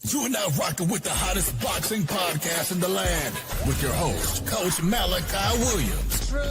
You're now rocking with the hottest boxing podcast in the land with your host, Coach Malachi Williams. True.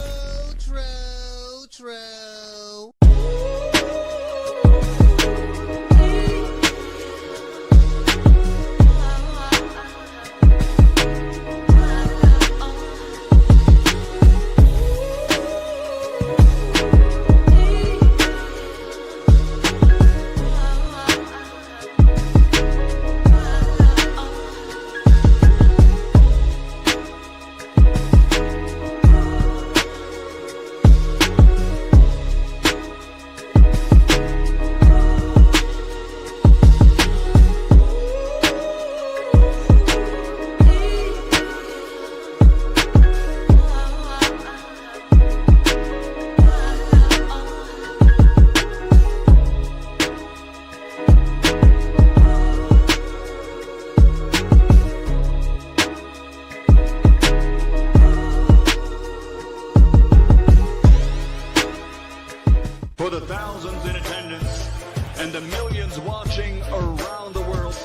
For the thousands in attendance and the millions watching around the world,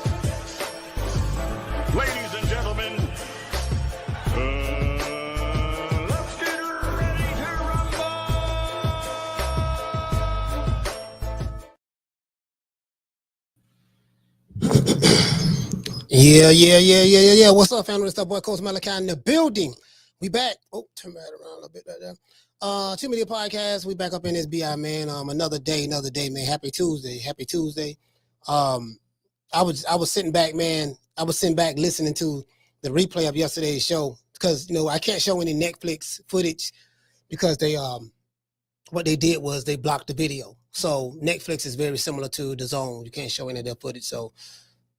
ladies and gentlemen, let's get ready to rumble! Yeah. What's up, family? It's that boy, Coach Malachi in the building. We back. Oh, turn that around a little bit right there. Two Media Podcast. We back up in this BI, man. Another day, man. Happy Tuesday. I was sitting back, man. I was sitting back listening to the replay of yesterday's show because I can't show any Netflix footage because they what they did was they blocked the video. So Netflix is very similar to the Zone. You can't show any of their footage. So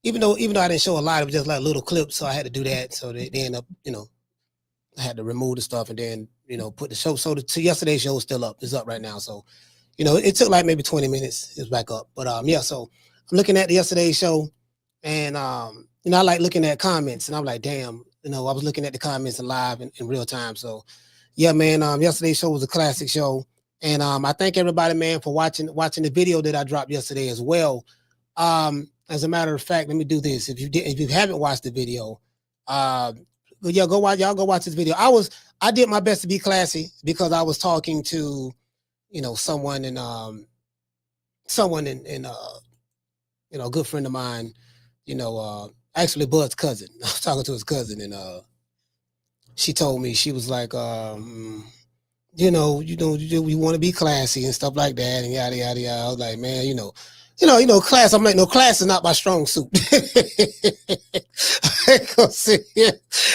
even though I didn't show a lot, it was just like little clips. So I had to do that. So they end up, I had to remove the stuff and then, put the show. So yesterday's show is still up. It's up right now. So, it took like maybe 20 minutes. It's back up. But so I'm looking at yesterday's show and, I like looking at comments and I'm like, damn, I was looking at the comments and live in real time. So yeah, man, yesterday's show was a classic show. And I thank everybody, man, for watching the video that I dropped yesterday as well. As a matter of fact, let me do this. If you haven't watched the video, go watch this video. I did my best to be classy because I was talking to, someone and a good friend of mine, actually Bud's cousin. I was talking to his cousin and she told me, she was like, we want to be classy and stuff like that and yada yada yada. I was like, man, class. I'm like, no, class is not my strong suit. I ain't gonna sit here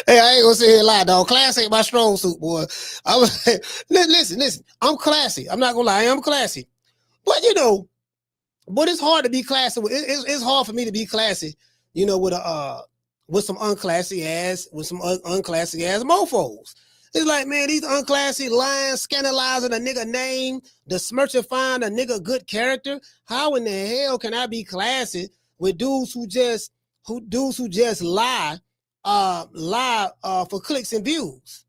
and lie, dog. Class ain't my strong suit, boy. I was like, listen. I'm classy. I'm not gonna lie. I'm classy, but but it's hard to be classy. It's hard for me to be classy, with some unclassy ass mofos. It's like, man, these unclassy lying, scandalizing a nigga name, besmirchifying a nigga good character. How in the hell can I be classy with dudes who just lie for clicks and views?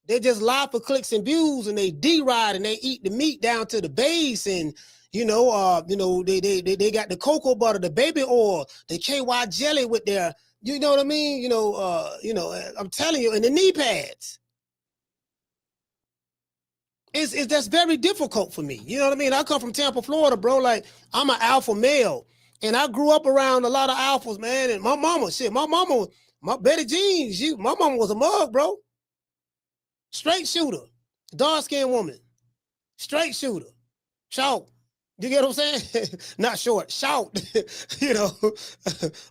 They just lie for clicks and views and they deride and they eat the meat down to the base and they got the cocoa butter, the baby oil, the KY jelly with their, you know what I mean? I'm telling you, and the knee pads. That's very difficult for me. You know what I mean? I come from Tampa, Florida, bro. Like, I'm an alpha male. And I grew up around a lot of alphas, man. And my mama, my Betty Jean, my mama was a mug, bro. Straight shooter. Dark-skinned woman. Straight shooter. Shout. You get what I'm saying? Not short. Shout.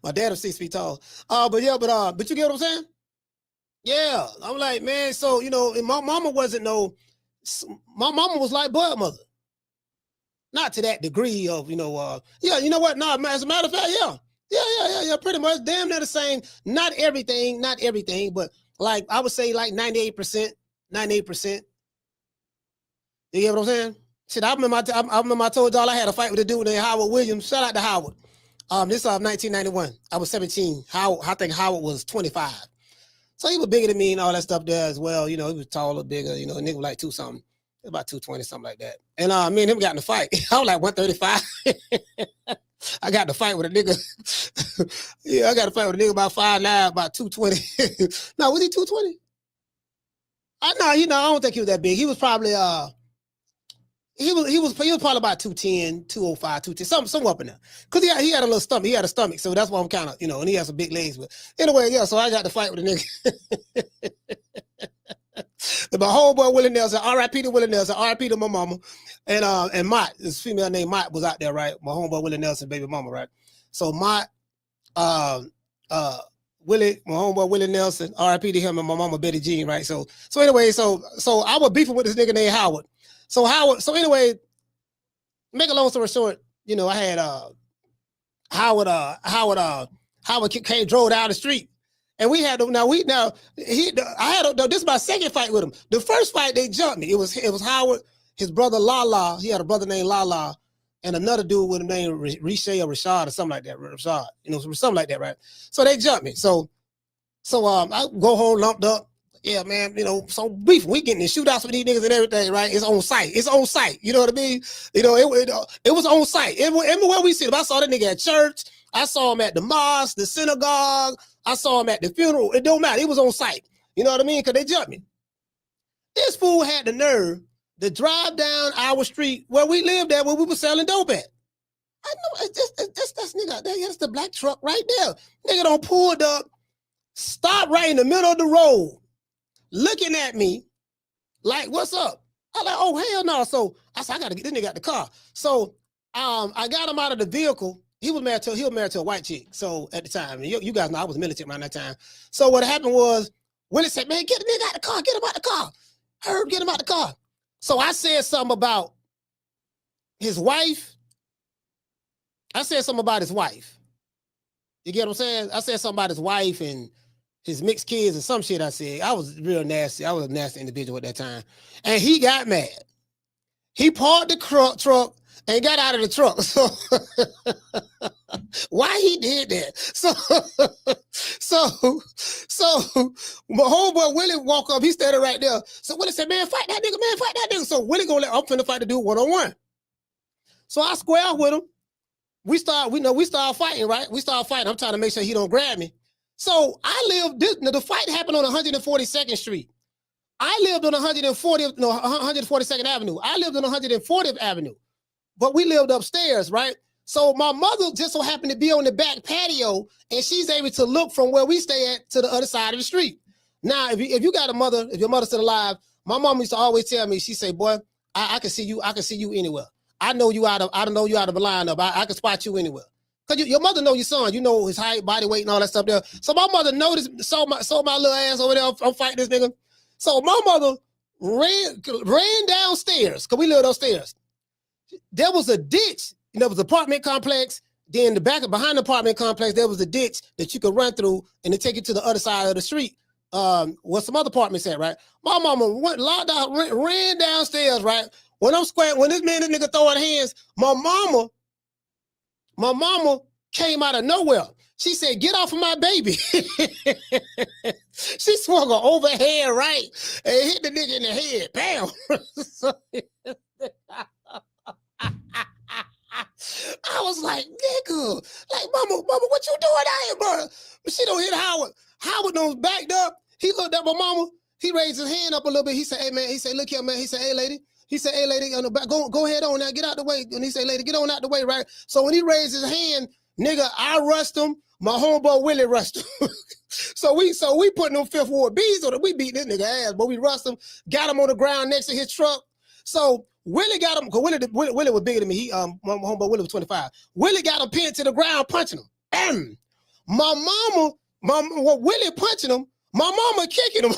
My dad was 6 feet tall. But you get what I'm saying? Yeah. I'm like, man, so, and my mama wasn't my mama was like Bud mother. Not to that degree of, you know what? No, as a matter of fact, yeah, pretty much. Damn near the same. Not everything, but like I would say like 98%. You get what I'm saying? Shit, I remember I told y'all I had a fight with a dude named Howard Williams. Shout out to Howard. This was 1991. I was 17. I think Howard was 25. So he was bigger than me and all that stuff there as well. He was taller, bigger, nigga was like 2-something. About 220, something like that. And me and him got in a fight. I was like 135. I got to fight with a nigga. Yeah, I got to fight with a nigga about 5'9", about 220. No, was he 220? I don't think he was that big. He was probably he was probably about 210, 205, 210, somewhere up in there. Cause he had a little stomach. He had a stomach, so that's why I'm kind of, and he has some big legs. But anyway, yeah. So I got to fight with a nigga. My homeboy Willie Nelson, R.I.P. to Willie Nelson, R.I.P. to my mama, and Mott, this female named Mott was out there, right? My homeboy Willie Nelson, baby mama, right? So Mott, Willie, my homeboy Willie Nelson, R.I.P. to him, and my mama Betty Jean, right? So anyway, so I was beefing with this nigga named Howard. So anyway, make a long story short, I had Howard drove down the street. And we had this is my second fight with him. The first fight they jumped me. It was Howard, his brother Lala. He had a brother named Lala, and another dude with a name Rishay or Rashad or something like that. Rashad, something like that, right? So they jumped me. So I go home lumped up. Yeah, man. So beef. We getting in shootouts with these niggas and everything, right? It's on site. You know what I mean? It was on site. Everywhere we see him, I saw that nigga at church. I saw him at the mosque, the synagogue. I saw him at the funeral. It don't matter. He was on site. You know what I mean? Because they jumped me. This fool had the nerve to drive down our street where we lived at, where we were selling dope at. I know. That's nigga out there. That's the black truck right there. Nigga done pulled up, stopped right in the middle of the road, looking at me like, what's up? I'm like, oh, hell no. So I said, I got to get this nigga out the car. So I got him out of the vehicle. He was married to a white chick. So at the time, and you guys know I was military around that time. So what happened was, Willie said, man, get the nigga out the car. Get him out the car. Herb, get him out the car. So I said something about his wife. You get what I'm saying? I said something about his wife and his mixed kids and some shit I said. I was real nasty. I was a nasty individual at that time. And he got mad. He parked the truck and got out of the truck. So why he did that? So my homeboy Willie walk up, he standing right there. So Willie said, man, fight that nigga. So Willie I'm finna fight the dude one-on-one. So I square with him. We start fighting, right? I'm trying to make sure he don't grab me. So the fight happened on 142nd Street. I lived on 142nd Avenue. I lived on 140th Avenue. But we lived upstairs, right? So my mother just so happened to be on the back patio, and she's able to look from where we stay at to the other side of the street. Now, if you got a mother, if your mother's still alive, my mom used to always tell me, she say, boy, I can see you anywhere. I know you out of a lineup. I can spot you anywhere. Because your mother know your son. You know his height, body weight, and all that stuff there. So my mother saw my little ass over there. I'm fighting this nigga. So my mother ran downstairs, because we lived upstairs. There was a ditch. There was an apartment complex. Then behind the apartment complex, there was a ditch that you could run through and to take you to the other side of the street. Where some other apartments at, right? My mama ran downstairs, right? When this nigga throwing hands, my mama came out of nowhere. She said, get off of my baby. She swung her overhead right and hit the nigga in the head. Bam. I was like, nigga, like, mama, what you doing out here, bro? But she don't hit Howard. Howard done backed up. He looked at my mama. He raised his hand up a little bit. He said, hey, man. He said, look here, man. He said, hey, lady. He said, hey, lady, on the back, go ahead on now. Get out the way. And he said, lady, get on out the way, right? So when he raised his hand, nigga, I rushed him. My homeboy Willie rushed him. So we putting them Fifth Ward bees on it. We beat this nigga ass, but we rushed him, got him on the ground next to his truck. So Willie got him, because Willie was bigger than me. My homeboy Willie was 25. Willie got him pinned to the ground, punching him. Bam! Willie punching him, my mama kicking him.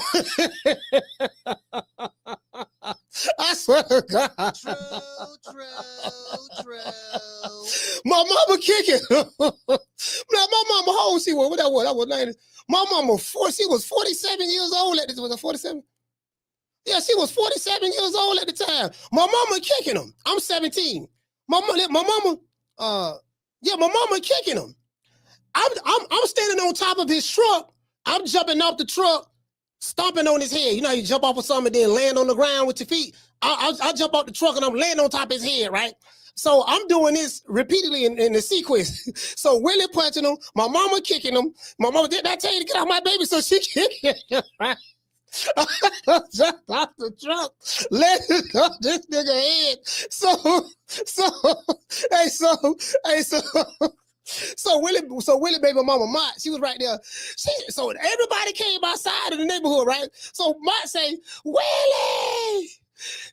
I swear to God. True. My mama kicking him. Now, my mama, how old she was? What that was? That was 90. My mama, she was 47 years old at the time. Was it 47? Yeah, she was 47 years old at the time. My mama kicking him. I'm 17. My mama kicking him. I'm standing on top of his truck. I'm jumping off the truck, stomping on his head. You know how you jump off of something and then land on the ground with your feet? I jump off the truck and I'm laying on top of his head, right? So I'm doing this repeatedly in the sequence. So Willie punching him, my mama kicking him. My mama, did I tell you to get out my baby? So she kicking him, right? Jump off the truck, let it go this nigga head. So Willie baby mama Mott, she was right there. So everybody came outside of the neighborhood, right? So Mott say, Willie,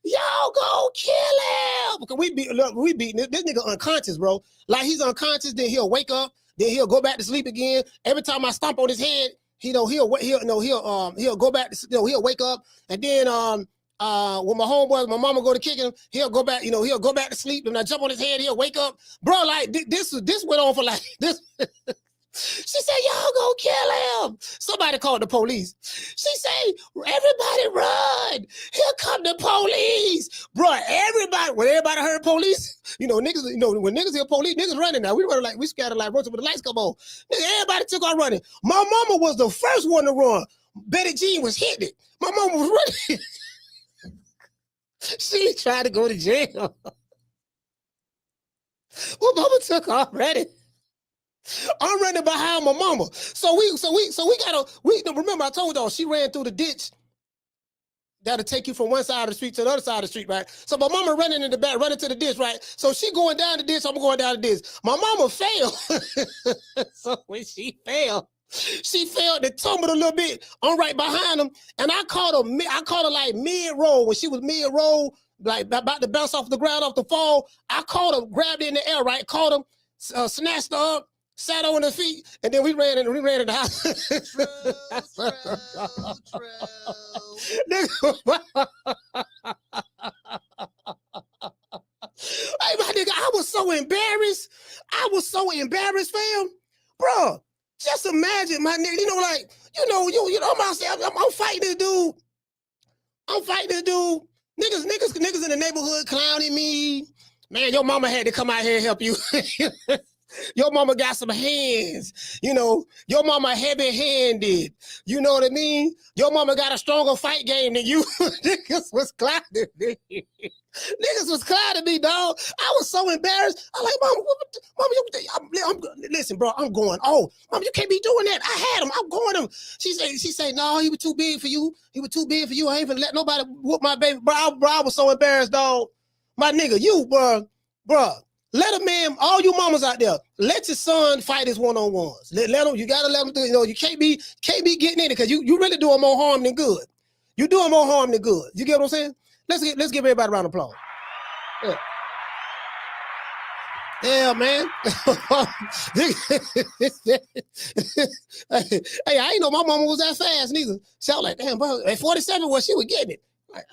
y'all go kill him. Because we beat this nigga unconscious, bro. Like he's unconscious, then he'll wake up, then he'll go back to sleep again. Every time I stomp on his head, he'll go back to, he'll wake up, and then when my homeboys, my mama go to kick him, he'll go back, he'll go back to sleep, and I jump on his head, he'll wake up, bro. Like this went on for like this. She said, y'all go kill him. Somebody called the police. She said, everybody run. Here come the police. Bro, when everybody heard police, niggas, when niggas hear police, niggas running now. We scattered like roaches when the lights come on. Nigga, everybody took off running. My mama was the first one to run. Betty Jean was hitting it. My mama was running. She tried to go to jail. My mama took off already. I'm running behind my mama. So we remember I told y'all she ran through the ditch. That'll take you from one side of the street to the other side of the street, right? So my mama running in the back, running to the ditch, right? So she going down the ditch, I'm going down the ditch. My mama fell. So when she fell to tumble a little bit. I'm right behind him, and I caught her like mid-roll. When she was mid-roll, like about to bounce off the ground, off the fall, I caught her, grabbed her in the air, right? Caught her, snatched her up, sat on her feet, and then we ran in the house. Hey, my nigga, I was so embarrassed. Fam. Bro, just imagine, my nigga, I'm out there, I'm fighting this dude. Niggas in the neighborhood clowning me. Man, your mama had to come out here and help you. Your mama got some hands, your mama heavy-handed, you know what I mean? Your mama got a stronger fight game than you. Niggas was clowning me. Dog. I was so embarrassed. I'm like, mama, listen, bro, I'm going, oh, mama, you can't be doing that. I had him, I'm going him. She said, no, he was too big for you. I ain't even let nobody whoop my baby. Bro, I was so embarrassed, dog. My nigga, bro. Let a man, all you mamas out there, let your son fight his one-on-ones. Let him, you gotta let him do, you can't be getting in it because you really doing more harm than good. You doing more harm than good. You get what I'm saying? Let's give everybody a round of applause. Yeah, man. Hey, I ain't know my mama was that fast neither. She was like, damn, bro, at 47, she was getting it. Like,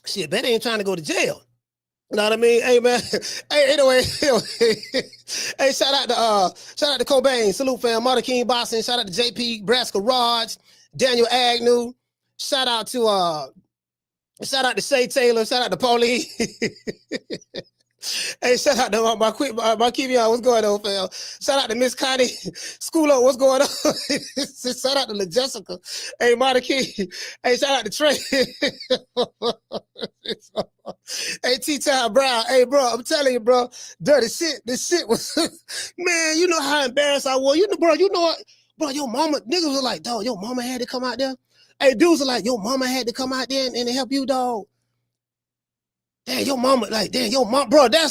shit, Betty ain't trying to go to jail. You know what I mean? Hey, man. Hey, anyway. Hey, shout out to Cobain. Salute, fam. Martin King Boxing. Shout out to JP Braska Raj, Daniel Agnew. Shout out to Shay Taylor. Shout out to Paulie. Hey, shout out to my Kevion. What's going on, fam? Shout out to Miss Connie. Schoolo, what's going on? Shout out to Jessica. Hey, Marty King. Hey, shout out to Trey. Hey, T-Time Brown. Hey, bro, I'm telling you, bro, dirty shit. This shit was, man, you know how embarrassed I was. Bro, bro, your mama, niggas was like, dog, your mama had to come out there. Hey, dudes are like, your mama had to come out there and help you, dog. Damn, your mama, like, damn, your mom, bro, that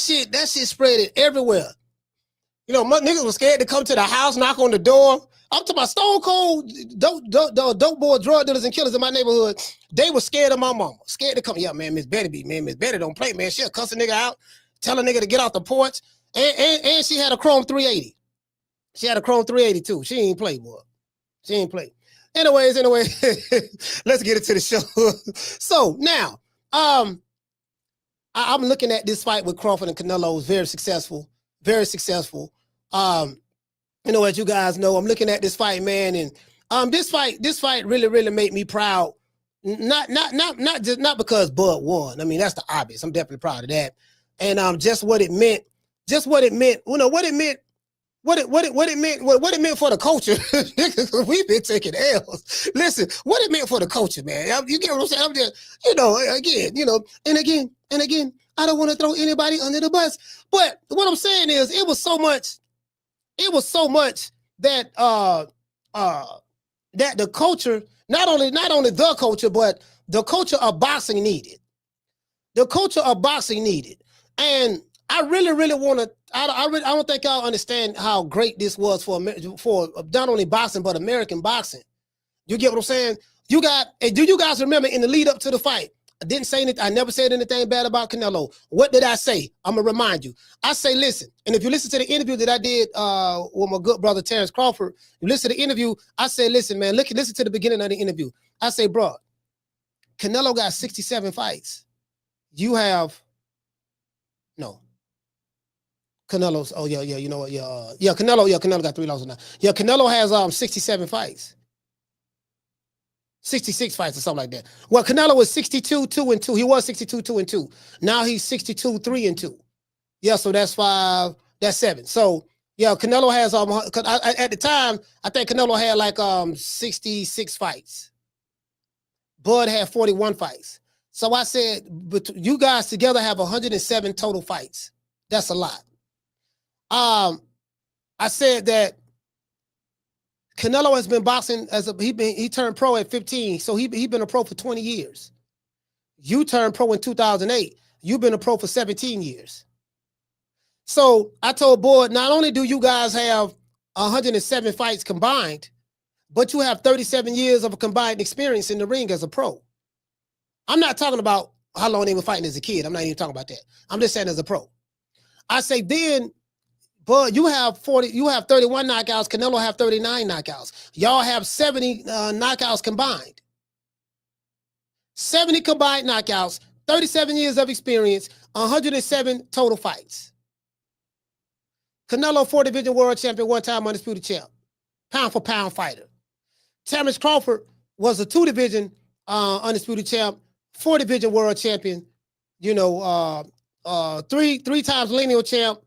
shit spread it everywhere. My niggas was scared to come to the house, knock on the door. I'm talking about stone cold dope boy drug dealers and killers in my neighborhood. They were scared of my mama, scared to come. Yeah, man, Miss Betty don't play, man. She'll cuss a nigga out, tell a nigga to get off the porch. And she had a Chrome 380. She had a Chrome 380 too. She ain't play, boy. She ain't play. Anyways, let's get into the show. So now, I'm looking at this fight with Crawford and Canelo. It was very successful, very successful. As you guys know, I'm looking at this fight, man, and this fight really made me proud. Not because Bud won. I mean, that's the obvious. I'm definitely proud of that. And just what it meant. What it meant what it meant for the culture. We've been taking L's. Listen, what it meant for the culture, man. You get what I'm saying? I'm just, and again, I don't want to throw anybody under the bus. But what I'm saying is it was so much that that the culture, not only the culture, but the culture of boxing needed. The culture of boxing needed. And I really want to. I don't think y'all understand how great this was for not only boxing but American boxing. You get what I'm saying? Do you guys remember in the lead up to the fight? I didn't say anything. I never said anything bad about Canelo. What did I say? I'm gonna remind you. I say, listen, and if you listen to the interview that I did with my good brother Terence Crawford, you listen to the interview. I say, listen, man, listen to the beginning of the interview. I say, bro, Canelo got 67 fights. You have no. Canelo's, you know what? Canelo got 3 losses now. Yeah, Canelo has 67 fights. 66 fights or something like that. Well, Canelo was 62-2-2. He was 62-2-2. Now he's 62-3-2. Yeah, so that's 5, that's 7. So yeah, Canelo has at the time, I think Canelo had like 66 fights. Bud had 41 fights. So I said, but you guys together have 107 total fights. That's a lot. I said that Canelo has been boxing he turned pro at 15, so he been a pro for 20 years. You turned pro in 2008. You've been a pro for 17 years. So I told Boyd, not only do you guys have 107 fights combined, but you have 37 years of a combined experience in the ring as a pro. I'm not talking about how long they were fighting as a kid. I'm not even talking about that. I'm just saying as a pro. I say then, Bud, you have 31 knockouts. Canelo have 39 knockouts. Y'all have 70 knockouts combined. 70 combined knockouts, 37 years of experience, 107 total fights. Canelo, 4-division world champion, one-time undisputed champ. Pound-for-pound fighter. Terence Crawford was a 2-division undisputed champ, 4-division world champion, 3 times lineal champ.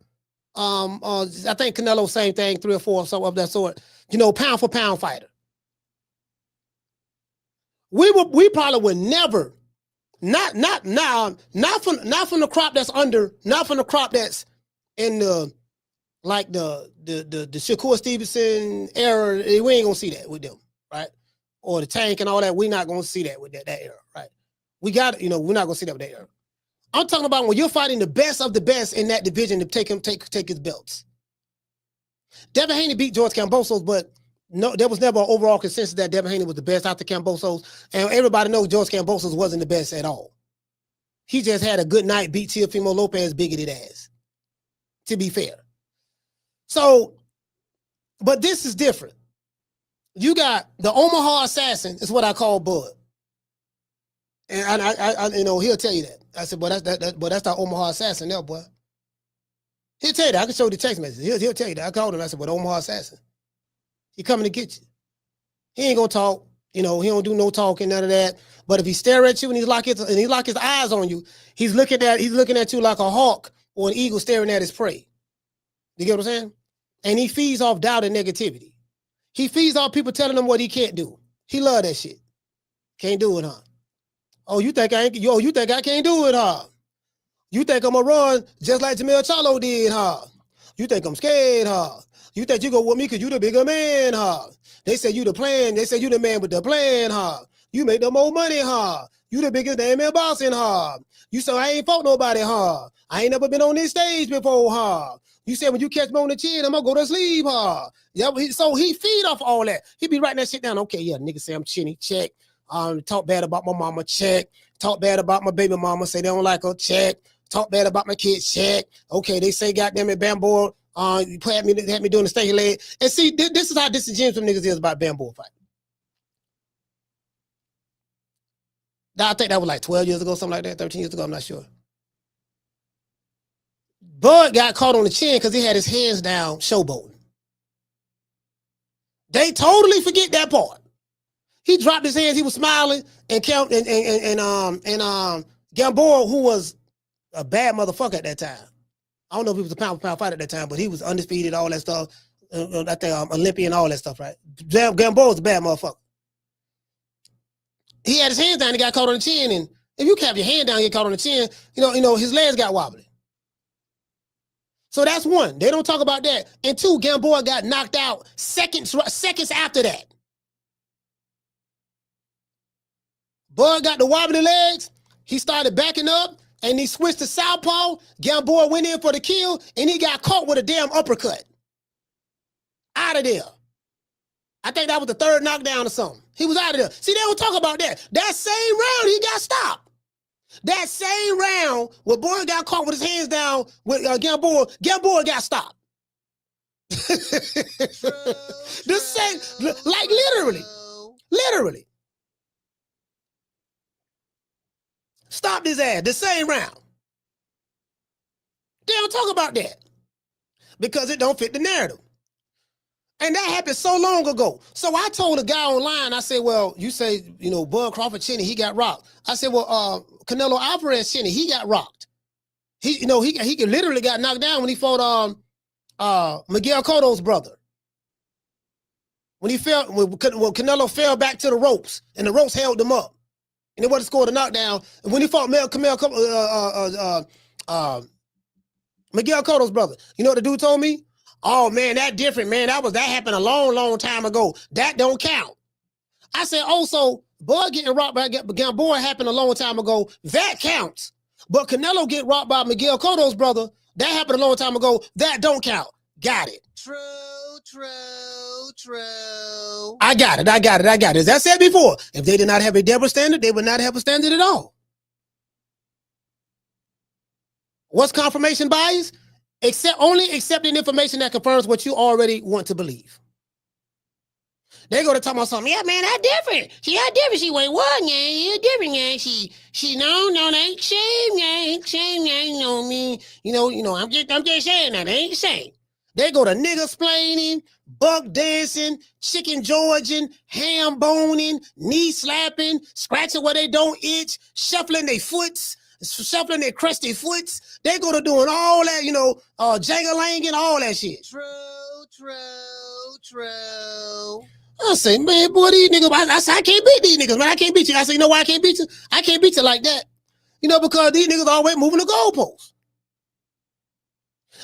I think Canelo, same thing, 3 or 4, something of that sort. Pound for pound fighter. We probably would never, not from the crop that's under, not from the crop that's in the Shakur Stevenson era. We ain't gonna see that with them, right? Or the Tank and all that. We're not gonna see that with that era, right? We got, we're not gonna see that with that era. I'm talking about when you're fighting the best of the best in that division to take his belts. Devin Haney beat George Kambosos, but no, there was never an overall consensus that Devin Haney was the best after Kambosos, and everybody knows George Kambosos wasn't the best at all. He just had a good night, beat Teofimo Lopez bigoted ass, to be fair. So, but this is different. You got the Omaha Assassin, is what I call Bud. And I he'll tell you that. I said, boy, that's that Omaha Assassin there, boy. He'll tell you that. I can show you the text message. He'll tell you that. I called him. I said, well, the Omaha Assassin. He coming to get you. He ain't gonna talk. He don't do no talking, none of that. But if he stare at you and he lock his eyes on you, he's looking at you like a hawk or an eagle staring at his prey. You get what I'm saying? And he feeds off doubt and negativity. He feeds off people telling him what he can't do. He love that shit. Can't do it, huh? Oh, you think I can't do it, huh? You think I'm gonna run just like Jamel Charlo did, huh? You think I'm scared, huh? You think you go with me because you the bigger man, huh? They say you the plan. They say you the man with the plan, huh? You make the more money, huh? You the biggest damn in boxing, huh? You say I ain't fought nobody, huh? I ain't never been on this stage before, huh? You said when you catch me on the chin, I'm gonna go to sleep, huh? Yeah, so he feed off all that. He be writing that shit down. Okay, yeah, nigga say I'm chinny, check. Talk bad about my mama, check. Talk bad about my baby mama, say they don't like her, check. Talk bad about my kids, check. Okay, they say goddamn it, Bamboo, you had me doing the stinky leg. And see, this is how disingenuous some niggas is about Bamboo fight. I think that was like 12 years ago, something like that, 13 years ago, I'm not sure. Bud got caught on the chin because he had his hands down showboating. They totally forget that part. He dropped his hands, he was smiling, and Gamboa, who was a bad motherfucker at that time. I don't know if he was a pound-for-pound fighter at that time, but he was undefeated, all that stuff. I think Olympian, all that stuff, right? Gamboa was a bad motherfucker. He had his hands down, he got caught on the chin, and if you have your hand down, you get caught on the chin, his legs got wobbly. So that's one. They don't talk about that. And two, Gamboa got knocked out seconds after that. Bud got the wobbly legs. He started backing up, and he switched to southpaw. Gamboa went in for the kill, and he got caught with a damn uppercut. Out of there. I think that was the third knockdown or something. He was out of there. See, they don't talk about that. That same round, he got stopped. That same round, where Boy got caught with his hands down with Gamboa got stopped. The same, like literally. Stopped his ass, the same round. They don't talk about that because it don't fit the narrative. And that happened so long ago. So I told a guy online, I said, well, you say, Bud Crawford Chinny, he got rocked. I said, well, Canelo Alvarez Chinny, he got rocked. He literally got knocked down when he fought Miguel Cotto's brother. When Canelo fell back to the ropes, and the ropes held him up. And it wasn't scored a knockdown. And when he fought Miguel Cotto's brother, you know what the dude told me? Oh man, that different, man. That happened a long time ago. That don't count. I said, oh, so Bud getting rocked by Gamboa happened a long time ago. That counts. But Canelo get rocked by Miguel Cotto's brother. That happened a long time ago. That don't count. Got it. True. I got it. As I said before, if they did not have a double standard, they would not have a standard at all. What's confirmation bias? Only accepting information that confirms what you already want to believe. They go to talk about something. Yeah, man, that different. She wait, what? Yeah, you different. Yeah, she no, that ain't same. Yeah, ain't same. Yeah, you know me. I'm just saying that. They ain't same. They go to nigga splaining, buck dancing, chicken Georgian, ham boning, knee slapping, scratching where they don't itch, shuffling their foots, shuffling their crusty foots. They go to doing all that, jangle-langing, all that shit. True. I say, man, boy, these niggas, I can't beat these niggas, man. I can't beat you. I say, you know why I can't beat you? I can't beat you like that. Because these niggas always moving the goalposts.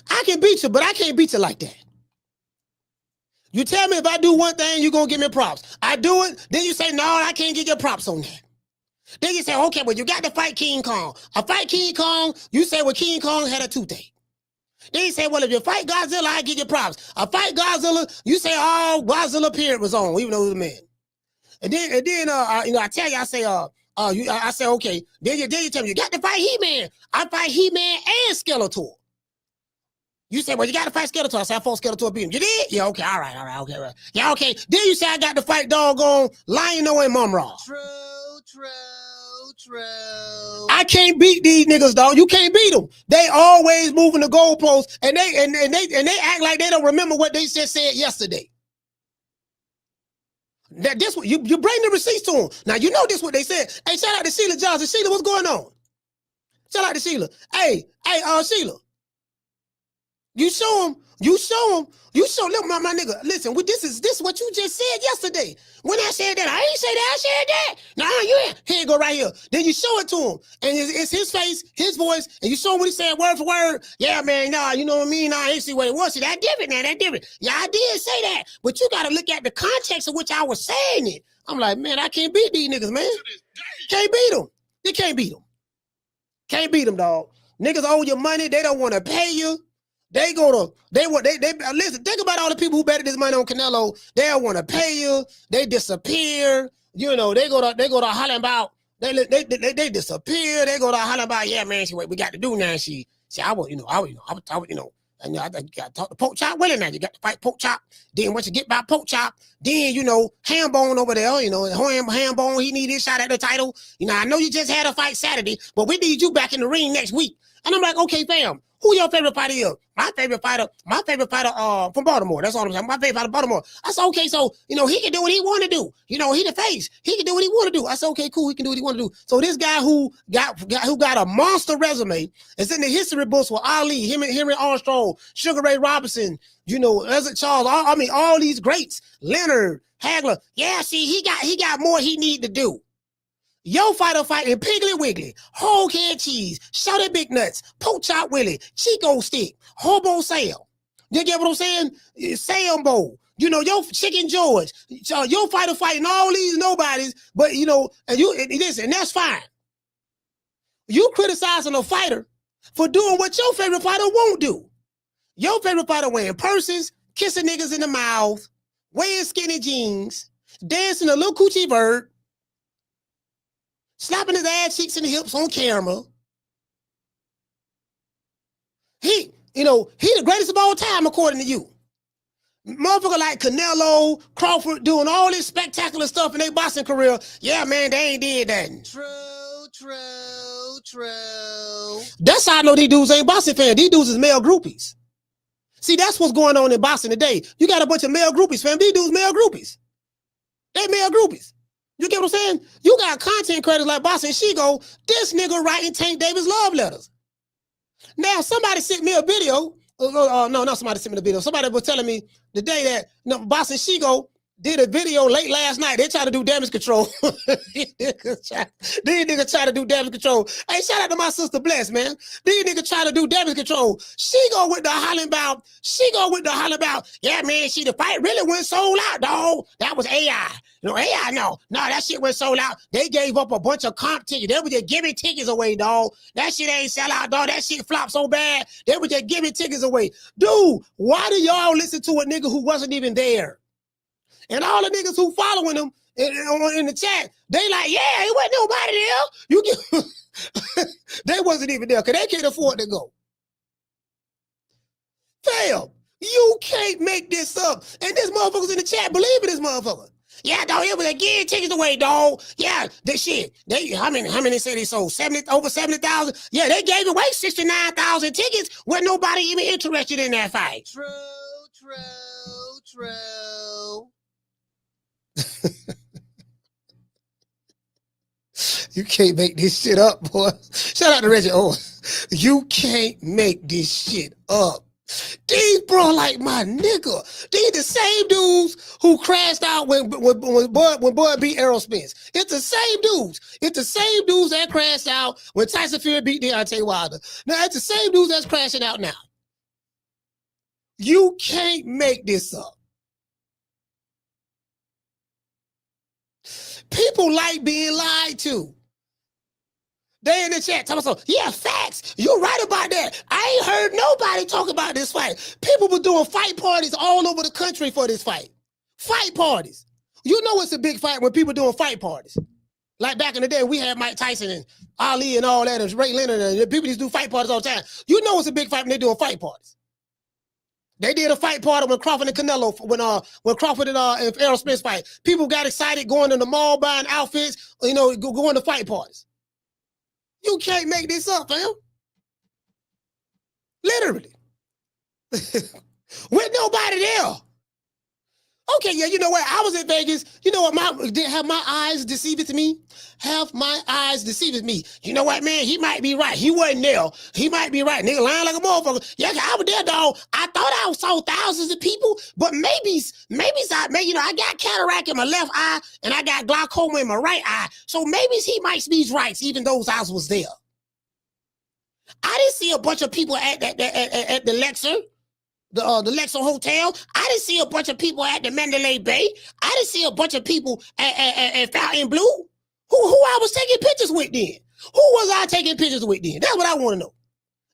I can beat you, but I can't beat you like that. You tell me if I do one thing, you're going to give me props. I do it, then you say, no, I can't give you props on that. Then you say, okay, well, you got to fight King Kong. I fight King Kong, you say, well, King Kong had a toothache. Then you say, well, if you fight Godzilla, I give you props. I fight Godzilla, you say, oh, Godzilla period was on, even though it was a man. And then I tell you, I say, I say, okay. Then you tell me, you got to fight He-Man. I fight He-Man and Skeletor. You say, well, you got to fight Skeletor. I say, I fought Skeletor, beat him. You did? Yeah, okay, all right, okay, right. Yeah, okay. Then you say, I got to fight doggone Lion-O and Mum-Ra. True. I can't beat these niggas, dog. You can't beat them. They always moving the goalposts, and they act like they don't remember what they just said yesterday. That this you bring the receipts to them. Now you know this what they said. Hey, shout out to Sheila Johnson. Sheila, what's going on? Shout out to Sheila. Hey, Sheila. You show them. Look, my nigga. Listen, this is what you just said yesterday. When I said that, I ain't say that. I said that. Nah, you ain't. Here you go right here. Then you show it to him, and it's his face, his voice, and you show him what he said word for word. Yeah, man. Nah, you know what I mean. Nah, I ain't see what it was. See, that different. Now that different. Yeah, I did say that, but you got to look at the context of which I was saying it. I'm like, man, I can't beat these niggas, man. Can't beat them. You can't beat them. Can't beat them, dog. Niggas owe you money. They don't want to pay you. They listen, think about all the people who betted this money on Canelo. They don't want to pay you. They disappear. They go to hollering about, they disappear. They go to hollering about, yeah, man, what we got to do now. I got to talk to Pork Chop Willie now. You got to fight Pork Chop. Then once you get by Pork Chop, then, Hambone over there, Hambone, he need his shot at the title. I know you just had a fight Saturday, but we need you back in the ring next week. And I'm like, okay, fam, Who your favorite fighter is? My favorite fighter from Baltimore. That's all I'm saying. My favorite fighter, Baltimore. I said, okay, so, he can do what he want to do. He the face. He can do what he want to do. I said, okay, cool. He can do what he want to do. So this guy who got a monster resume is in the history books with Ali, Henry Armstrong, Sugar Ray Robinson, Ezra Charles, all these greats, Leonard, Hagler. Yeah, see, he got more he need to do. Your fighter fighting Piggly Wiggly, whole head cheese, shouted big nuts, poke chop Willie, Chico stick, hobo Sam. You get what I'm saying? Sambo, your Chicken George, your fighter fighting all these nobodies, but and that's fine. You criticizing a fighter for doing what your favorite fighter won't do. Your favorite fighter wearing purses, kissing niggas in the mouth, wearing skinny jeans, dancing a little coochie bird, slapping his ass cheeks and hips on camera. He the greatest of all time, according to you. Motherfucker like Canelo, Crawford doing all this spectacular stuff in their boxing career. Yeah, man, they ain't did that. True. That's how I know these dudes ain't boxing fans. These dudes is male groupies. See, that's what's going on in boxing today. You got a bunch of male groupies, fam. These dudes male groupies. They male groupies. You get what I'm saying? You got content creators like Boss and Shigo. This nigga writing Tank Davis love letters. Now, somebody sent me a video. No, not somebody sent me the video. Somebody was telling me the day that Boss and Shigo did a video late last night. They tried to do damage control. These niggas try to do damage control. Hey, shout out to my sister Bless, man. These niggas try to do damage control. She go with the hollering about. Yeah, man, the fight really went sold out, dog. That was AI. AI, no, that shit went sold out. They gave up a bunch of comp tickets. They were just giving tickets away, dog. That shit ain't sell out, dog. That shit flopped so bad. They were just giving tickets away. Dude, why do y'all listen to a nigga who wasn't even there? And all the niggas who following them in the chat, they like, yeah, it wasn't nobody there. They wasn't even there because they can't afford to go. Fam, you can't make this up. And this motherfucker's in the chat believe in this motherfucker. Yeah, dog, it was giving tickets away, dog. Yeah, this shit. How many say they sold? Over 70,000? Yeah, they gave away 69,000 tickets with nobody even interested in that fight. True. You can't make this shit up, boy. Shout out to Reggie Owens. You can't make this shit up. These bro like my nigga. These the same dudes who crashed out when Bud beat Errol Spence. It's the same dudes. It's the same dudes that crashed out when Tyson Fury beat Deontay Wilder. Now it's the same dudes that's crashing out now. You can't make this up. People like being lied to. They in the chat talking about, yeah, facts. You're right about that. I ain't heard nobody talk about this fight. People were doing fight parties all over the country for this fight. Fight parties. You know it's a big fight when people doing fight parties. Like back in the day, we had Mike Tyson and Ali and all that, and Ray Leonard, and people just do fight parties all the time. You know it's a big fight when they're doing fight parties. They did a fight party when Crawford and Canelo, when Crawford and Errol Spence fight. People got excited going in the mall buying outfits, going to fight parties. You can't make this up, fam. Literally. With nobody there. Okay, yeah, you know what? I was in Vegas. You know what? Have my eyes deceived me? Have my eyes deceived me? You know what, man? He might be right. He wasn't there. He might be right. Nigga lying like a motherfucker. Yeah, I was there, dog. I thought I saw thousands of people, but maybe I got cataract in my left eye and I got glaucoma in my right eye. So maybe he might be right, even though I was there. I didn't see a bunch of people at the Lexer. The Lexer Hotel. I didn't see a bunch of people at the Mandalay Bay. I didn't see a bunch of people at Fountain Blue. Who I was taking pictures with then? Who was I taking pictures with then? That's what I want to know.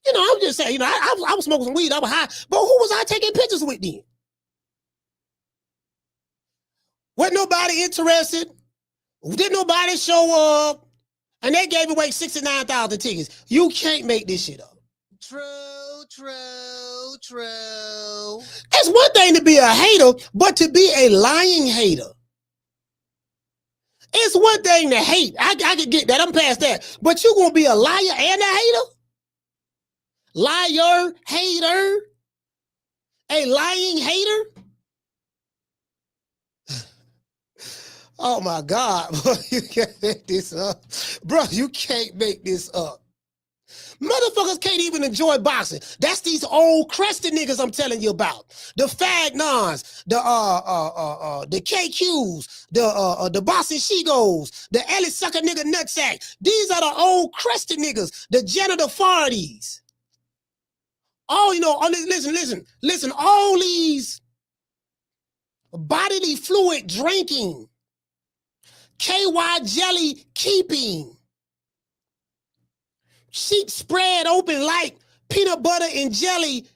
I'm just saying, I was smoking some weed, I was high, but who was I taking pictures with then? Wasn't nobody interested? Didn't nobody show up? And they gave away 69,000 tickets. You can't make this shit up. True. It's one thing to be a hater, but to be a lying hater. It's one thing to hate. I can get that. I'm past that. But you gonna be a liar and a hater? Liar, hater. A lying hater. Oh my God, bro, you can't make this up. Bro, you can't make this up. Motherfuckers can't even enjoy boxing. That's these old crusty niggas I'm telling you about. The Fagnons, the KQs, the Bossy Shigos, the Ellie Sucker nigga nutsack. These are the old crusty niggas, the Janitor Farties. Oh, you know, listen, all these bodily fluid drinking, KY jelly keeping, sheet spread open like peanut butter and jelly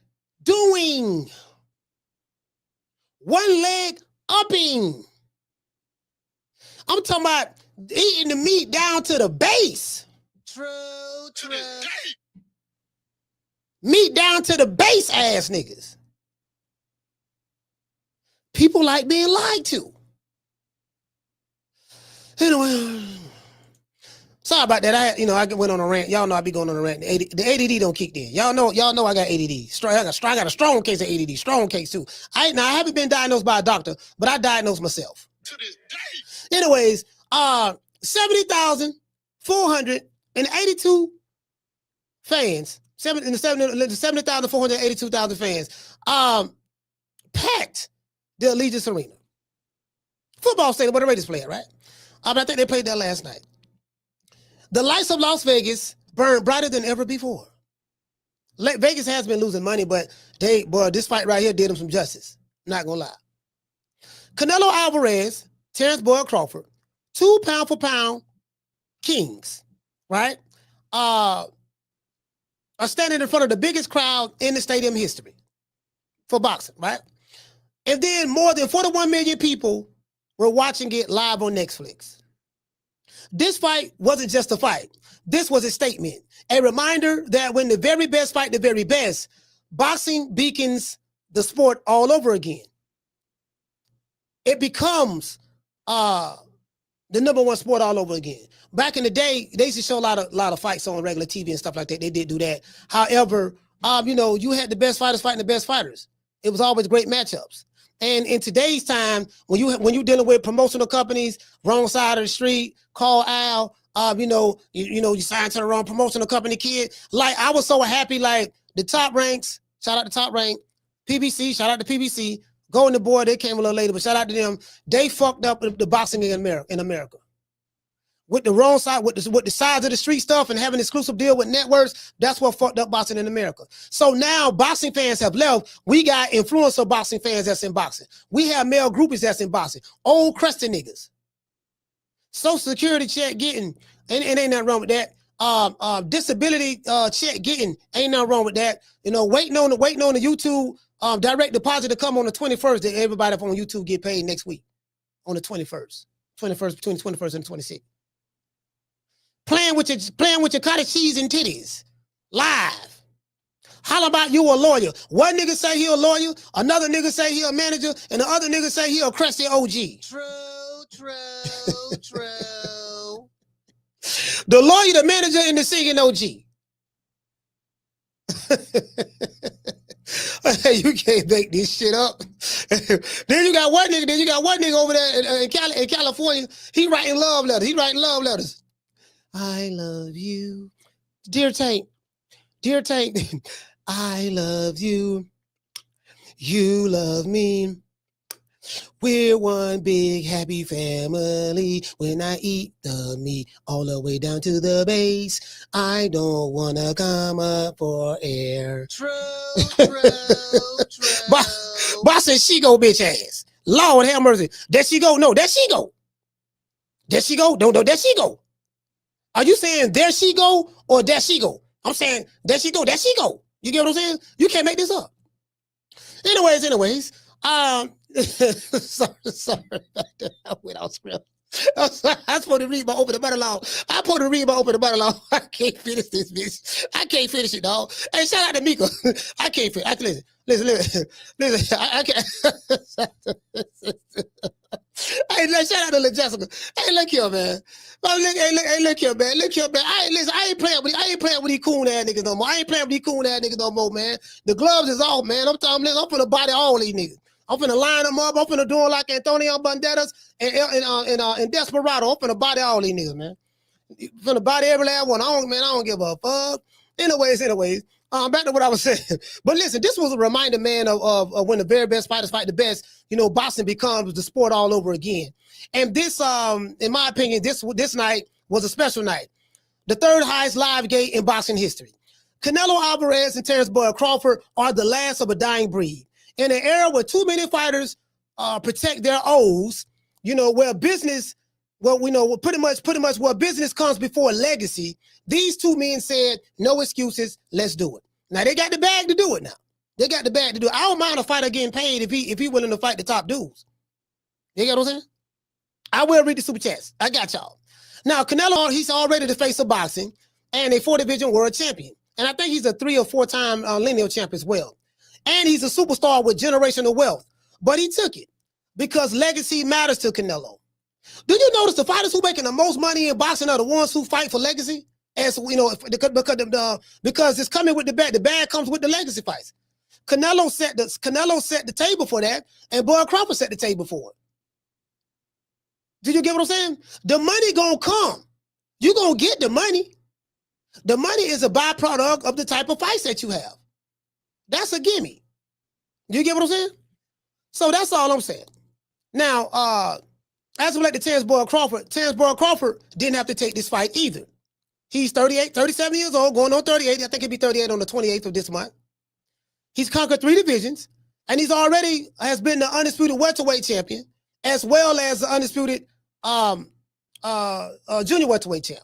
doing, one leg upping. I'm talking about eating the meat down to the base. True. Meat down to the base ass niggas. People like being lied to. Anyway, sorry about that. I went on a rant. Y'all know I be going on a rant. The ADD don't kick in. Y'all know I got ADD. I got a strong case of ADD. Strong case too. I haven't been diagnosed by a doctor, but I diagnosed myself. To this day. Anyways, 70,482 fans. 70,482,000 fans. Packed the Allegiant Arena. Football stadium where the Raiders play at, right? I think they played there last night. The lights of Las Vegas burned brighter than ever before. Vegas has been losing money, but this fight right here did them some justice. Not gonna lie. Canelo Alvarez, Terence Bud Crawford, 2 pound for pound kings, right? Are standing in front of the biggest crowd in the stadium history for boxing, right? And then more than 41 million people were watching it live on Netflix. This fight wasn't just a fight. This was a statement, a reminder that when the very best fight the very best, boxing beacons the sport all over again. It becomes the #1 sport all over again. Back in the day, they used to show a lot of fights on regular TV and stuff like that. They did do that. However, you had the best fighters fighting the best fighters. It was always great matchups. And in today's time, when you're dealing with promotional companies, wrong side of the street, call Al, you signed to the wrong promotional company, kid. Like, I was so happy, like the Top Ranks, shout out to Top Rank, PBC, shout out to PBC, Golden Boy, they came a little later, but shout out to them. They fucked up the boxing in America. With the wrong side, with the sides of the street stuff and having an exclusive deal with networks, that's what fucked up boxing in America. So now boxing fans have left. We got influencer boxing fans that's in boxing. We have male groupies that's in boxing. Old crusty niggas. Social security check getting, and ain't nothing wrong with that. Disability check getting, ain't nothing wrong with that. Waiting on the YouTube direct deposit to come on the 21st. That everybody on YouTube get paid next week on the 21st. Between the 21st and the 26th. Playing with your cottage cheese and titties. Live. How about you a lawyer? One nigga say he a lawyer, another nigga say he a manager, and the other nigga say he a crusty OG. True. The lawyer, the manager, and the singing OG. You can't make this shit up. Then you got one nigga over there in California. He writing love letters. I love you. Dear Tank, I love you. You love me. We're one big happy family. When I eat the meat all the way down to the base, I don't want to come up for air. True. Boss she go, bitch ass. Lord have mercy. There she go. No, there she go. There she go. No, there she go. Are you saying there she go or there she go? I'm saying there she go, there she go. You get what I'm saying? You can't make this up. Anyways. Sorry. I went off script. I'm supposed to read my open the butter law. I can't finish this, bitch. I can't finish it, dog. Hey, shout out to Mika. I can't finish. Listen. I can't. Hey, shout out to Lil Jessica. Hey, look here, man. Look here, man. Look here, man. I ain't playing with these coon ass niggas no more. I ain't playing with these coon ass niggas no more, man. The gloves is off, man. I'm finna body all these niggas. I'm finna line them up. I'm finna do them like Antonio Banderas and Desperado. I'm finna body all these niggas, man. Finna body every last one. I don't give a fuck. Anyways. Back to what I was saying. But listen, this was a reminder, man, of when the very best fighters fight the best. Boxing becomes the sport all over again. And this, in my opinion, this night was a special night. The third highest live gate in boxing history. Canelo Alvarez and Terence Bud Crawford are the last of a dying breed. In an era where too many fighters protect their oaths, where business, pretty much where business comes before legacy, these two men said, no excuses, let's do it. Now, they got the bag to do it now. They got the bag to do it. I don't mind a fighter getting paid if he willing to fight the top dudes. You get what I'm saying? I will read the super chats. I got y'all. Now, Canelo, he's all ready to face a boxing and a 4-division world champion. And I think he's a 3 or 4-time lineal champ as well. And he's a superstar with generational wealth. But he took it because legacy matters to Canelo. Do you notice the fighters who making the most money in boxing are the ones who fight for legacy? As because it's coming with the bag. The bag comes with the legacy fights. Canelo set the table for that, and Bud Crawford set the table for it. Did you get what I'm saying? The money gonna come. You gonna get the money. The money is a byproduct of the type of fights that you have. That's a gimme. You get what I'm saying? So that's all I'm saying. Now, as it relates to Terence Bud Crawford didn't have to take this fight either. He's 37 years old, going on 38. I think he'll be 38 on the 28th of this month. He's conquered 3 divisions, and he's already has been the undisputed welterweight champion, as well as the undisputed junior welterweight champ.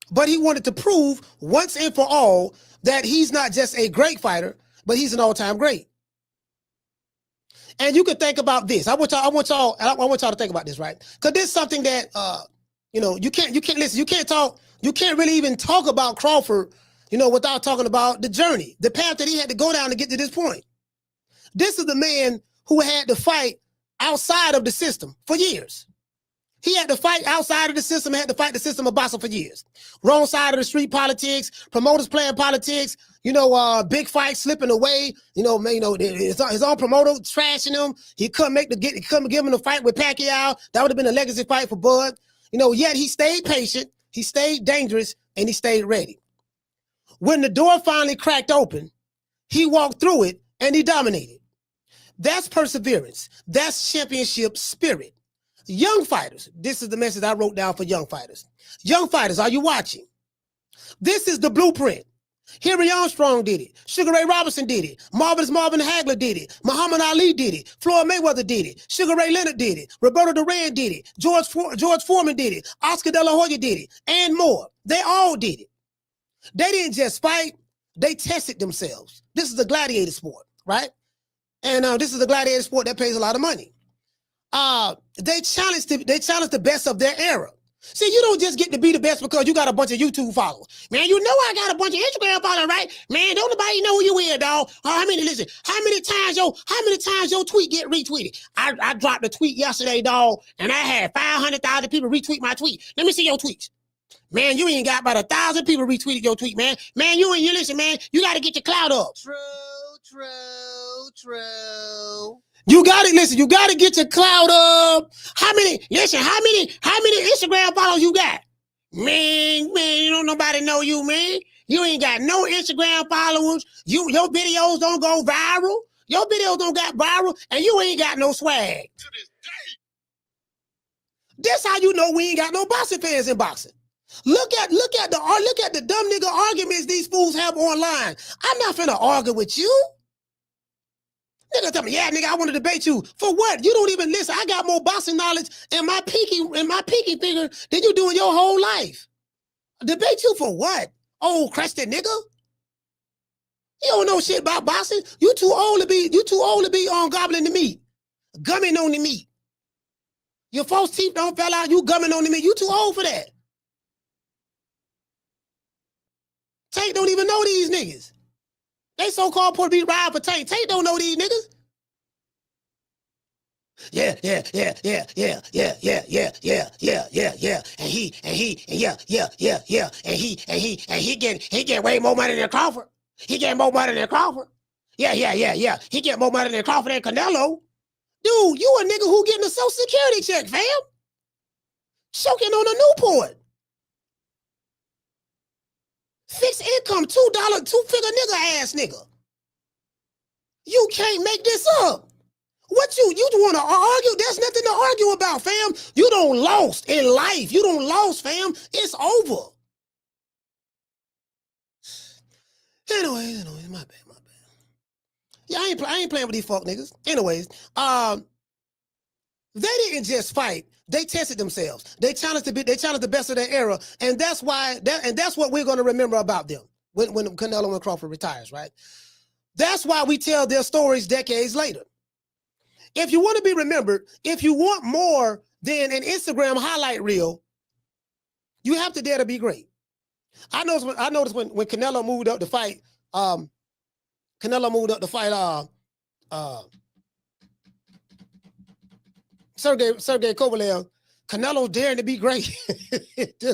But he wanted to prove once and for all that he's not just a great fighter, but he's an all-time great. And you can think about this. I want y'all to think about this, right? Because this is something that you can't listen. You can't really even talk about Crawford, without talking about the journey, the path that he had to go down to get to this point. This is the man who had to fight outside of the system for years. He had to fight outside of the system, had to fight the system of boxing for years. Wrong side of the street politics, promoters playing politics, big fights slipping away, his own promoter trashing him. He couldn't give him the fight with Pacquiao. That would have been a legacy fight for Bud. Yet he stayed patient, he stayed dangerous, and he stayed ready. When the door finally cracked open, he walked through it and he dominated. That's perseverance. That's championship spirit. Young fighters, this is the message I wrote down for young fighters. Young fighters, are you watching? This is the blueprint. Henry Armstrong did it. Sugar Ray Robinson did it. Marvelous Marvin Hagler did it. Muhammad Ali did it. Floyd Mayweather did it. Sugar Ray Leonard did it. Roberto Duran did it. George Foreman did it. Oscar De La Hoya did it. And more. They all did it. They didn't just fight. They tested themselves. This is a gladiator sport, right? And this is a gladiator sport that pays a lot of money. They challenged the best of their era. See, you don't just get to be the best because you got a bunch of YouTube followers. Man, I got a bunch of Instagram followers, right? Man, don't nobody know who you is, dog. How many times your tweet get retweeted? I dropped a tweet yesterday, dog, and I had 500,000 people retweet my tweet. Let me see your tweets. Man, you ain't got about 1,000 people retweeted your tweet, man. Man, you listen, man, you got to get your clout up. True. You got it. Listen, you got to get your clout up. How many Instagram followers you got? Man, you don't nobody know you, man. You ain't got no Instagram followers. Your videos don't go viral. Your videos don't got viral, and you ain't got no swag. To this day. That's how you know we ain't got no boxing fans in boxing. Look at the dumb nigga arguments these fools have online. I'm not finna argue with you. Nigga tell me, yeah, nigga, I want to debate you. For what? You don't even listen. I got more boxing knowledge in my peaky figure than you do in your whole life. Debate you for what? Old crusted nigga. You don't know shit about boxing. You too old to be on gobbling the meat. Gumming on the meat. Your false teeth don't fell out, you gumming on the meat. You too old for that. Tank don't even know these niggas. They so-called supposed to be riding for Tank. Tank don't know these niggas. yeah. And he get way more money than Crawford. He get more money than Crawford. Yeah. He get more money than Crawford and Canelo. Dude, you a nigga who getting a Social Security check, fam. Choking on a Newport. Fixed income, $2, two-figure nigga ass nigga. You can't make this up. What you want to argue? There's nothing to argue about, fam. You don't lost in life. You don't lost, fam. It's over. Anyways, my bad. Yeah, I ain't playing with these fuck niggas. Anyways, they didn't just fight. They tested themselves. They challenged the best of their era, and that's what we're going to remember about them when Canelo and Crawford retires, right? That's why we tell their stories decades later. If you want to be remembered, if you want more than an Instagram highlight reel, you have to dare to be great. I noticed when Canelo moved up to fight, Sergey Kovalev. Canelo daring to be great.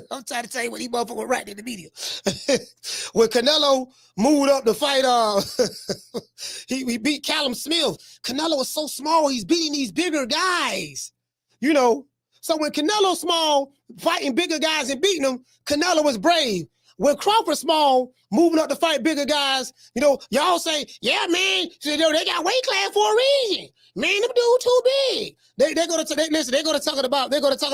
I'm trying to tell you what he motherfucker right in the media. When Canelo moved up to fight, he beat Callum Smith. Canelo was so small, he's beating these bigger guys. You know, so when Canelo's small, fighting bigger guys and beating them, Canelo was brave. When Crawford small, moving up to fight bigger guys, you know, y'all say, yeah, man, they got weight class for a reason. Man, them dude too big. They're gonna talk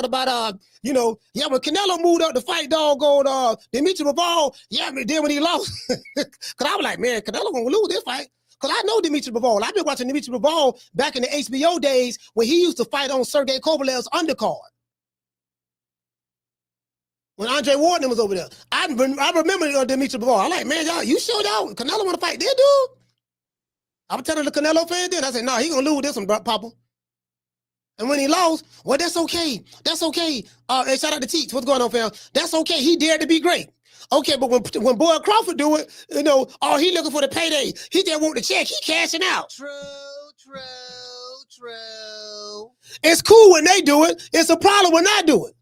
about, you know, yeah, when Canelo moved up to fight Dimitri Bivol, yeah, but then when he lost, cause I was like, man, Canelo gonna lose this fight. Cause I know Dimitri Bivol. I've been watching Dimitri Bivol back in the HBO days when he used to fight on Sergey Kovalev's undercard. When Andre Ward was over there, I remember Dimitri Bivol. I'm like, man, you showed out. Canelo want to fight this dude? I was telling the Canelo fan then. I said, no, he gonna lose this one, Papa. And when he lost, well, that's okay. That's okay. Hey, shout out to Teach. What's going on, fam? That's okay. He dared to be great. Okay, but when Boy Crawford do it, you know, he looking for the payday. He just want the check. He cashing out. True. It's cool when they do it. It's a problem when I do it.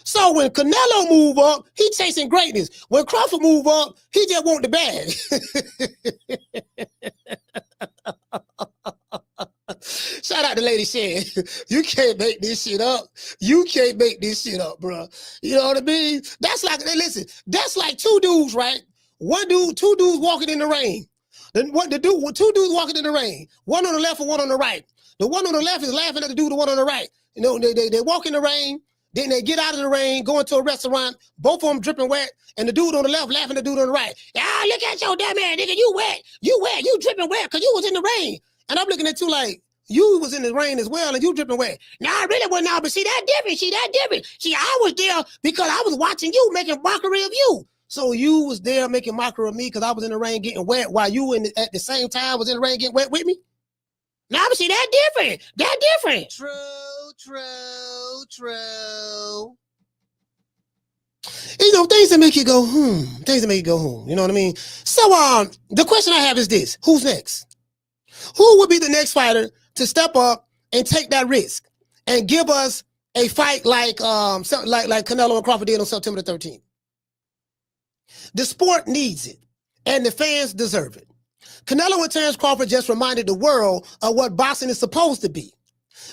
So when Canelo move up, he chasing greatness. When Crawford move up, he just want the bag. Shout out to Lady Shan. You can't make this shit up. You can't make this shit up, bro. You know what I mean? That's like, listen, that's like two dudes, right? Two dudes walking in the rain. Two dudes walking in the rain. One on the left and one on the right. The one on the left is laughing at the dude, the one on the right. You know, they walk in the rain. Then they get out of the rain, go into a restaurant, both of them dripping wet, and the dude on the left laughing at the dude on the right. Ah, look at your damn man, nigga, you wet, you dripping wet, because you was in the rain. And I'm looking at you like, you was in the rain as well, and you dripping wet. Nah, I really wasn't out, but see, that different. See, I was there because I was watching you making mockery of you. So you was there making mockery of me because I was in the rain getting wet while you at the same time was in the rain getting wet with me? Nah, but see, that different. True. You know, things that make you go, you know what I mean? So, the question I have is this: who's next? Who would be the next fighter to step up and take that risk and give us a fight like Canelo and Crawford did on September the 13th? The sport needs it, and the fans deserve it. Canelo and Terence Crawford just reminded the world of what boxing is supposed to be.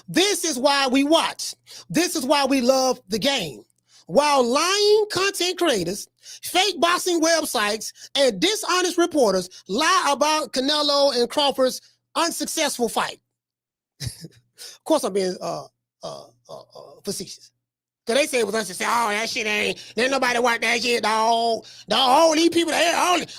This is why we watch. This is why we love the game. While lying content creators, fake boxing websites, and dishonest reporters lie about Canelo and Crawford's unsuccessful fight. Of course, I'm being facetious. Because they say it was unsuccessful. Oh, that shit ain't nobody watch that shit, dog. All these people,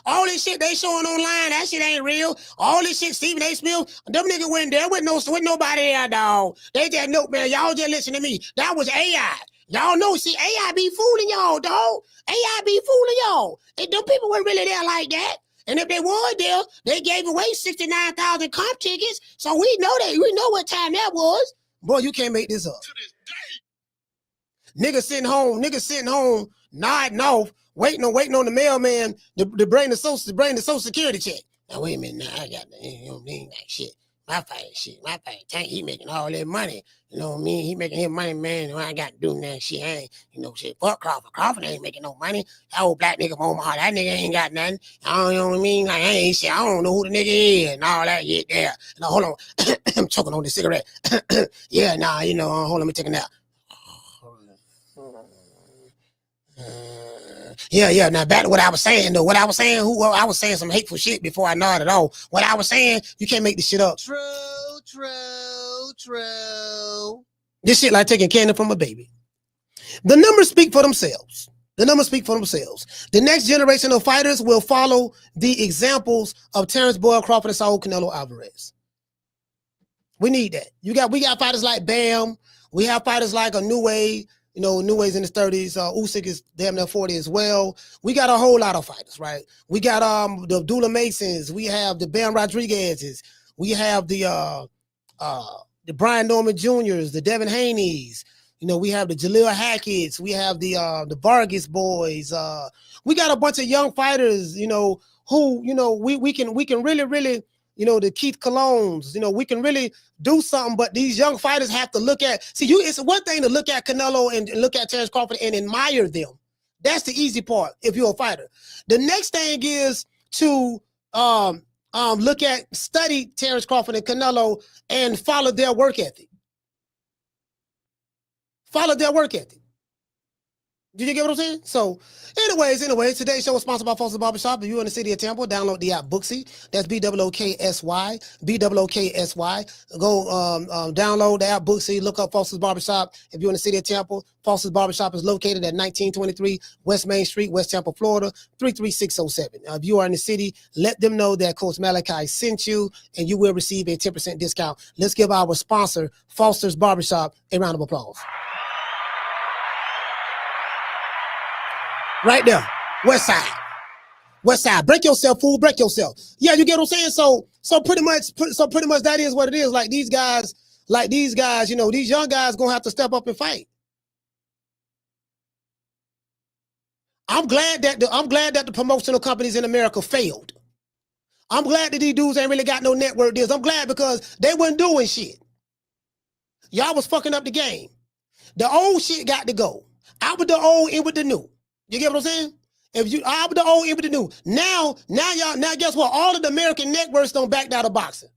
all this shit they showing online, that shit ain't real. All this shit, Stephen A. Smith, them niggas went there with nobody there, dog. They just know, man, y'all just listen to me. That was AI. Y'all know, see, AI be fooling y'all, dog. AI be fooling y'all. And them people weren't really there like that. And if they were there, they gave away 69,000 comp tickets. So we know what time that was. Boy, you can't make this up. To this day. Niggas sitting home, nodding off, waiting on the mailman to bring the social security check. Now wait a minute, now I got shit. My fight, shit, my fight. Tank, he making all that money. You know what I mean? He making his money, man. I ain't got to do that shit. I ain't, shit. Fuck Crawford. Crawford ain't making no money. That old black nigga from Omaha, that nigga ain't got nothing. I don't know what I mean? Like, I ain't shit. I don't know who the nigga is and all that shit there. Now, hold on. I'm choking on this cigarette. Yeah, nah, hold on, let me take a nap. Yeah. Now back to what I was saying though. I was saying some hateful shit before I nodded off. What I was saying, you can't make this shit up. True. This shit like taking candy from a baby. The numbers speak for themselves. The next generation of fighters will follow the examples of Terence Bud Crawford and Saul Canelo Alvarez. We need that. We got fighters like Bam. We have fighters like a New Way. New Way's in his 30s. Usyk is damn near 40 as well. We got a whole lot of fighters, right? We got the Abdullah Masons. We have the Bam Rodriguez's. We have the Brian Norman Jr.'s, the Devin Haney's. We have the Jaleel Hackett's. We have the Vargas boys. We got a bunch of young fighters, who, we can really, the Keith Colognes, we can really do something, but these young fighters have to look at, it's one thing to look at Canelo and look at Terence Crawford and admire them. That's the easy part if you're a fighter. The next thing is to study Terence Crawford and Canelo and follow their work ethic. Did you get what I'm saying? So, anyways, today's show is sponsored by Foster's Barbershop. If you're in the city of Tampa, download the app Booksy. That's BOOKSY. Go download the app Booksy. Look up Foster's Barbershop. If you're in the city of Tampa, Foster's Barbershop is located at 1923 West Main Street, West Tampa, Florida, 33607. If you are in the city, let them know that Coach Malachi sent you, and you will receive a 10% discount. Let's give our sponsor, Foster's Barbershop, a round of applause. Right there, west side. Break yourself, fool. Break yourself. Yeah, you get what I'm saying. So pretty much that is what it is. Like these guys, these young guys gonna have to step up and fight. I'm glad that the promotional companies in America failed. I'm glad that these dudes ain't really got no network deals. I'm glad because they wasn't doing shit. Y'all was fucking up the game. The old shit got to go. Out with the old, in with the new. You get what I'm saying? If you out with the old, in with the new. Now guess what? All of the American networks don't back down to boxing.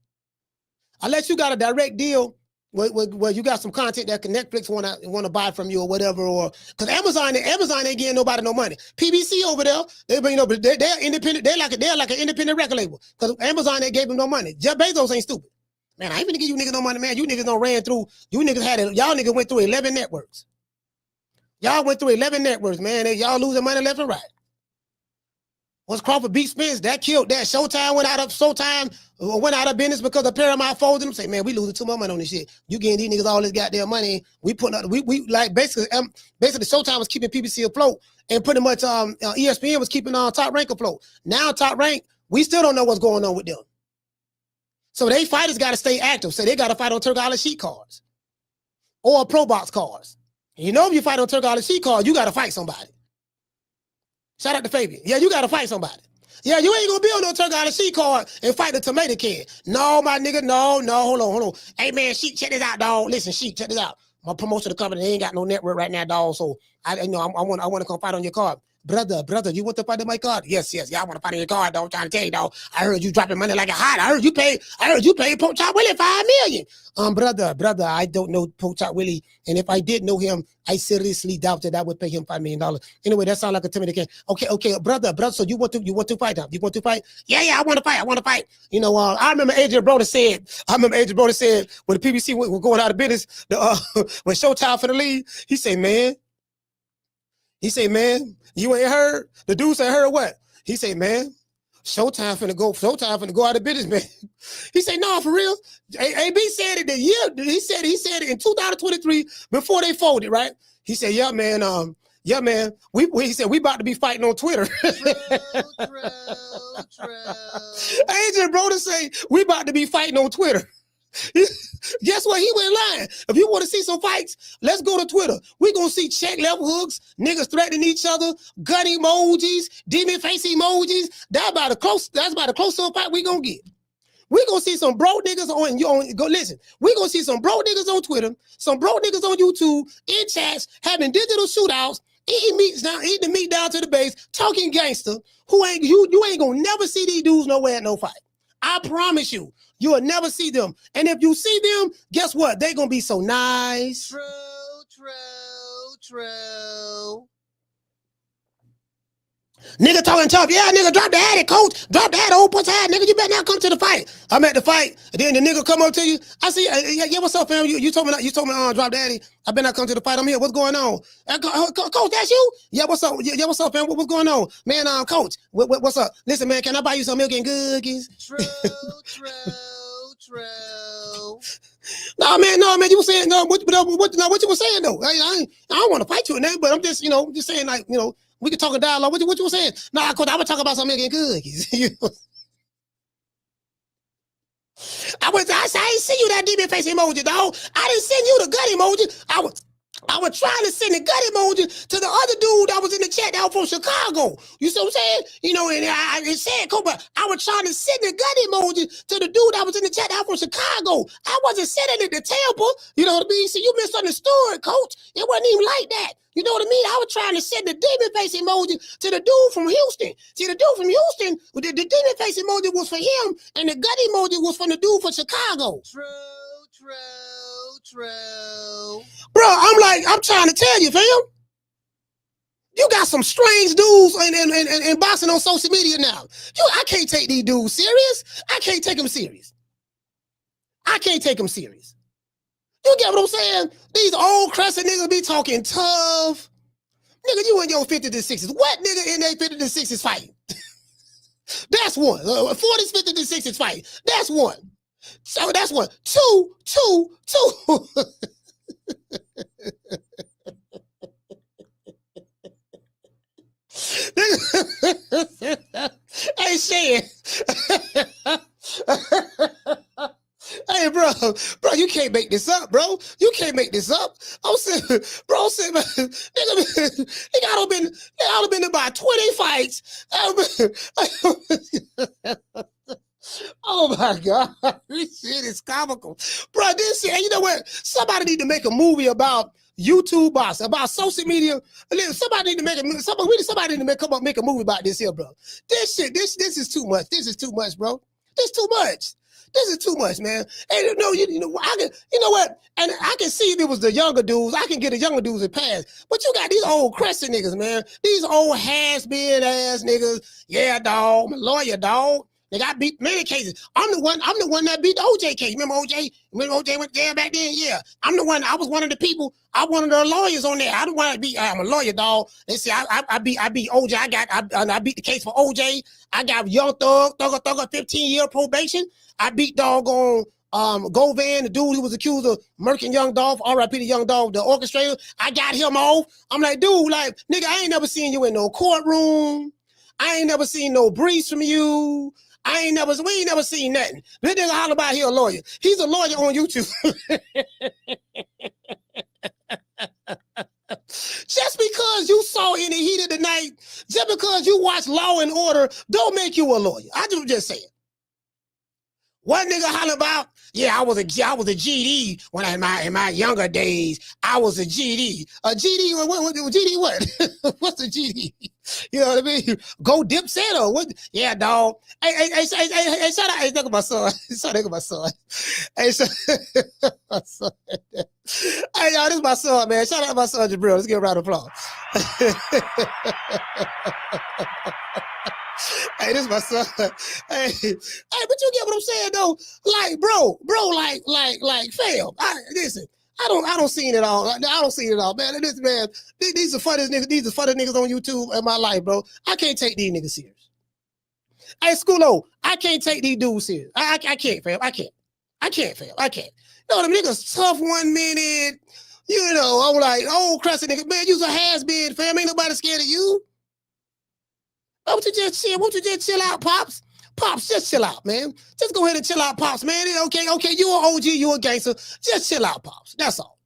Unless you got a direct deal where you got some content that Netflix wanna buy from you or whatever, or because Amazon ain't giving nobody no money. PBC over there, they're independent. They're like an independent record label because Amazon ain't gave them no money. Jeff Bezos ain't stupid. Man, I ain't gonna give you niggas no money, man. You niggas don't ran through. Y'all niggas went through 11 networks. Y'all went through 11 networks, man. Y'all losing money left and right. Once Crawford beat Spence, that killed that. Showtime went out of business because the Paramount folded them. Say, man, we losing too much money on this shit. You getting these niggas all this goddamn money. We putting up, we like basically Showtime was keeping PBC afloat, and pretty much ESPN was keeping Top Rank afloat. Now Top Rank, we still don't know what's going on with them. So they fighters got to stay active. So they got to fight on Turk sheet cards or Pro Box cards. You know, if you fight on Turk sheet card, you got to fight somebody. Shout out to Fabian. Yeah, you got to fight somebody. Yeah, you ain't going to be on no Turk sheet card and fight the tomato can. No, my nigga, no, hold on. Hey, man, Sheik, check this out, dog. Listen, Sheik, check this out. My promotion of the company, they ain't got no network right now, dog. So, I want to come fight on your card. Brother, you want to fight on my card? Yes, I want to fight on your card, dog. I'm trying to tell you, dog. I heard you dropping money like a hot. I heard you paid Pope Chop Willie $5 million. Brother, I don't know Pope Chop Willie, and if I did know him, I seriously doubt that I would pay him $5 million. Anyway, that sounds like a timid kid. Okay, brother. So you want to fight him? You want to fight? Yeah, I want to fight. You know, I remember Adrian Broder said when the PBC was going out of business, when Showtime for the league, he said, man, you ain't heard? The dude said, heard what? He said, man, Showtime finna go out of business, man. He said, no, for real. AB said it the year. He said it in 2023 before they folded, right? He said, yeah, man. He said we about to be fighting on Twitter. True. Agent Broder say we about to be fighting on Twitter. Guess what? He went lying. If you want to see some fights, let's go to Twitter. We're going to see check level hooks, niggas threatening each other, gun emojis, demon face emojis. That's about the closest fight we going to get. We gonna see some bro niggas go listen. We gonna see some bro niggas on Twitter, some bro niggas on YouTube, in chats, having digital shootouts, eating the meat down to the base, talking gangster. You ain't gonna never see these dudes nowhere at no fight. I promise you, you will never see them. And if you see them, guess what? They gonna be so nice. True. Nigga talking tough. Yeah, nigga, drop the addy, coach. Drop the addy, old pussy ass. Nigga, you better not come to the fight. I'm at the fight. And then the nigga come up to you. I see, yeah, what's up, fam? You told me drop the addy. I better not come to the fight. I'm here. What's going on? Coach, that's you? Yeah, what's up? Yeah, what's up, fam? What's going on? Man, coach, what's up? Listen, man, can I buy you some milk and cookies? True. No, man, you were saying, what you were saying, though? I don't want to fight you in that, but I'm just, just saying, like, we can talk a dialogue. What you were saying? Nah, coach, I would talk about some milk and cookies. I ain't see you that demon face emoji, dog. I didn't send you the gut emoji. I was trying to send the gut emoji to the other dude that was in the chat that was from Chicago. You see what I'm saying? And I said, but I was trying to send the gut emoji to the dude that was in the chat that was from Chicago. I wasn't sending it to Tampa. You know what I mean? See, you misunderstood, coach. It wasn't even like that. You know what I mean? I was trying to send the demon face emoji to the dude from Houston. See, the dude from Houston, the demon face emoji was for him, and the gut emoji was from the dude from Chicago. True. Bro, I'm trying to tell you, fam. You got some strange dudes in boxing on social media now. I can't take these dudes serious. I can't take them serious. You get what I'm saying? These old crescent niggas be talking tough. Nigga, you in your 50s to 60s. What nigga in their 50s to 60s fighting? That's one. 40s, 50s to 60s fighting. That's one. So that's one. Two. Hey, Shan. Hey, bro, you can't make this up, bro. You can't make this up. I'm saying, nigga, I done been to about 20 fights. Oh my God, this shit is comical, bro. This shit, and you know what? Somebody need to make a movie about YouTube box, about social media. Somebody need to make make a movie about this here, bro. This shit, this is too much. This is too much, bro. This is too much, man. And you know what? And I can see if it was the younger dudes, I can get the younger dudes to pass. But you got these old crescent niggas, man. These old has-been ass niggas. Yeah, dog. I'm a lawyer, dog. They got beat many cases. I'm the one that beat the OJ case. Remember OJ? When OJ went there back then? Yeah. I was one of the people. I one of the lawyers on there. I don't want to be. I'm a lawyer, dog. They say I beat OJ. I beat the case for OJ. I got Young Thug, 15-year probation. I beat doggone Govan, the dude who was accused of murking Young Dolph, R.I.P. to Young Dolph, the orchestrator. I got him off. I'm like, dude, like, nigga, I ain't never seen you in no courtroom. I ain't never seen no briefs from you. We ain't never seen nothing. This nigga holler about he a lawyer. He's a lawyer on YouTube. Just because you saw in the heat of the night, just because you watch Law and Order, don't make you a lawyer. I just say it. One nigga holler about, yeah, I was a GD when in my younger days. I was a GD. A GD, GD what? What's a GD? You know what I mean? Go dip set or what? Yeah, dog. Hey, shout out. Hey, look at my son. Shout out to my son. Hey, my son. Hey, y'all, this is my son, man. Shout out to my son, Jabril. Let's give a round of applause. Hey, this is my son. Hey, but you get what I'm saying though? Like, bro, like, fam. Listen, I don't see it all. I don't see it all, man. This man, these are funniest niggas. These are funniest niggas on YouTube in my life, bro. I can't take these niggas serious. Hey, Schoolo, I can't take these dudes serious. I can't, fam. I can't, fam. I can't. You know, them niggas tough 1 minute. You know, I'm like, old crescent nigga, man, you's a has-been, fam. Ain't nobody scared of you. Why don't you just chill? Won't you just chill out, Pops? Pops, just chill out, man. Just go ahead and chill out, Pops, man. Okay, you an OG, you a gangster. Just chill out, Pops. That's all.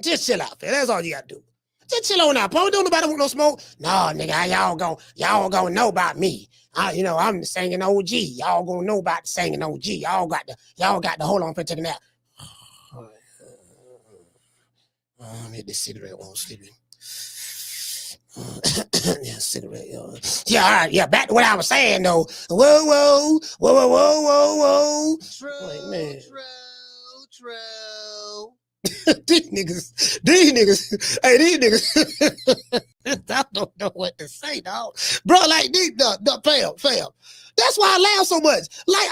Just chill out, man. That's all you gotta do. Just chill on out, bro. Don't nobody want no smoke. No, nigga, y'all gonna know about me. I'm the singing OG. Y'all gonna know about the singing OG. Y'all got the hold on for taking that. Hit this cigarette while I'm sleeping. Yeah, cigarette. Yeah, all right. Yeah, back to what I was saying though. Whoa. True. Like, man. True. These niggas. Hey, these niggas. I don't know what to say, dog. Bro, like these, fam. That's why I laugh so much. Like,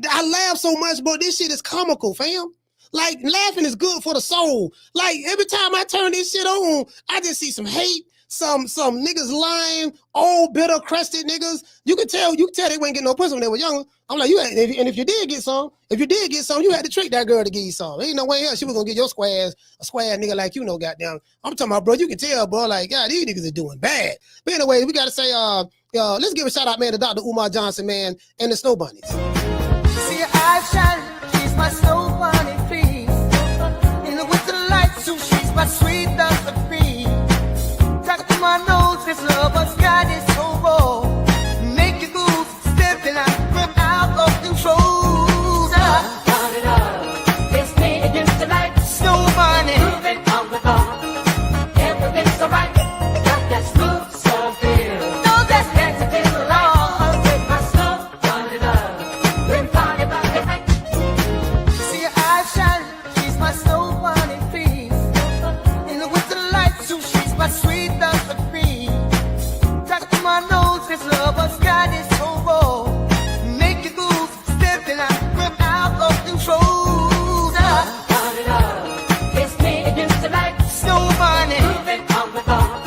I laugh so much, bro. This shit is comical, fam. Like, laughing is good for the soul. Like, every time I turn this shit on, I just see some hate, some niggas lying, old, bitter, crusted niggas. You can tell they weren't getting no pussy when they were young. I'm like, if you did get some, you had to trick that girl to give you some. Ain't no way else she was gonna get your a square nigga like you know, goddamn. I'm talking about, bro, you can tell, bro, like, God, these niggas are doing bad. But anyway, we gotta say, let's give a shout out, man, to Dr. Umar Johnson, man, and the Snow Bunnies. See, I shine, she's my Snow Bunny, please. In the winter lights, so she's my sweet Dr. Free. Talk to my nose, this lover's got is so raw. Make you go stepping out of control. Turn it up. It's me against the light. Snow Bunny. Moving on the bar. Everything's so right. Got that smooth soul feel. No, that's Next to the law. With my snow. Turn it up. Bring party back at night. see, I shine, she's my Snow Bunny, please. In the winter lights, so she's my sweet Dr. Free. Talk to my nose, this lover's got is so raw. Make you go stepping out of control. Turn it up. It's me against the light. Snow Bunny. Moving on the bar.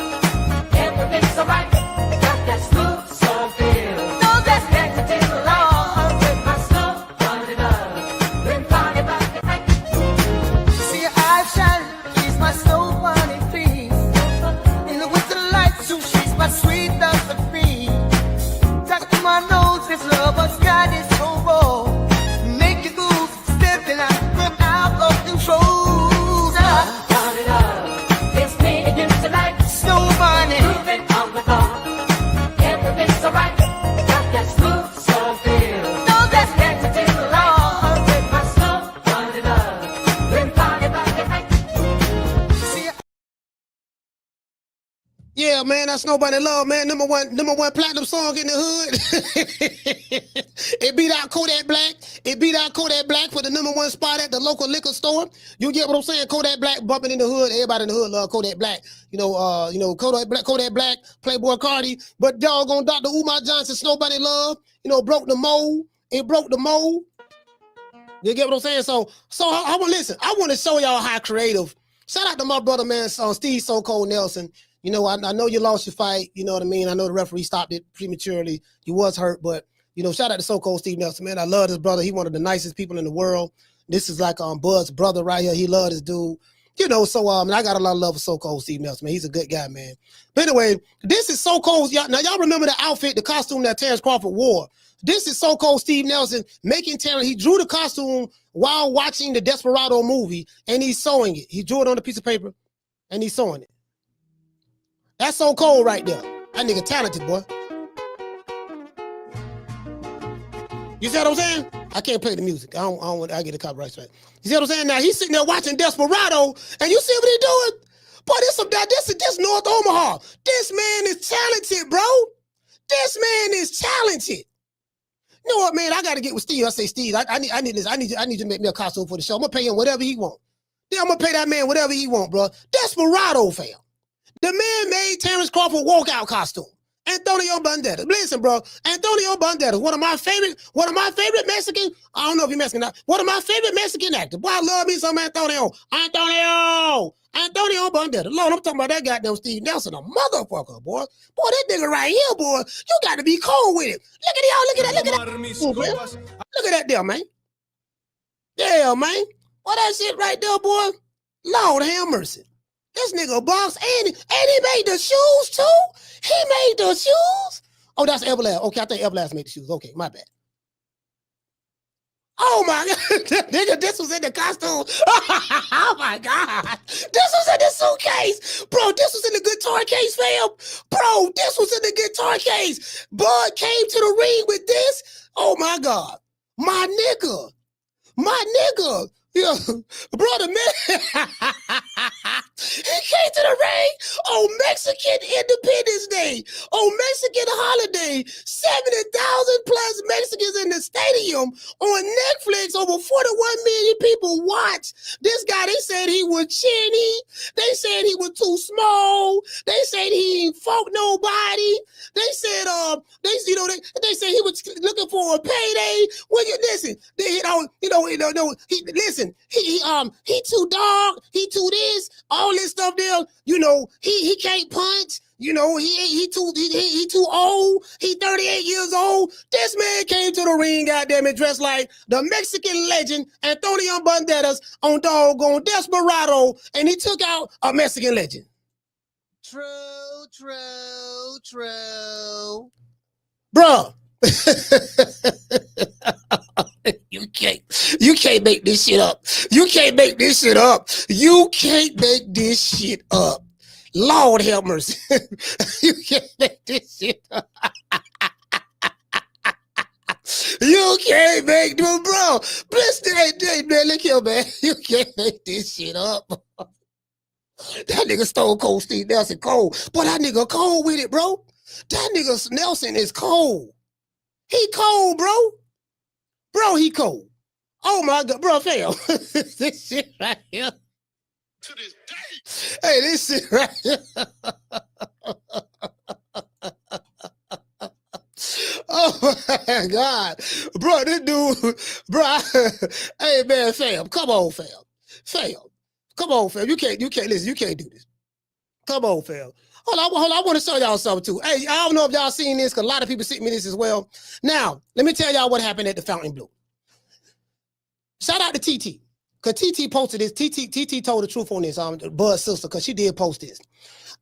Everything's so right. Got that smooth soul feel. No, that's Next to the law. With my snow. Turn it up. Bring party back at night. see, I shine, she's my Snow Bunny, please. In the winter lights, so she's my sweet Dr. Free. Talk to my nose, this lover's got is so raw. Make you go stepping out of control. Turn it up. It's me against the light. Snow Bunny. Moving on the bar. Everything's so right. Got that smooth soul feel. No, that's Next to the law. With my snow. Turn it up. Bring party back at night. see, Yeah, man, that's Nobody Love, man. Number one platinum song in the hood. It beat out Kodak Black. It beat out Kodak Black for the number one spot at the local liquor store. You get what I'm saying? Kodak Black bumping in the hood. Everybody in the hood love Kodak Black. Kodak Black, Playboy Cardi. But doggone Dr. Umar Johnson, Nobody Love. Broke the mold. It broke the mold. You get what I'm saying? So I want to listen. I want to show y'all how creative. Shout out to my brother, man, Steve So Cold Nelson. I know you lost your fight. You know what I mean? I know the referee stopped it prematurely. You was hurt, but, shout out to So Cold Steve Nelson, man. I love this brother. He one of the nicest people in the world. This is like Bud's brother right here. He loved this dude. I got a lot of love for So Cold Steve Nelson, man. He's a good guy, man. But anyway, this is So Cold. Now, y'all remember the outfit, the costume that Terence Crawford wore. This is So Cold Steve Nelson making Terence. He drew the costume while watching the Desperado movie, and he's sewing it. He drew it on a piece of paper, and he's sewing it. That's So Cold right there. That nigga talented, boy. You see what I'm saying? I can't play the music. I get a copyright strike. You see what I'm saying? Now he's sitting there watching Desperado, and you see what he doing? Boy, this North Omaha. This man is talented, bro. This man is talented. You know what, man? I gotta get with Steve. I say, Steve, I need this. I need you to make me a costume for the show. I'm gonna pay him whatever he want. Then I'm gonna pay that man whatever he want, bro. Desperado, fam. The man made Terence Crawford walkout costume. Antonio Banderas. Listen, bro. Antonio Banderas, one of my favorite Mexican. I don't know if you're Mexican. One of my favorite Mexican actors. Boy, I love me some Antonio Banderas. Lord, I'm talking about that goddamn Steve Nelson, a motherfucker, boy. Boy, that nigga right here, boy. You got to be cold with him. Look at y'all. Look at that. Ooh, man. Look at that there, man. Yeah, man. Boy, that shit right there, boy. Lord have mercy. This nigga box, and he made the shoes too. He made the shoes. Oh, that's Everlast. Okay, I think Everlast made the shoes. Okay, my bad. Oh my God, nigga, this was in the costume. Oh my God, this was in the suitcase, bro. This was in the guitar case, fam. Bro, this was in the guitar case. Bud came to the ring with this. Oh my God, my nigga. Yeah, brother, man. He came to the ring on Mexican Independence Day, on Mexican holiday. 70,000 plus Mexicans in the stadium on Netflix. Over 41 million people watched. This guy, they said he was chinny. They said he was too small. They said he ain't fuck nobody. They said, they said he was looking for a payday. Well, you listen, he too dark, he too this, all this stuff there. He can't punch. He too old. He 38 years old. This man came to the ring, goddamn it, dressed like the Mexican legend Antonio Banderas on doggone Desperado, and he took out a Mexican legend. True. Bruh. You can't make this shit up. You can't make this shit up. You can't make this shit up. Lord help mercy. You can't make this shit up. You can't make this, bro. Listen, man, look here, man. You can't make this shit up. That nigga Stone Cold Steve Nelson cold. But that nigga cold with it, bro. That nigga Nelson is cold. He cold, bro. Bro, he cold. Oh my God, bro, fam. This shit right here. To this day. Hey, this shit right here. Oh my God. Bro, this dude, bro. Hey man, fam. Come on, fam. Come on, fam. You can't listen, you can't do this. Come on, fam. Hold on. I want to show y'all something too. Hey, I don't know if y'all seen this because a lot of people sent me this as well. Now, let me tell y'all what happened at the Fountain Blue. Shout out to TT. Because TT posted this. TT told the truth on this, Bud's sister, because she did post this.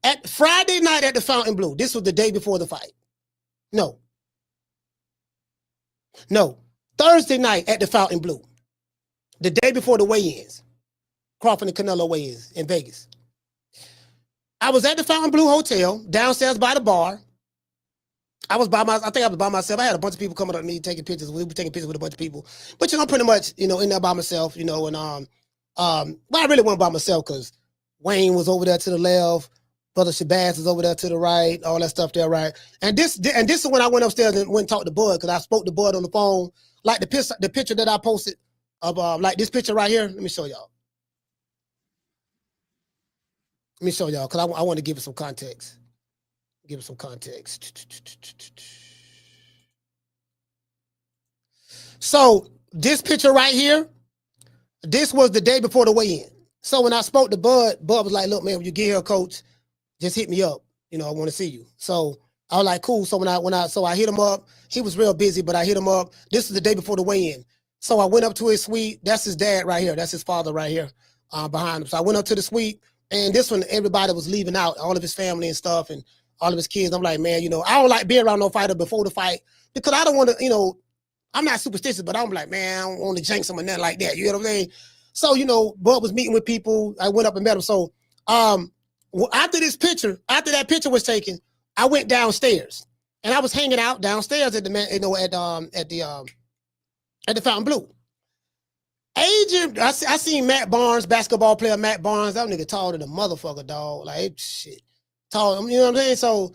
At Friday night at the Fountain Blue, this was the day before the fight. No. Thursday night at the Fountain Blue. The day before the weigh-ins. Crawford and Canelo weigh-ins in Vegas. I was at the Fountain Blue Hotel, downstairs by the bar. I think I was by myself. I had a bunch of people coming up to me taking pictures. We were taking pictures with a bunch of people. But, I'm pretty much, in there by myself, and well, I really wasn't by myself because Wayne was over there to the left. Brother Shabazz was over there to the right, all that stuff there, right? And this is when I went upstairs and went and talked to Bud because I spoke to Bud on the phone. Like the picture that I posted of, like this picture right here. Let me show y'all. Let me show y'all because I want to give it some context. So this picture right here, this was the day before the weigh-in. So when I spoke to Bud was like, "Look, man, when you get here, coach, just hit me up. I want to see you." So I was like, "Cool." So when I hit him up, he was real busy, but I hit him up. This is the day before the weigh-in. So I went up to his suite. That's his dad right here. That's his father right here, behind him. So I went up to the suite. And this one, everybody was leaving out, all of his family and stuff, and all of his kids. I'm like, man, I don't like being around no fighter before the fight because I don't want to, I'm not superstitious, but I'm like, man, I don't want to jinx him or nothing like that. You know what I'm saying? So, Bud was meeting with people. I went up and met him. So, after that picture was taken, I went downstairs and I was hanging out downstairs at the Fountain Blue. Agent, I seen Matt Barnes, basketball player Matt Barnes. That nigga taller than a motherfucker, dog. Like, shit. Tall, you know what I'm saying? So,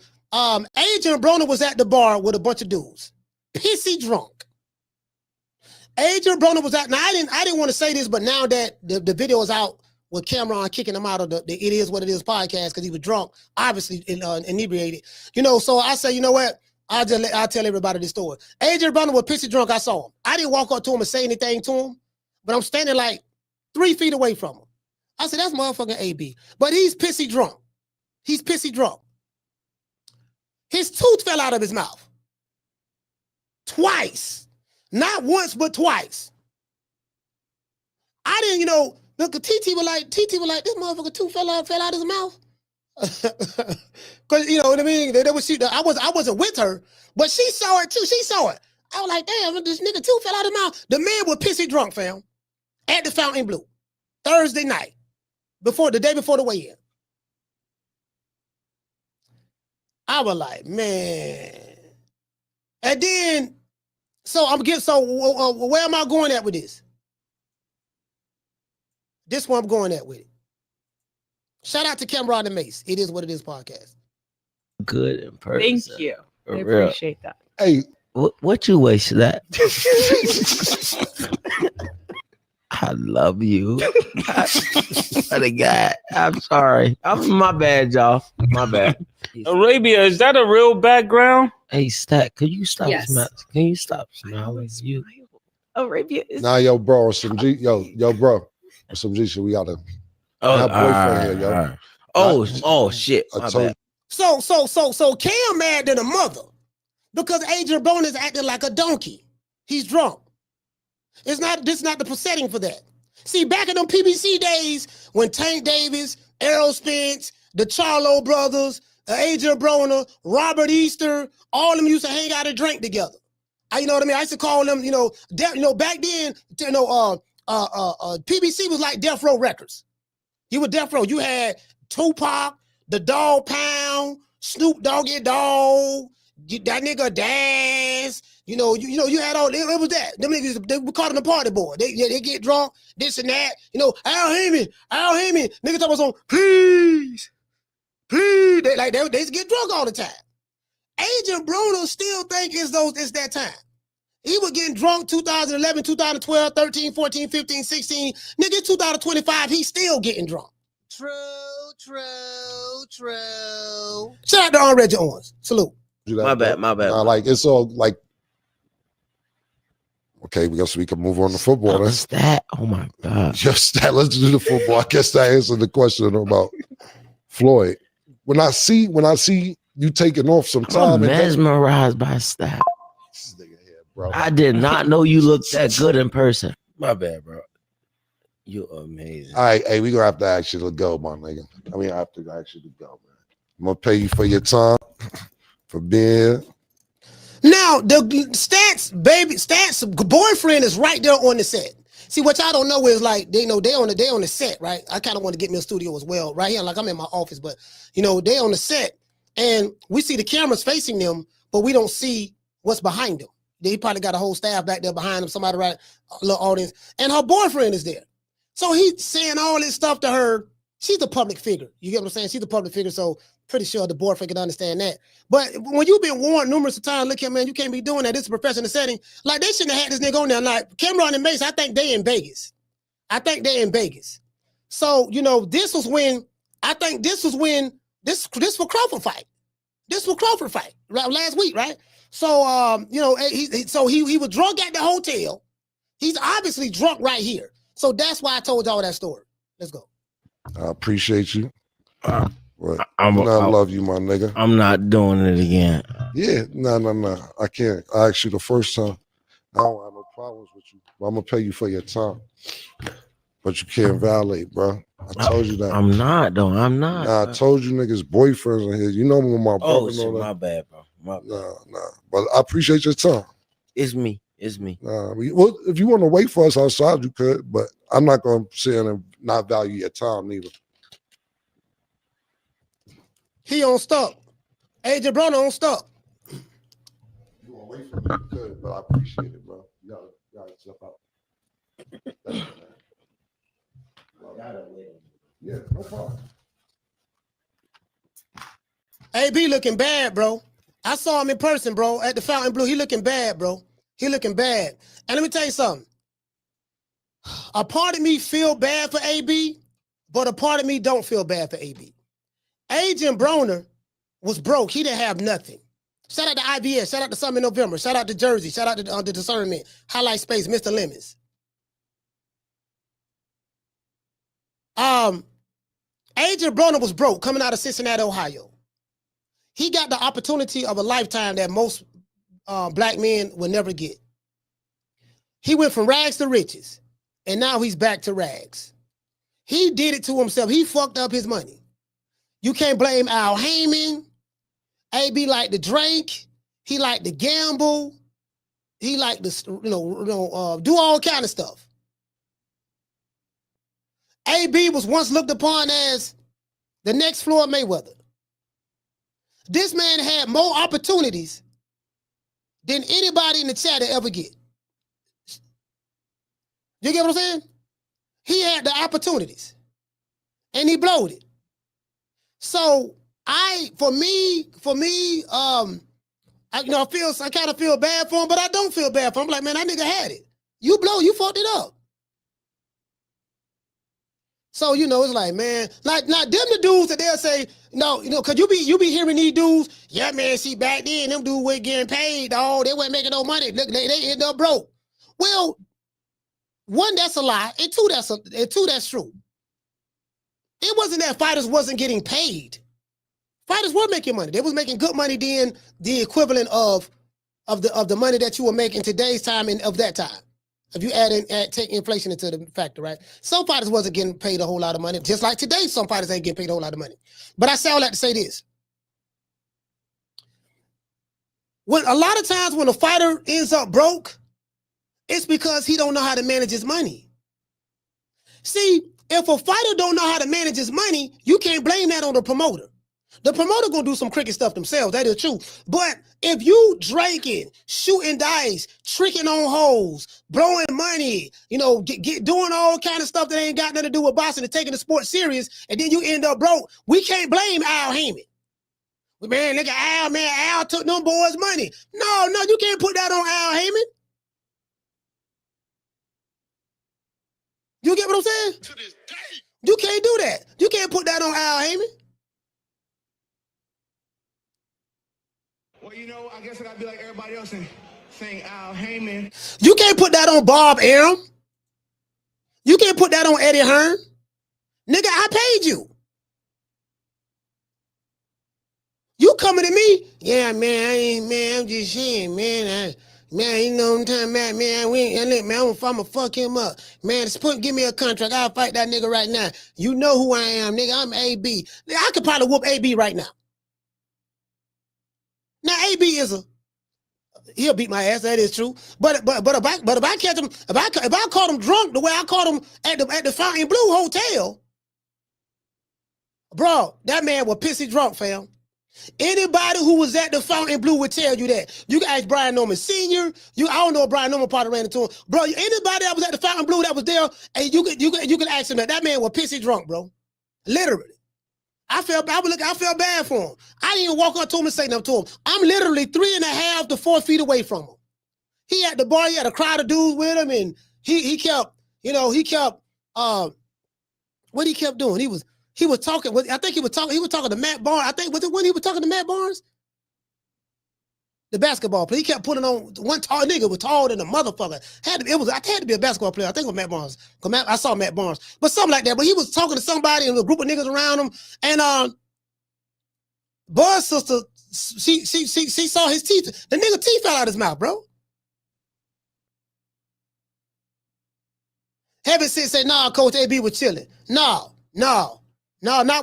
Agent Broner was at the bar with a bunch of dudes. Pissy drunk. Agent Broner was out. Now, I didn't want to say this, but now that the video is out with Cameron kicking him out of the It Is What It Is podcast because he was drunk, obviously inebriated. So I say, you know what? I'll tell everybody this story. Agent Broner was pissy drunk. I saw him. I didn't walk up to him and say anything to him. But I'm standing like 3 feet away from him. I said, that's motherfucking AB. But he's pissy drunk. His tooth fell out of his mouth. Twice. Not once, but twice. I didn't, look, TT was like, this motherfucker tooth fell out his mouth. Because, you know what I mean? I wasn't with her, but she saw it too. She saw it. I was like, damn, this nigga tooth fell out of his mouth. The man was pissy drunk, fam, at the Fontainebleau Thursday night, the day before the weigh-in. I was like, man. And then, where am I going at with this? This one I'm going at with it. Shout out to Cameron and Mace. It is what it is podcast. Good in person. Thank you. For I real. appreciate that. Hey, What you waste that? I love you. What a guy. I'm sorry. My bad, y'all. My bad. Arabia, is that a real background? Hey, Stack, could you stop Yes. Can you stop smiling? You Arabia is nah, yo, bro, some G, yo, bro, some G shit. We gotta. My boyfriend here, yo. Oh, shit. I My told bad. So Cam mad than a mother because Adrian Broner is acting like a donkey. He's drunk. This is not the setting for that. See, back in them PBC days when Tank Davis, Errol Spence, the Charlo brothers, Adrian Broner, Robert Easter, all of them used to hang out and drink together. You know what I mean? I used to call them, back then, PBC was like Death Row Records. You were Death Row. You had Tupac, the Dog Pound, Snoop Doggy Dogg, that nigga Daz. You had all. It was that. Them niggas, they we called them the party boy. They get drunk, this and that. Al Heyman. Niggas talking about some please. They get drunk all the time. Agent Bruno still think it's that time. He was getting drunk 2011, 2012, 13, 14, 15, 16. Nigga, 2025, he's still getting drunk. True. Shout out to Aunt Reggie Owens. Salute. My bad. Nah, like it's all like. Okay, we can move on to football then. Stat. Oh my God. Just that. Let's do the football. I guess that answered the question about Floyd. When I see you taking off some I'm time, mesmerized by Stat. This nigga here, bro. I did not know you looked that good in person. My bad, bro. You're amazing. All right, hey, we gonna have to ask you to go, my nigga. I have to ask you to go, man. I'm gonna pay you for your time, for being. Now, the Stats boyfriend is right there on the set. See, what y'all don't know is like, they on the set, right? I kind of want to get me a studio as well, right here. Like I'm in my office, but they on the set and we see the cameras facing them, but we don't see what's behind them. They probably got a whole staff back there behind them, somebody right, a little audience, and her boyfriend is there. So he's saying all this stuff to her. She's a public figure. You get what I'm saying? She's a public figure, so pretty sure the boyfriend can understand that. But when you've been warned numerous times, look here, man, you can't be doing that. This is a professional setting. Like, they shouldn't have had this nigga on there. Like, Cameron and Mace, I think they in Vegas. So, this was when this for Crawford fight. This was Crawford fight last week, right? So, he was drunk at the hotel. He's obviously drunk right here. So that's why I told y'all that story. Let's go. I appreciate you. But I love you, my nigga. I'm not doing it again. Yeah, no. I can't. I asked you the first time. I don't have no problems with you. I'm gonna pay you for your time. But you can't violate, bro. I told you that. I'm not, though. I'm not. Nah, I told you niggas boyfriends in here. You know when my brother shit, know that. my bad, bro. My bad. Nah. But I appreciate your time. It's me. Nah, well, if you want to wait for us outside, you could, but I'm not gonna sit in and not value your time neither. He on stuck. Adrian Broner on stuck. You want to wait for me? You could, but I appreciate it, bro. You gotta step out. Yeah, no problem. AB looking bad, bro. I saw him in person, bro, at the Fontainebleau. He looking bad, bro. He looking bad. And let me tell you something. A part of me feel bad for AB, but a part of me don't feel bad for AB. Adrian Broner was broke. He didn't have nothing. Shout out to IBS. Shout out to Summer in November. Shout out to Jersey. Shout out to the Discernment. Highlight Space, Mr. Lemons. Adrian Broner was broke coming out of Cincinnati, Ohio. He got the opportunity of a lifetime that most black men will never get. He went from rags to riches, and now he's back to rags. He did it to himself. He fucked up his money. You can't blame Al Heyman. AB liked to drink. He liked to gamble. He liked to, do all kind of stuff. AB was once looked upon as the next Floyd Mayweather. This man had more opportunities than anybody in the chat will ever get. You get what I'm saying? He had the opportunities, and he blowed it. So I kind of feel bad for him, but I don't feel bad for him. I'm like, man, that nigga had it. You fucked it up. So, it's like, man, like them the dudes that they'll say, cause you be hearing these dudes, yeah, man, see, back then, them dudes weren't getting paid, dog. They weren't making no money. They end up broke. Well, one, that's a lie, and two, that's true. It wasn't that fighters wasn't getting paid. Fighters were making money. They was making good money then, the equivalent of the money that you were making today's time and of that time. If you take inflation into the factor, right? Some fighters wasn't getting paid a whole lot of money. Just like today, some fighters ain't getting paid a whole lot of money. But I say all that to say this. A lot of times when a fighter ends up broke, it's because he don't know how to manage his money. See, if a fighter don't know how to manage his money, you can't blame that on the promoter. The promoter gonna do some cricket stuff themselves. That is true. But if you drinking, shooting dice, tricking on hoes, blowing money, doing all kind of stuff that ain't got nothing to do with boxing and taking the sport serious, and then you end up broke, we can't blame Al Heyman. Man, nigga, Al took them boys' money. No, you can't put that on Al Heyman. You get what I'm saying? To this day. You can't do that. You can't put that on Al Heyman. Well, I guess I gotta be like everybody else and saying Al Heyman. You can't put that on Bob Arum. You can't put that on Eddie Hearn. Nigga, I paid you. You coming to me? Yeah, man, I'm just saying, man. I'm talking about, man, I'm gonna fuck him up. Man, give me a contract. I'll fight that nigga right now. You know who I am, nigga. I'm AB. I could probably whoop AB right now. Now AB he'll beat my ass. That is true. But if I catch him, if I caught him drunk the way I caught him at the Fountain Blue Hotel, bro, that man was pissy drunk, fam. Anybody who was at the Fountain Blue would tell you that. You can ask Brian Norman Sr. I don't know if Brian Norman probably ran into him. Bro, anybody that was at the Fountain Blue that was there, and you could ask him that. That man was pissy drunk, bro. Literally. I felt bad for him. I didn't even walk up to him and say nothing to him. I'm literally 3.5 to 4 feet away from him. He at the bar, he had a crowd of dudes with him, and he kept, what he kept doing. He was talking. I think he was talking to Matt Barnes. I think, was it when he was talking to Matt Barnes? The basketball player. He kept putting on one tall nigga was taller than a motherfucker. Had to be a basketball player. I think it was Matt Barnes. I saw Matt Barnes. But something like that. But he was talking to somebody and a group of niggas around him. And Bud's sister, she saw his teeth. The nigga teeth fell out his mouth, bro. Heaven said, nah, Coach AB was chilling. No, not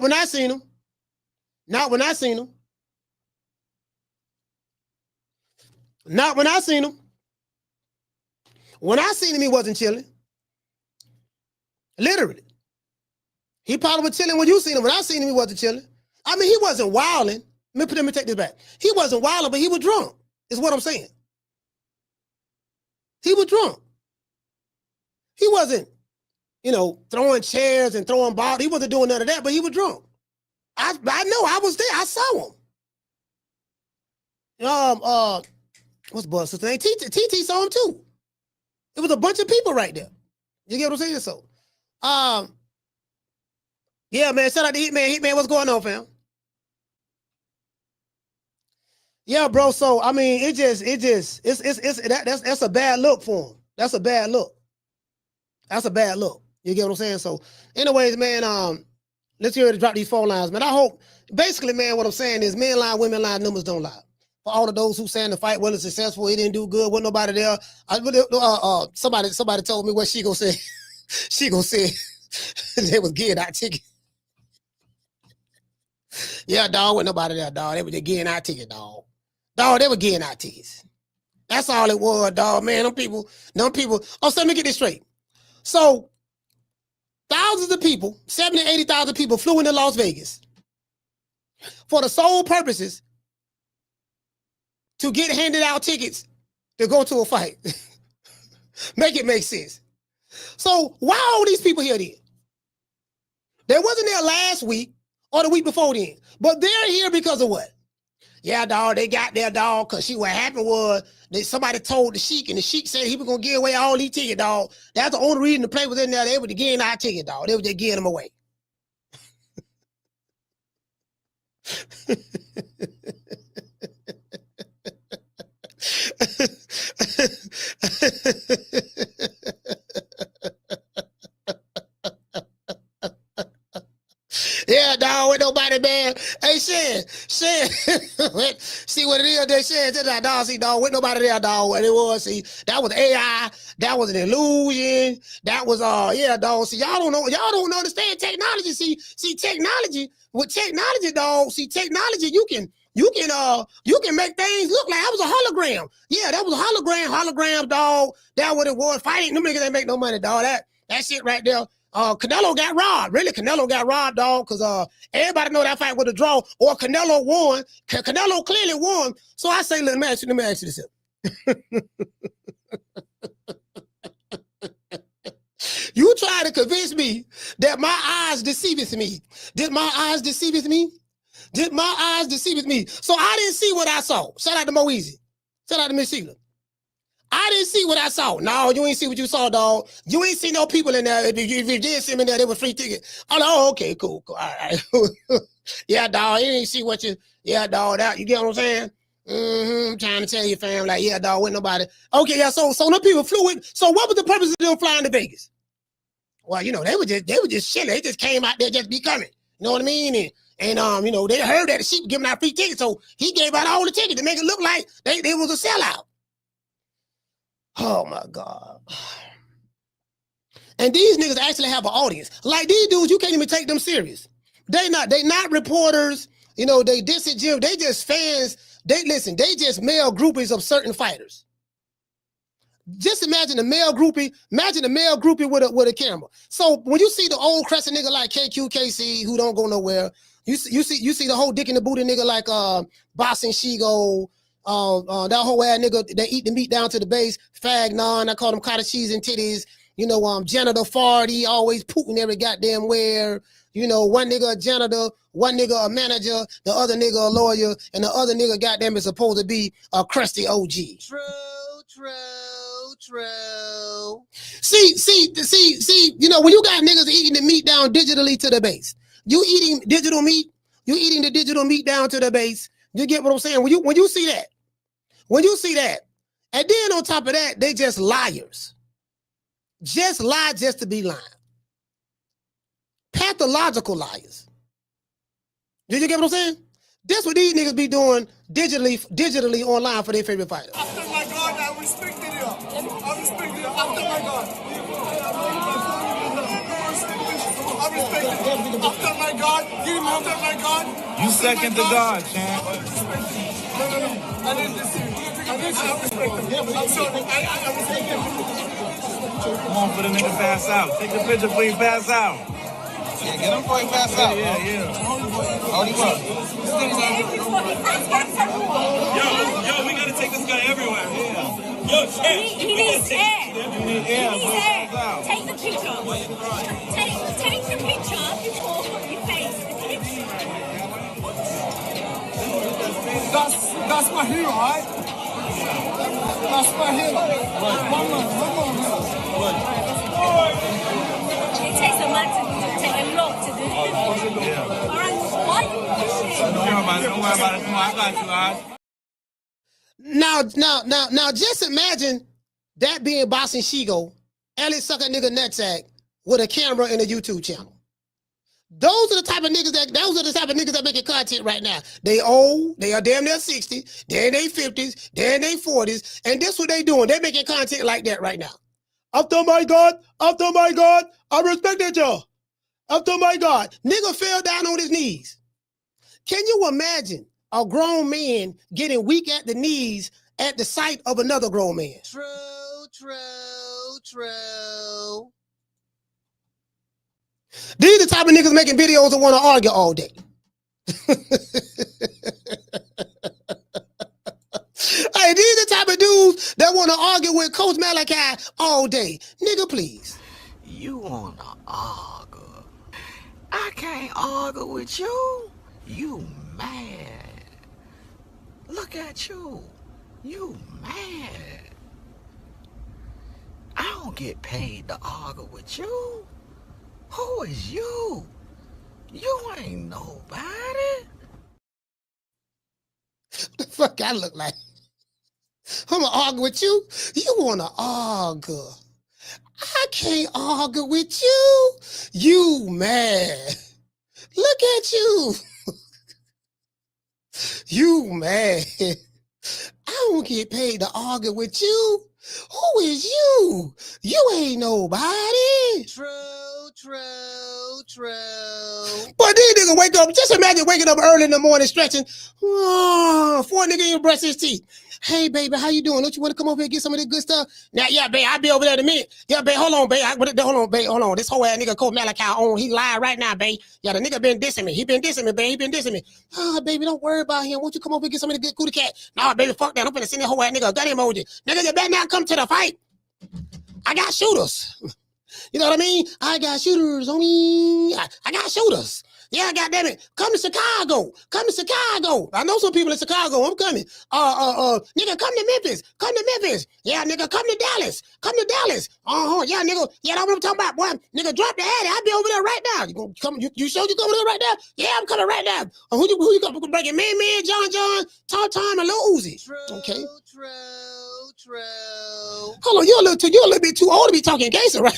when I seen him. Not when I seen him. Not when I seen him. When I seen him, he wasn't chilling. Literally. He probably was chilling when you seen him. When I seen him, he wasn't chilling. I mean, he wasn't wilding. Let me take this back. He wasn't wilding, but he was drunk, is what I'm saying. He was drunk. He wasn't, throwing chairs and throwing bottles. He wasn't doing none of that, but he was drunk. I know, I was there. I saw him. What's Bud's sister name? TT saw him too. It was a bunch of people right there. You get what I'm saying? So, yeah, man. Shout out to Hitman. Hitman, what's going on, fam? Yeah, bro. So I mean, that's a bad look for him. That's a bad look. That's a bad look. You get what I'm saying? So, anyways, man. Let's hear it drop these phone lines, man. I hope, basically, man, what I'm saying is men lie, women lie, numbers don't lie. For all of those who saying the fight wasn't successful, it didn't do good, wasn't nobody there. Somebody told me what she gonna say. She gonna say they was getting our ticket. Yeah, dog, wasn't nobody there, dog. They were getting our ticket, dog. Dog, they were getting our tickets. That's all it was, dog, man. Them people. Oh, so let me get this straight. So, thousands of people, 70,000 to 80,000 people flew into Las Vegas for the sole purposes to get handed out tickets to go to a fight. Make it make sense. So, why all these people here then? They wasn't there last week or the week before then, but they're here because of what? Yeah, dog, they got their dog because what happened was somebody told the Sheik, and the Sheik said he was going to give away all these tickets, dog. That's the only reason the play was in there. They were getting our ticket, dog. They were just giving them away. Yeah, dog, with nobody, man. Hey, Shan, see what it is, they said, dog, see, dog, with nobody there, dog, what it was, see, that was AI, that was an illusion, that was, yeah, dog, see, y'all don't understand technology, see, technology, with technology, dog, see, technology, you can make things look like that was a hologram. Yeah, that was a hologram, dog, that what it was, fighting, them niggas ain't make no money, dog, that shit right there. Canelo got robbed. Really, Canelo got robbed, dog, because everybody know that fight was a draw, or Canelo won. Canelo clearly won. So I say, let me ask you this here. You try to convince me that my eyes deceiveth me. Did my eyes deceiveth me? Did my eyes deceiveth me? So I didn't see what I saw. Shout out to Moeezy. Shout out to Miss Sheila. I didn't see what I saw. No, you ain't see what you saw, dog. You ain't see no people in there. If you did see them in there, they were free tickets. Oh, okay, cool. All right. Yeah, dog, you ain't see what you, yeah, dog, that, you get what I'm saying? I'm trying to tell you, fam, like, yeah, dog, with nobody. Okay, yeah, so no people flew in. So what was the purpose of them flying to Vegas? Well, you know, they were just chilling. They just came out there just be coming. You know what I mean? And you know, they heard that the Sheik giving out free tickets, so he gave out all the tickets to make it look like they was a sellout. Oh my God. And these niggas actually have an audience. Like these dudes, you can't even take them serious. They not reporters, you know, they disingenuous, they just fans, they just male groupies of certain fighters. Just imagine a male groupie with a camera. So when you see the old crescent nigga like KQKC who don't go nowhere, you see the whole dick in the booty nigga like Boss and Shigo, that whole ass nigga, they eat the meat down to the base, Fagnon, I call them cottage cheese and titties, you know, janitor farty, always pooting every goddamn where, you know, one nigga a janitor, one nigga a manager, the other nigga a lawyer, and the other nigga goddamn is supposed to be a crusty OG. True. See, you know, when you got niggas eating the meat down digitally to the base, you eating digital meat, you eating the digital meat down to the base, you get what I'm saying? When you see that, and then on top of that, they just liars. Just lie just to be lying. Pathological liars. Did you get what I'm saying? That's what these niggas be doing digitally online for their favorite fighter. After my God, I respected you. I respect you. After my God. I respect you. After my God. Give him after my God. You second to God, champ. No. I didn't listen. I respect him. I'm sorry. I respect him. Come on for the nigga pass out. Take the picture before you pass out. Yeah, get him before he pass out. Yeah. Hold him up. Yo, we gotta take this guy everywhere. Yeah. Yo, champ. He needs air. You need air. He needs air. Take the picture. Take the picture before you face the picture. That's my hero, right? That's my hero. One more. It takes a lot to do. All right, why are you pushing? Don't worry about it. Come on, I got you, guys. Now, just imagine that being Boss and Shigo, Ellie sucker nigga nutsack with a camera and a YouTube channel. Those are the type of niggas that making content right now. They old, they are damn near 60, they're in their 50s, they're in their 40s, and this what they doing. They're making content like that right now. After my God, I respected y'all. After my God, nigga fell down on his knees. Can you imagine a grown man getting weak at the knees at the sight of another grown man. True. These the type of niggas making videos that want to argue all day. Hey, these the type of dudes that want to argue with Coach Malachi all day. Nigga, please. You wanna argue? I can't argue with you. You mad. Look at you. You mad. I don't get paid to argue with you. Who is you? You ain't nobody. What the fuck I look like? I'm gonna argue with you? You wanna argue? I can't argue with you. You mad. Look at you. You mad. I don't get paid to argue with you. Who is you? You ain't nobody. True. But these niggas wake up. Just imagine waking up early in the morning stretching. Oh, 4 niggas even brush his teeth. Hey, baby, how you doing? Don't you want to come over here and get some of this good stuff? Now, yeah, babe, I'll be over there in a minute. Yeah, babe, hold on, babe. Hold on. This whole ass nigga Coach Malachi on. He lying right now, babe. Yeah, the nigga been dissing me. He been dissing me, babe. He been dissing me. Oh, baby, don't worry about him. Won't you come over and get some of the good cootie cat? Nah, baby, fuck that. I'm finna send that whole ass nigga a gun emoji. Nigga, you better not come to the fight. I got shooters. You know what I mean? I got shooters on me. I got shooters. Yeah, goddamn it. Come to Chicago. I know some people in Chicago. I'm coming. Nigga, come to Memphis. Yeah, nigga, come to Dallas. Yeah, nigga. Yeah, that's what I'm talking about, boy. Nigga, drop the ad. I'll be over there right now. You gonna come? You sure you coming there right now? Yeah, I'm coming right now. Who you gonna bring it? Man, John, Tom, and Lil Uzi. Okay. True. Hold on, you're a little bit too old to be talking gangster, right?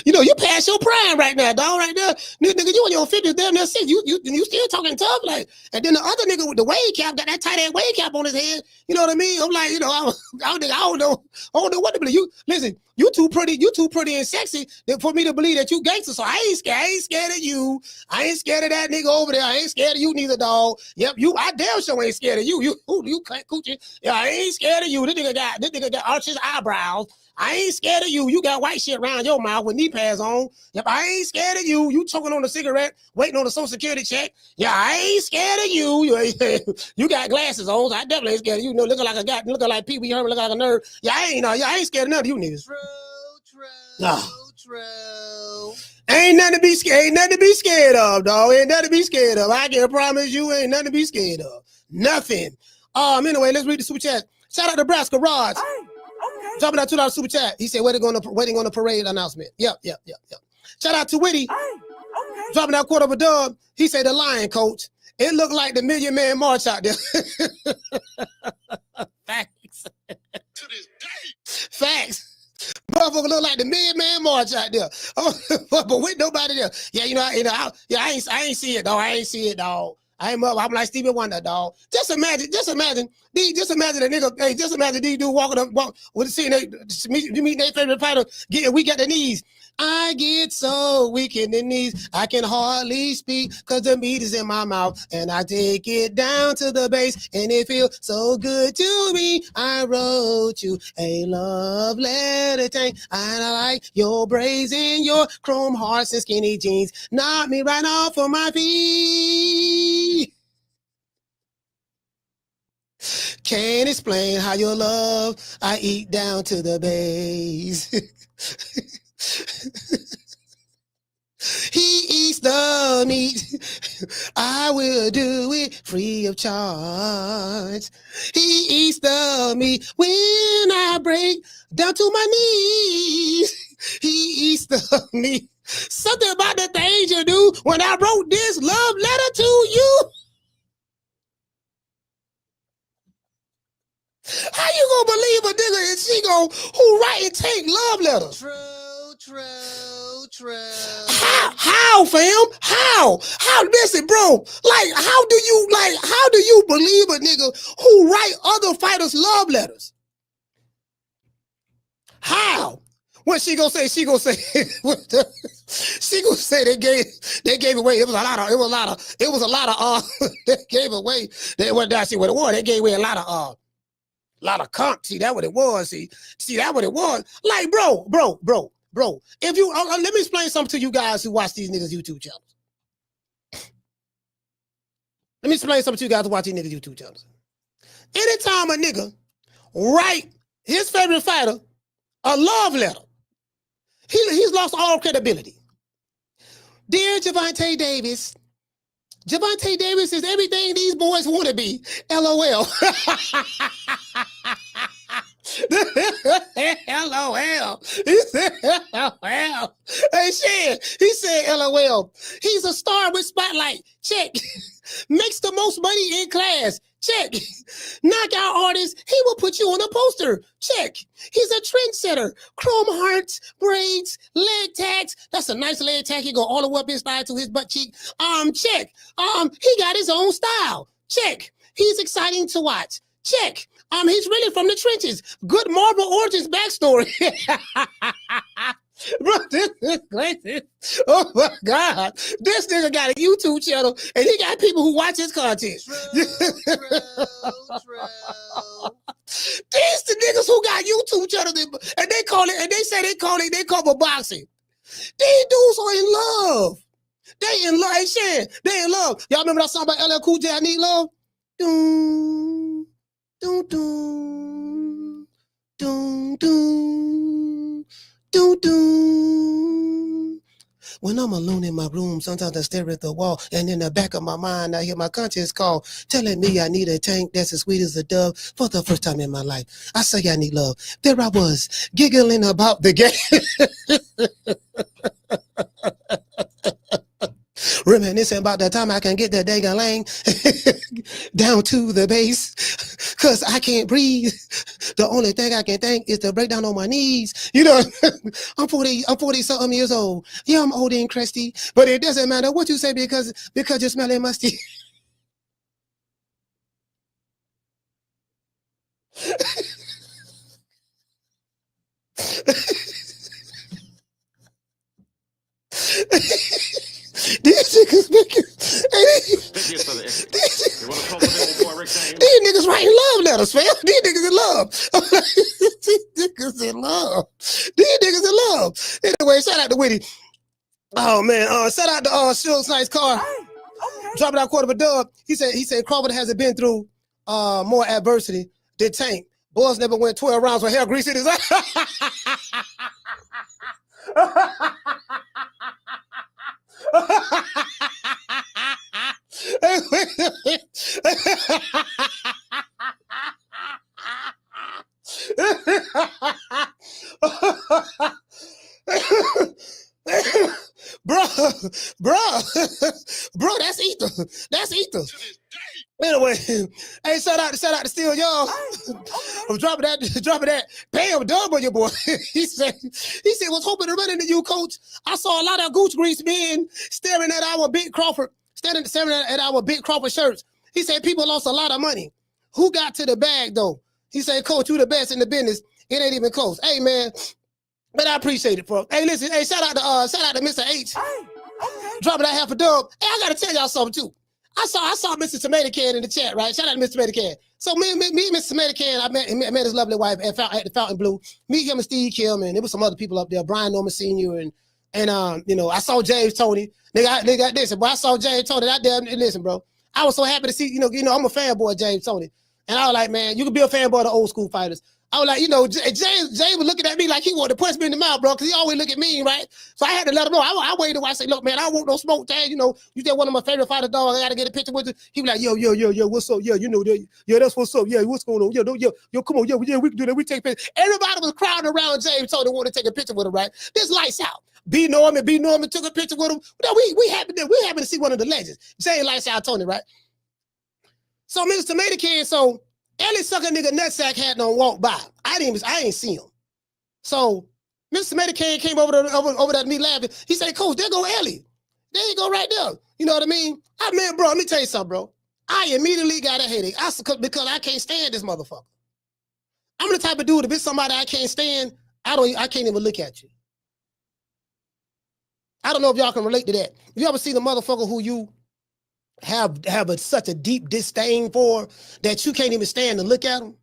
You know, you past your prime right now, dog. Right now, nigga, you in your 50s, damn near 60. You still talking tough, like. And then the other nigga with the wave cap got that tight ass wave cap on his head. You know what I mean? I'm like, you know, I don't know what to believe. You listen, you too pretty and sexy for me to believe that you gangster. So I ain't scared of you. I ain't scared of that nigga over there. I ain't scared of you neither, dog. Yep, I damn sure ain't scared of you. You can't coochie. Yeah, I ain't scared of you. This nigga got arched his eyebrows. I ain't scared of you. You got white shit around your mouth with knee pads on. Yep, I ain't scared of you. You choking on a cigarette, waiting on a Social Security check. Yeah, I ain't scared of you. You got glasses on. So I definitely ain't scared of you. You know, looking like Pee Wee Herman, looking like a nerd. Yeah, I ain't scared of none of you niggas. True. Ain't nothing to be scared of, dog. Ain't nothing to be scared of. I can promise you, ain't nothing to be scared of. Nothing. Anyway, let's read the super chat. Shout out to Nebraska Raj. Dropping out $2 super chat. He said waiting on the parade announcement. Yep. Shout out to Witty. Dropping out quarter of a dub. He said the Lion coach. It looked like the $1 Million Man March out there. Facts. To this day. Facts. Motherfucker look like the $1 Million Man March out there. But with nobody there. Yeah, I ain't see it, dog. I'm like Stevie Wonder, dog. Just imagine a nigga. Hey, just imagine these dudes walking up with seeing meet their favorite fighter getting weak at the knees. I get so weak in the knees, I can hardly speak because the meat is in my mouth, and I take it down to the base, and it feels so good to me. I wrote you a love letter, tank. I like your braids and your chrome hearts and skinny jeans. Knock me right off of my feet. Can't explain how your love I eat down to the base. He eats the meat. I will do it free of charge. He eats the meat when I break down to my knees. He eats the meat. Something about the things you do when I wrote this love letter to you. How you gonna believe a nigga and she who write and take love letters? True. How, fam? How? Listen, bro. How do you believe a nigga who write other fighters love letters? How? What she gonna say? She gonna say they gave away. It was a lot of they gave away. They went down. She went to war. They gave away a lot of A lot of content. See, that what it was. See, that what it was. Like, bro. If you let me explain something to you guys who watch these niggas YouTube channels. Let me explain something to you guys who watch these niggas YouTube channels. Anytime a nigga write his favorite fighter a love letter, he's lost all credibility. Dear Gervonta Davis, Gervonta Davis is everything these boys want to be. LOL. LOL. He said LOL. Hey, shit. He said LOL. He's a star with spotlight. Check. Makes the most money in class. Check. Knockout artist. He will put you on a poster. Check. He's a trendsetter. Chrome hearts, braids, leg tags. That's a nice leg tag. He go all the way up his thigh to his butt cheek. Check. He got his own style. Check. He's exciting to watch. Check. He's really from the trenches. Good Marvel Origins backstory. Bro, this is crazy. Oh my God. This nigga got a YouTube channel and he got people who watch his content. True. These the niggas who got YouTube channels and they call it, and they say they cover boxing. These dudes are in love. They in love. Hey, Shan, they in love. Y'all remember that song by LL Cool J, I Need Love? Doom, doom, doom, doom, doom, doom, doom. When I'm alone in my room, sometimes I stare at the wall, and in the back of my mind, I hear my conscience call, telling me I need a tank that's as sweet as a dove for the first time in my life. I say I need love. There I was, giggling about the game. Reminiscing about the time I can get that dang lane down to the base, cause I can't breathe. The only thing I can think is to break down on my knees. You know, I'm 40 something years old. Yeah, I'm old and crusty, but it doesn't matter what you say because you're smelling musty. These niggas these niggas writing love letters, fam. These niggas in love. These niggas in love. These niggas in love. Anyway, shout out to Whitty. Oh man, shout out to Shills Nice Car. Dropping out quarter of a dub. He said Crawford hasn't been through more adversity than Tank. Boys never went 12 rounds with hair grease in his bro, that's ether. That's ether. Anyway, hey, shout out to Steel, y'all. I'm dropping that. Bam, dub on your boy. he said, was hoping to run into you, coach. I saw a lot of gooch grease men staring at our big Crawford shirts. He said people lost a lot of money. Who got to the bag though? He said, coach, you the best in the business. It ain't even close. Hey man, but I appreciate it, bro. Hey, listen, hey, shout out to Mr. H. Dropping that half a dub. Hey, I gotta tell y'all something too. I saw Mr. Tomato Can in the chat, right? Shout out to Mr. Tomato Can. So me and Mr. Tomato Can, I met his lovely wife at the Fountain Blue. Me, him, and Steve Kim, and there was some other people up there, Brian Norman Sr. and you know, I saw James Tony. Nigga, listen, but I saw James Tony out there. And listen, bro, I was so happy to see, you know, I'm a fanboy of James Tony. And I was like, man, you can be a fanboy of the old school fighters. I was like, you know, James was looking at me like he wanted to punch me in the mouth, bro, because he always look at me, right? So I had to let him know. I waited while I say, look, man, I don't want no smoke tag. You know, you just one of my favorite fighters, dog. I got to get a picture with you. He was like, yo, what's up? Yeah, you know, yeah, that's what's up. Yeah, what's going on? Yo, come on. Yeah, we can do that. We take pictures. Everybody was crowding around James Tony wanted to take a picture with him, right? This lights out. B. Norman took a picture with him. No, we happy to see one of the legends. James lights out Tony, right? So Mr. Tomato Can, so Ellie sucker nigga nutsack had no walk by. I ain't see him. So Mr. Tomato Can came over to me laughing. He said, Coach, there go Ellie. There you go right there. You know what I mean? Bro, let me tell you something, bro. I immediately got a headache. Because I can't stand this motherfucker. I'm the type of dude, if it's somebody I can't stand, I can't even look at you. I don't know if y'all can relate to that. You ever see the motherfucker who you have such a deep disdain for that you can't even stand to look at him?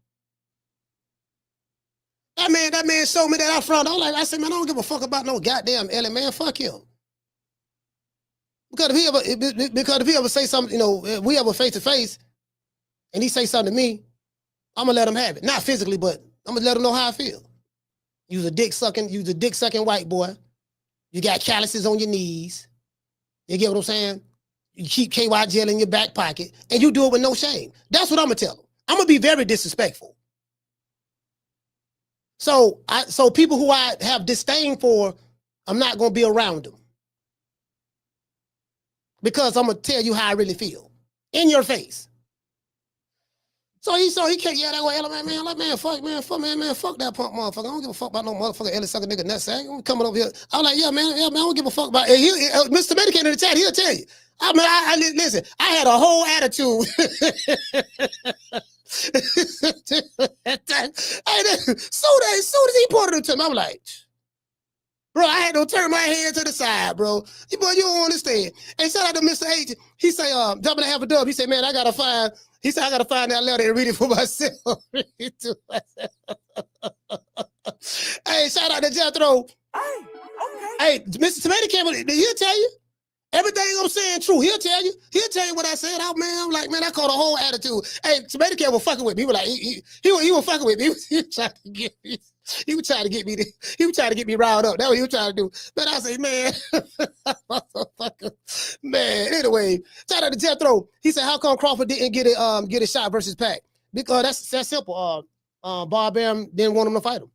That man showed me that out front. I said, man, I don't give a fuck about no goddamn Ellie, man. Fuck him. Because if he ever say something, if we ever face to face, and he say something to me, I'm gonna let him have it. Not physically, but I'm gonna let him know how I feel. You's a dick sucking white boy. You got calluses on your knees. You get what I'm saying? You keep KY gel in your back pocket, and you do it with no shame. That's what I'm gonna tell him. I'm gonna be very disrespectful. So people who I have disdain for, I'm not gonna be around them. Because I'm gonna tell you how I really feel. In your face. So he can't that way, fuck that punk motherfucker. I don't give a fuck about no motherfucker Ellie sucker nigga nutsack. I'm coming over here. I'm like, man, I don't give a fuck about it. Mr. Medicaid in the chat, he'll tell you. Listen, I had a whole attitude. Soon as he pointed it to me, I'm like, bro, I had to turn my head to the side, bro. You don't understand. And shout out to Mr. H. He say, jumping to half a dub. He said, man, I gotta find that letter and read it for myself. Hey, shout out to Jethro. Hey, Mr. Tomato Campbell, he'll tell you. Everything I'm saying true. He'll tell you what I said. Oh, man, I'm like, man, I caught a whole attitude. Hey, Tomato Campbell was fucking with me. He was like, he was fucking with me. He was trying to get me. He was trying to get me riled up. That's what he was trying to do. But I say, man, man. Anyway, shout out to Jethro. He said, how come Crawford didn't get a shot versus Pac? Because that's simple. Bob Bam didn't want him to fight him.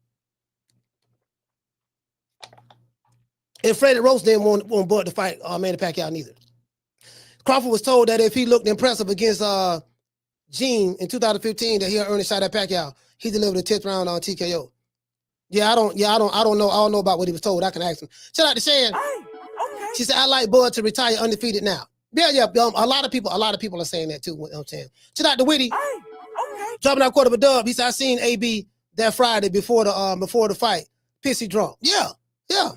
And Freddie Roach didn't want Bud to fight Manny Pacquiao neither. Crawford was told that if he looked impressive against Gene in 2015, that he'll earn a shot at Pacquiao. He delivered a 10th round on TKO. I don't know. I don't know about what he was told. I can ask him. Shout out to Shan. Okay. She said, I like Bud to retire undefeated now. Yeah. A lot of people are saying that too. You know what I'm saying? Shout out to Whitty. Okay. Dropping out quarter of a dub. He said, I seen AB that Friday before the fight. Pissy drunk. Yeah,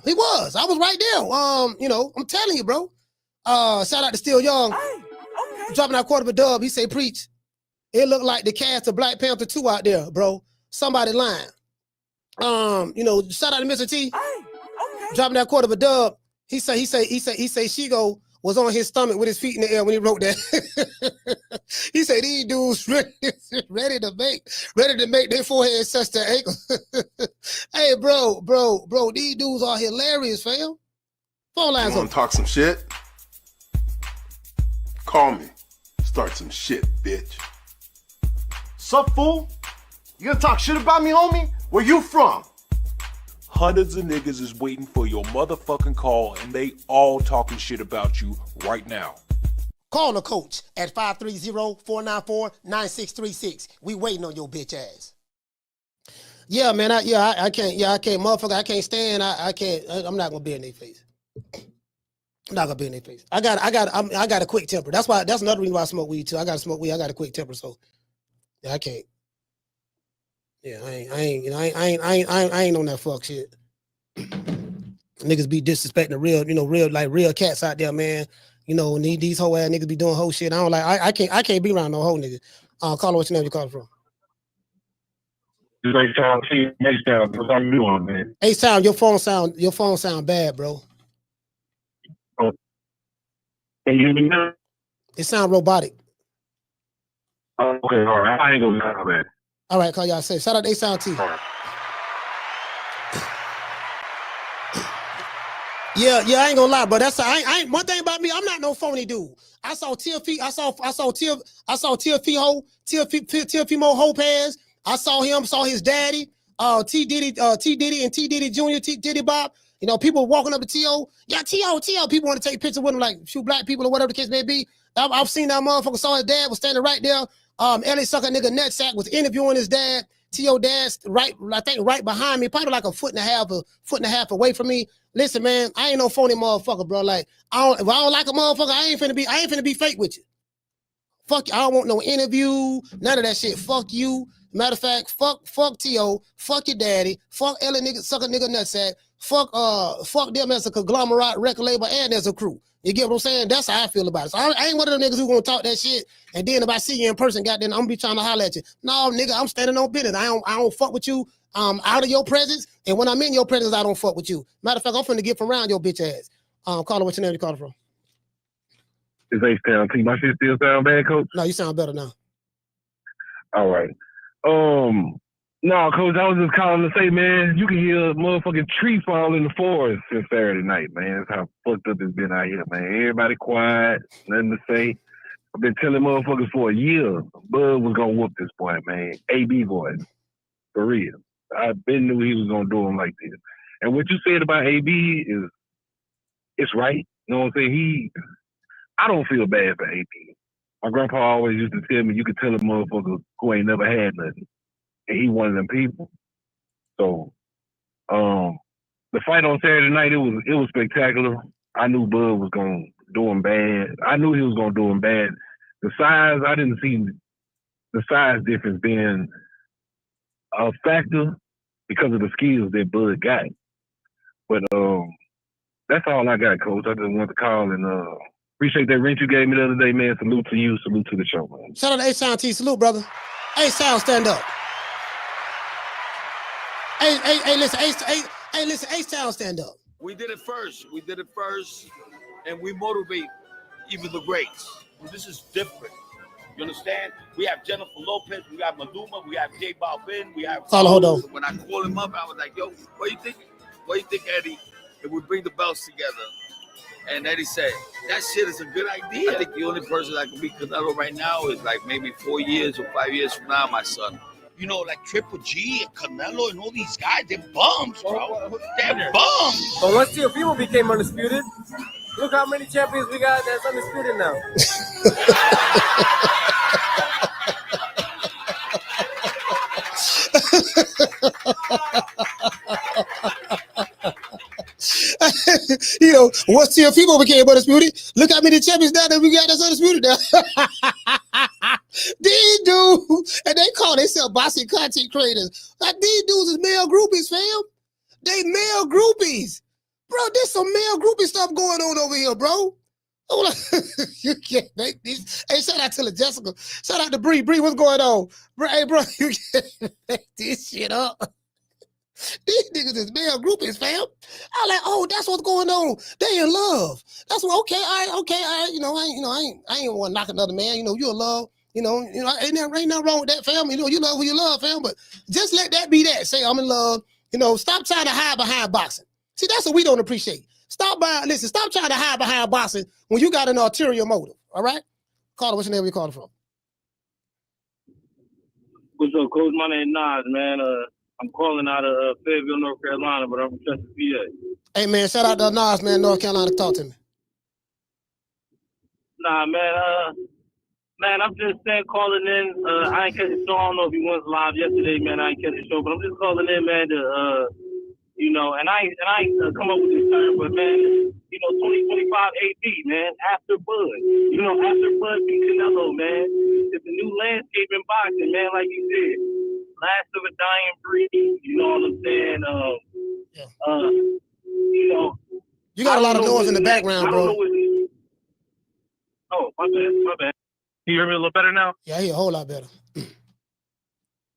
he was. I was right there. I'm telling you, bro. Shout out to Still Young. Okay. Dropping out quarter of a dub. He say, preach. It looked like the cast of Black Panther 2 out there, bro. Somebody lying. Shout out to Mr. T. Okay. Dropping that quarter of a dub. He say Shigo was on his stomach with his feet in the air when he wrote that. He said these dudes ready to make their forehead touch their ankle. Hey, bro, these dudes are hilarious, fam. Phone lines on. Talk some shit? Call me. Start some shit, bitch. Sup, fool? You gonna talk shit about me, homie? Where you from? Hundreds of niggas is waiting for your motherfucking call, and they all talking shit about you right now. Call the coach at 530-494-9636. We waiting on your bitch ass. Yeah, man. I can't. Yeah, I can't, motherfucker. I can't stand. I can't. I'm not gonna be in their face. I'm not gonna be in their face. I got a quick temper. That's another reason why I smoke weed too. I gotta smoke weed. I got a quick temper, so yeah, I can't. Yeah, I ain't on that fuck shit. Niggas be disrespecting the real cats out there, man. And these whole ass niggas be doing whole shit. I don't like. I can't be around no whole nigga. Call what's your name? You calling from? H-Town, what's I'm doing, man? H-Town, your phone sound bad, bro. Oh. Can you hear me now? It sound robotic. Okay, all right. I ain't gonna lie, man. All right, call y'all safe. Shout out to A-Sound T. Right. Yeah, I ain't gonna lie, but I ain't one thing about me. I'm not no phony dude. I saw TFP Mo Hopez. I saw him. Saw his daddy. T Diddy and T Diddy Jr. T Diddy Bob. People walking up to T.O. Yeah, T.O. People want to take pictures with him, like shoot black people or whatever the case may be. I've seen that motherfucker. Saw his dad was standing right there. Ellie sucker nigga nutsack was interviewing his dad. T.O. dad's right behind me, probably like a foot and a half away from me. Listen, man, I ain't no phony motherfucker, bro. Like, if I don't like a motherfucker, I ain't finna be fake with you. Fuck you. I don't want no interview, none of that shit. Fuck you. Matter of fact, fuck T.O., fuck your daddy, fuck Ellie nigga, sucker nigga nutsack, fuck them as a conglomerate record label and as a crew. You get what I'm saying? That's how I feel about it. So I ain't one of them niggas who gonna talk that shit, and then if I see you in person, goddamn, I'm gonna be trying to holler at you. No, nigga, I'm standing on business. I don't fuck with you. out of your presence, and when I'm in your presence, I don't fuck with you. Matter of fact, I'm finna get from around your bitch ass. Caller, what's your name? You calling from? It's H-Town. T. My shit still sound bad, Coach? No, you sound better now. All right. No, Coach, I was just calling to say, man, you can hear a motherfucking tree fall in the forest since Saturday night, man. That's how fucked up it's been out here, man. Everybody quiet, nothing to say. I've been telling motherfuckers for a year, Bud was gonna whoop this boy, man. AB boy, for real. I been knew he was gonna do him like this. And what you said about AB it's right. You know what I'm saying? I don't feel bad for AB. My grandpa always used to tell me you could tell a motherfucker who ain't never had nothing. And he one of them people. So the fight on Saturday night, it was spectacular. I knew Bud was gonna do him bad. I knew he was gonna do him bad. The size, I didn't see the size difference being a factor because of the skills that Bud got. But that's all I got, Coach. I just wanted to call and appreciate that rent you gave me the other day, man. Salute to you. Salute to the show, man. Shout out to A-Sound T. Salute, brother. A-Sound, stand up. Hey, listen, A-Sound, stand up. We did it first. And we motivate even the greats. This is different. You understand? We have Jennifer Lopez, we have Maluma, we have J Balvin, we have. Hold on. When I called him up, I was like, "Yo, what do you think? What do you think, Eddie? If we bring the belts together?" And Eddie said, "That shit is a good idea." I think the only person that can beat Canelo right now is like maybe 4 years or 5 years from now, my son. You know, like Triple G and Canelo and all these guys, they're bums, bro. They're bums. But once your people became undisputed, look how many champions we got that's undisputed now. You know, once your people became undisputed, look how many champions now that we got that's undisputed now. These dudes, and they call themselves boxing content creators. Like these dudes is male groupies, fam. They male groupies. Bro, there's some male groupie stuff going on over here, bro. You can't make these. Hey, shout out to the Jessica. Shout out to Bree. Bree, what's going on? Hey, bro, you can't make this shit up. These niggas is male groupies, fam. I'm like, oh, that's what's going on. They in love. That's what. Okay, all right. You know, I ain't want to knock another man. You know, you in love. You know, ain't nothing wrong with that, fam. You know, you love who you love, fam. But just let that be that. Say I'm in love. You know, stop trying to hide behind boxing. See, that's what we don't appreciate. Stop trying to hide behind boxing when you got an ulterior motive. All right? Caller, what's your name? Where you calling from? What's up, Coach? My name is Nas, man. I'm calling out of Fayetteville, North Carolina, but I'm from Chester, PA. Hey, man, shout out to Nas, man, North Carolina. Talk to me. Nah, man, I'm just saying, calling in. I ain't catch the show. I don't know if you went live yesterday, man. I ain't catch the show, but I'm just calling in, man, to, you know, and I ain't come up with this term, but, man, you know, 2025 AD, man, after Bud. You know, after Bud beat Canelo, man, it's a new landscape in boxing, man, like you said. Last of a dying breed, you know what I'm saying? You know. You got a lot of noise in the background, bro. Oh, my bad. Can you hear me a little better now? Yeah, I hear a whole lot better.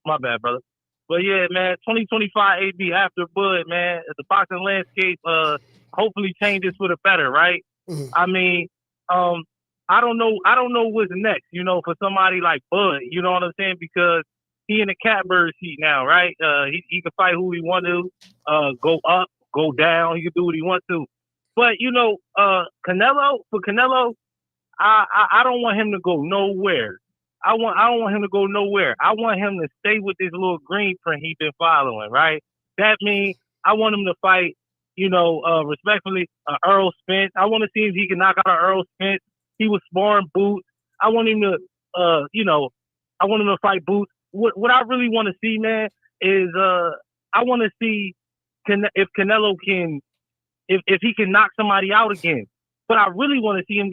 My bad, brother. But yeah, man, 2025 AD after Bud, man, the boxing landscape hopefully changes for the better, right? Mm-hmm. I mean, I don't know what's next, you know, for somebody like Bud, you know what I'm saying? Because he in the catbird seat now, right? He can fight who he want to, go up, go down. He can do what he wants to. But, you know, Canelo, I don't want him to go nowhere. I don't want him to go nowhere. I want him to stay with this little green print he been following, right? That means I want him to fight, you know, respectfully, Earl Spence. I want to see if he can knock out Earl Spence. He was sparring Boots. I want him to, I want him to fight Boots. What I really want to see, man, is I want to see if Canelo can, if he can knock somebody out again. But I really want to see him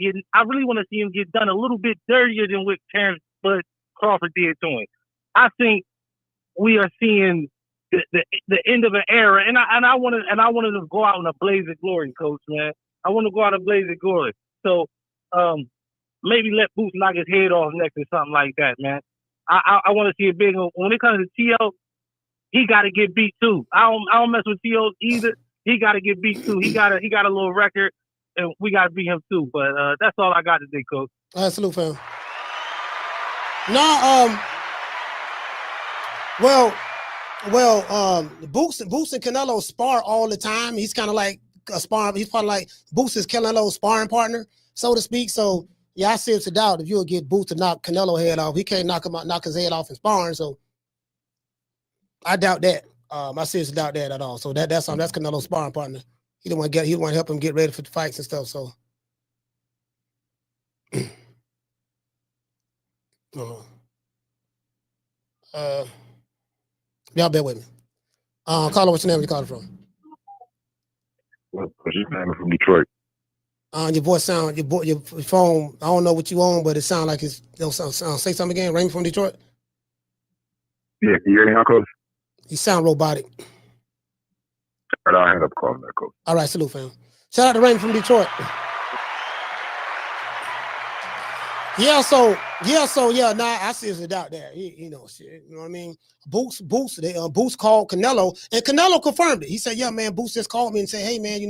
get done a little bit dirtier than what Terence Bud Crawford did to him. I think we are seeing the end of an era, and I want to go out in a blaze of glory, Coach, man. I want to go out in a blaze of glory. So maybe let Boots knock his head off next or something like that, man. I want to see a big one. When it comes to T.O., he got to get beat too. I don't mess with T.O. either. He got to get beat too. He got a little record, and we got to beat him too. But that's all I got today, Coach. Salute, fam. No, Boots and Canelo spar all the time. He's kind of like a sparring. He's probably like Boots is Canelo's sparring partner, so to speak. So yeah, I seriously doubt if you'll get Boots to knock Canelo head off. He can't knock his head off in sparring. So I doubt that. I seriously doubt that at all. So that's Canelo's sparring partner. He don't want to help him get ready for the fights and stuff. So. Y'all bear with me. Caller, what's your name? Where you calling from? Well, you from Detroit. Your voice sound, your phone, I don't know what you own, but it sounds like it's, say something again. Raymond from Detroit? Yeah, can you hear me now, Coach? You sound robotic. All right, I'll hang up calling that, Coach. All right, salute, fam. Shout out to Raymond from Detroit. Nah, I seriously doubt that. You know what I mean? Boots called Canelo, and Canelo confirmed it. He said, yeah, man, Boots just called me and said, hey, man,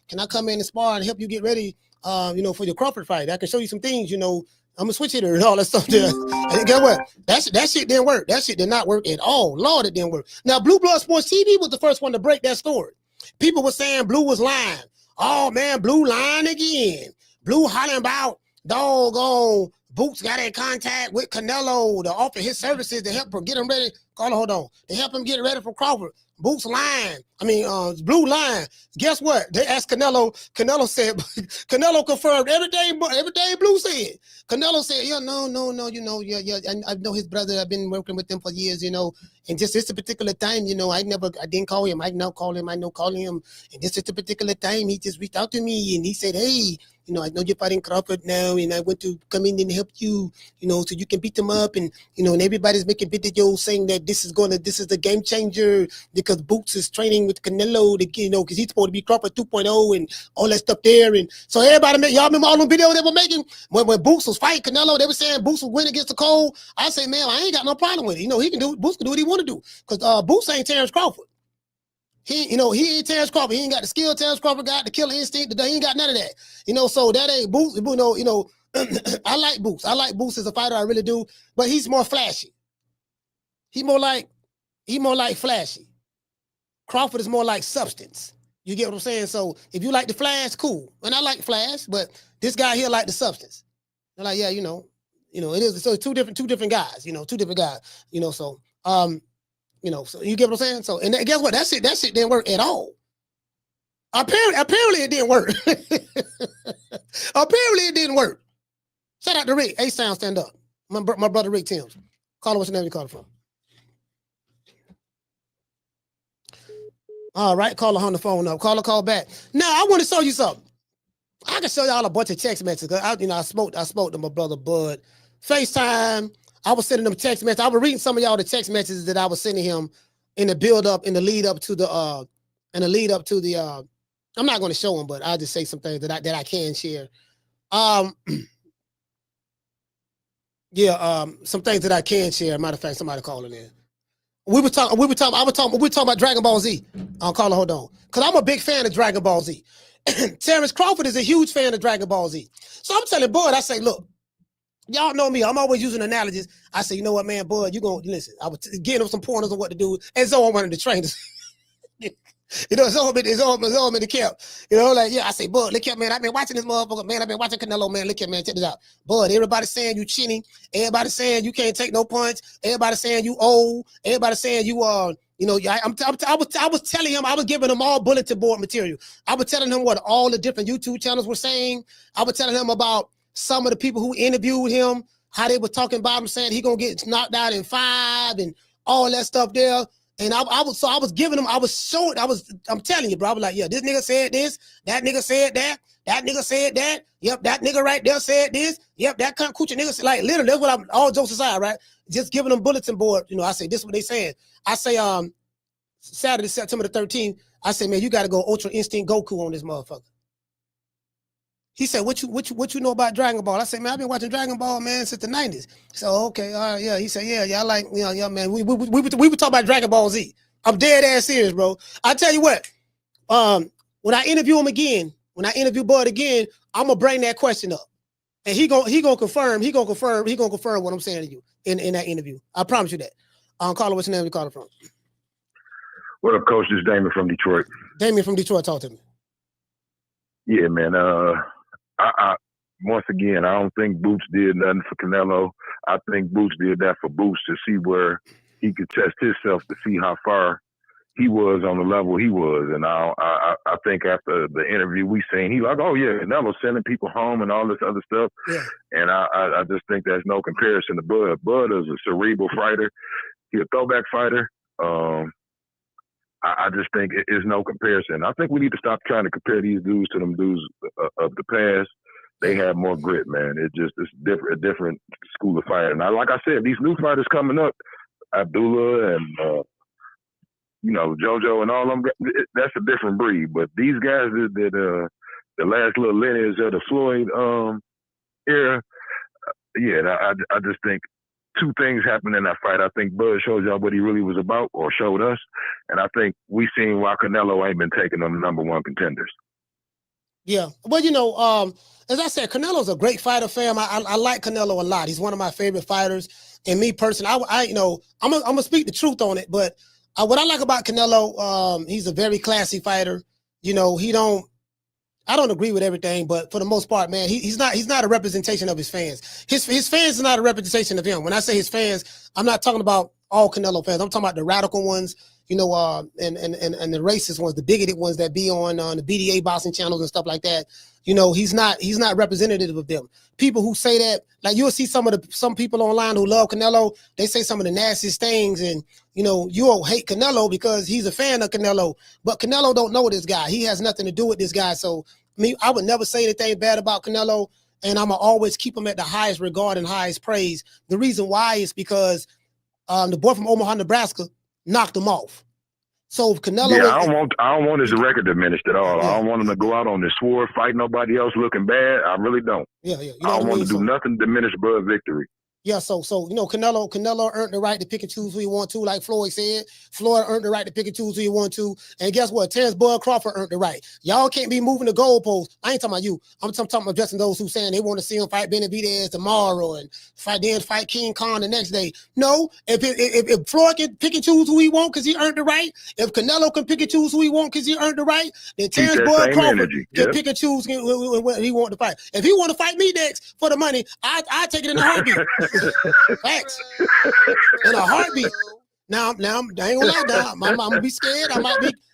can I come in and spar and help you get ready, for your Crawford fight? I can show you some things, I'm a switch hitter and all that stuff there. And guess what? That shit didn't work. That shit did not work at all. Lord, it didn't work. Now, Blue Blood Sports TV was the first one to break that story. People were saying Blue was lying. Oh, man, Blue lying again. Blue hollering about doggone Boots got in contact with Canelo to offer his services to help him get him ready. Hold on. To help him get ready for Crawford. Boots lying. Blue lying. Guess what? They asked Canelo. Canelo said, Canelo confirmed every day Blue said. Canelo said, yeah, no, I know his brother. I've been working with him for years, and just this particular time, I didn't call him. I know calling him. And just at the particular time, he just reached out to me and he said, hey, I know you're fighting Crawford now, and I want to come in and help you, so you can beat them up. And, and everybody's making videos saying that this is the game changer because Boots is training with Canelo, because he's supposed to be Crawford 2.0 and all that stuff there. And so y'all remember all them videos they were making? When Boots was fighting Canelo, they were saying Boots was winning against the Cole. I say, man, I ain't got no problem with it. Boots can do what he want to do because Boots ain't Terence Crawford. He ain't Terence Crawford. He ain't got the skill Terence Crawford got, the killer instinct. He ain't got none of that. So that ain't Boots. I like Boots. I like Boots as a fighter. I really do. But he's more flashy. He more like flashy. Crawford is more like substance. You get what I'm saying? So if you like the flash, cool. And I like flash, but this guy here like the substance. They're like, yeah, it is. So two different guys. Two different guys. So so you get what I'm saying? So, and guess what? That shit didn't work at all. Apparently it didn't work. Apparently it didn't work. Shout out to Rick. A-Sound, stand up. My brother Rick Timms. Call him, what's your name you calling from? All right, call her on the phone up. Call back. Now, I want to show you something. I can show y'all a bunch of text messages. I spoke to my brother Bud. FaceTime. I was sending them text messages. I was reading some of y'all the text messages that I was sending him in the lead up to the I'm not going to show him, but I'll just say some things that I can share. Some things that I can share. Matter of fact, somebody calling in. We were talking about Dragon Ball Z. Caller, hold on. Because I'm a big fan of Dragon Ball Z. Terence Crawford is a huge fan of Dragon Ball Z. So I'm telling Bud, I say, look, y'all know me. I'm always using analogies. I say, you know what, man, Bud, you going to listen. I was getting him some pointers on what to do. And so I'm one of the trainers. It's all been the camp. I say, Bud, look here, man. I've been watching this motherfucker, man. I've been watching Canelo, man. Look here, man. Check this out. Bud, everybody saying you chinny. Everybody saying you can't take no punch. Everybody saying you old. Everybody saying you I was telling him, I was giving him all bulletin board material. I was telling him what all the different YouTube channels were saying. I was telling him about some of the people who interviewed him, how they were talking about him, saying he gonna get knocked out in 5 and all that stuff there. And I'm telling you, bro, I was like, yeah, this nigga said this, that nigga said that nigga said that, yep, that nigga right there said this, yep, that cunt coochie nigga said, like, literally, that's what I'm, all jokes aside, right? Just giving them bulletin board, I say, this is what they saying. I say, Saturday, September the 13th, I say, man, you got to go Ultra Instinct Goku on this motherfucker. He said, what you know about Dragon Ball? I said, man, I've been watching Dragon Ball, man, since the 90s. So, okay, all right, yeah. He said, yeah, I like, yeah, man. We were talking about Dragon Ball Z. I'm dead ass serious, bro. I tell you what, when I interview him again, when I interview Bud again, I'm gonna bring that question up, and he gonna confirm what I'm saying to you in that interview. I promise you that. Carla, what's your name? You calling from? What up, Coach? This is Damon from Detroit. Damien from Detroit, talk to me. Yeah, man. I once again, I don't think Boots did nothing for Canelo. I think Boots did that for Boots to see where he could test himself to see how far he was on the level he was. And I think after the interview we seen, he like, oh yeah, Canelo sending people home and all this other stuff. Yeah. And I just think there's no comparison to Bud. Bud is a cerebral fighter. He's a throwback fighter. I just think it's no comparison. I think we need to stop trying to compare these dudes to them dudes of the past. They have more grit, man. It's a different school of fighting. Now, like I said, these new fighters coming up, Abdullah and JoJo and all them, that's a different breed. But these guys that the last little lineage of the Floyd era, I just think two things happened in that fight. I think Bud showed y'all what he really was about, or showed us, and I think we seen why Canelo ain't been taking them number one contenders. Yeah, well, as I said, Canelo's a great fighter, fam. I like Canelo a lot. He's one of my favorite fighters. And me personally, I'm gonna speak the truth on it. But what I like about Canelo, he's a very classy fighter. I don't agree with everything, but for the most part, man, he's not a representation of his fans. His fans are not a representation of him. When I say his fans, I'm not talking about all Canelo fans. I'm talking about the radical ones, and the racist ones, the bigoted ones that be on the BDA boxing channels and stuff like that. He's not representative of them. People who say that, like you'll see some people online who love Canelo, they say some of the nastiest things, and you'll hate Canelo because he's a fan of Canelo, but Canelo don't know this guy. He has nothing to do with this guy. So I would never say anything bad about Canelo, and I'm gonna always keep him at the highest regard and highest praise. The reason why is because the boy from Omaha, Nebraska, knocked him off. So if Canelo, I don't want his record diminished at all. I don't want him to go out on this sword, fight nobody else looking bad. I really don't. Yeah. I don't want to do nothing to diminish Bud's victory. Yeah, so Canelo earned the right to pick and choose who he want to, like Floyd said. Floyd earned the right to pick and choose who he want to. And guess what? Terence Bud Crawford earned the right. Y'all can't be moving the goalposts. I ain't talking about you. I'm talking about addressing those who saying they want to see him fight Benavidez tomorrow and fight King Khan the next day. No, if Floyd can pick and choose who he want because he earned the right, if Canelo can pick and choose who he want because he earned the right, then Terence Bud Crawford can pick and choose when he want to fight. If he want to fight me next for the money, I take it in a heartbeat. Facts. In a heartbeat. Now I ain't gonna lie down. I'm gonna be scared. I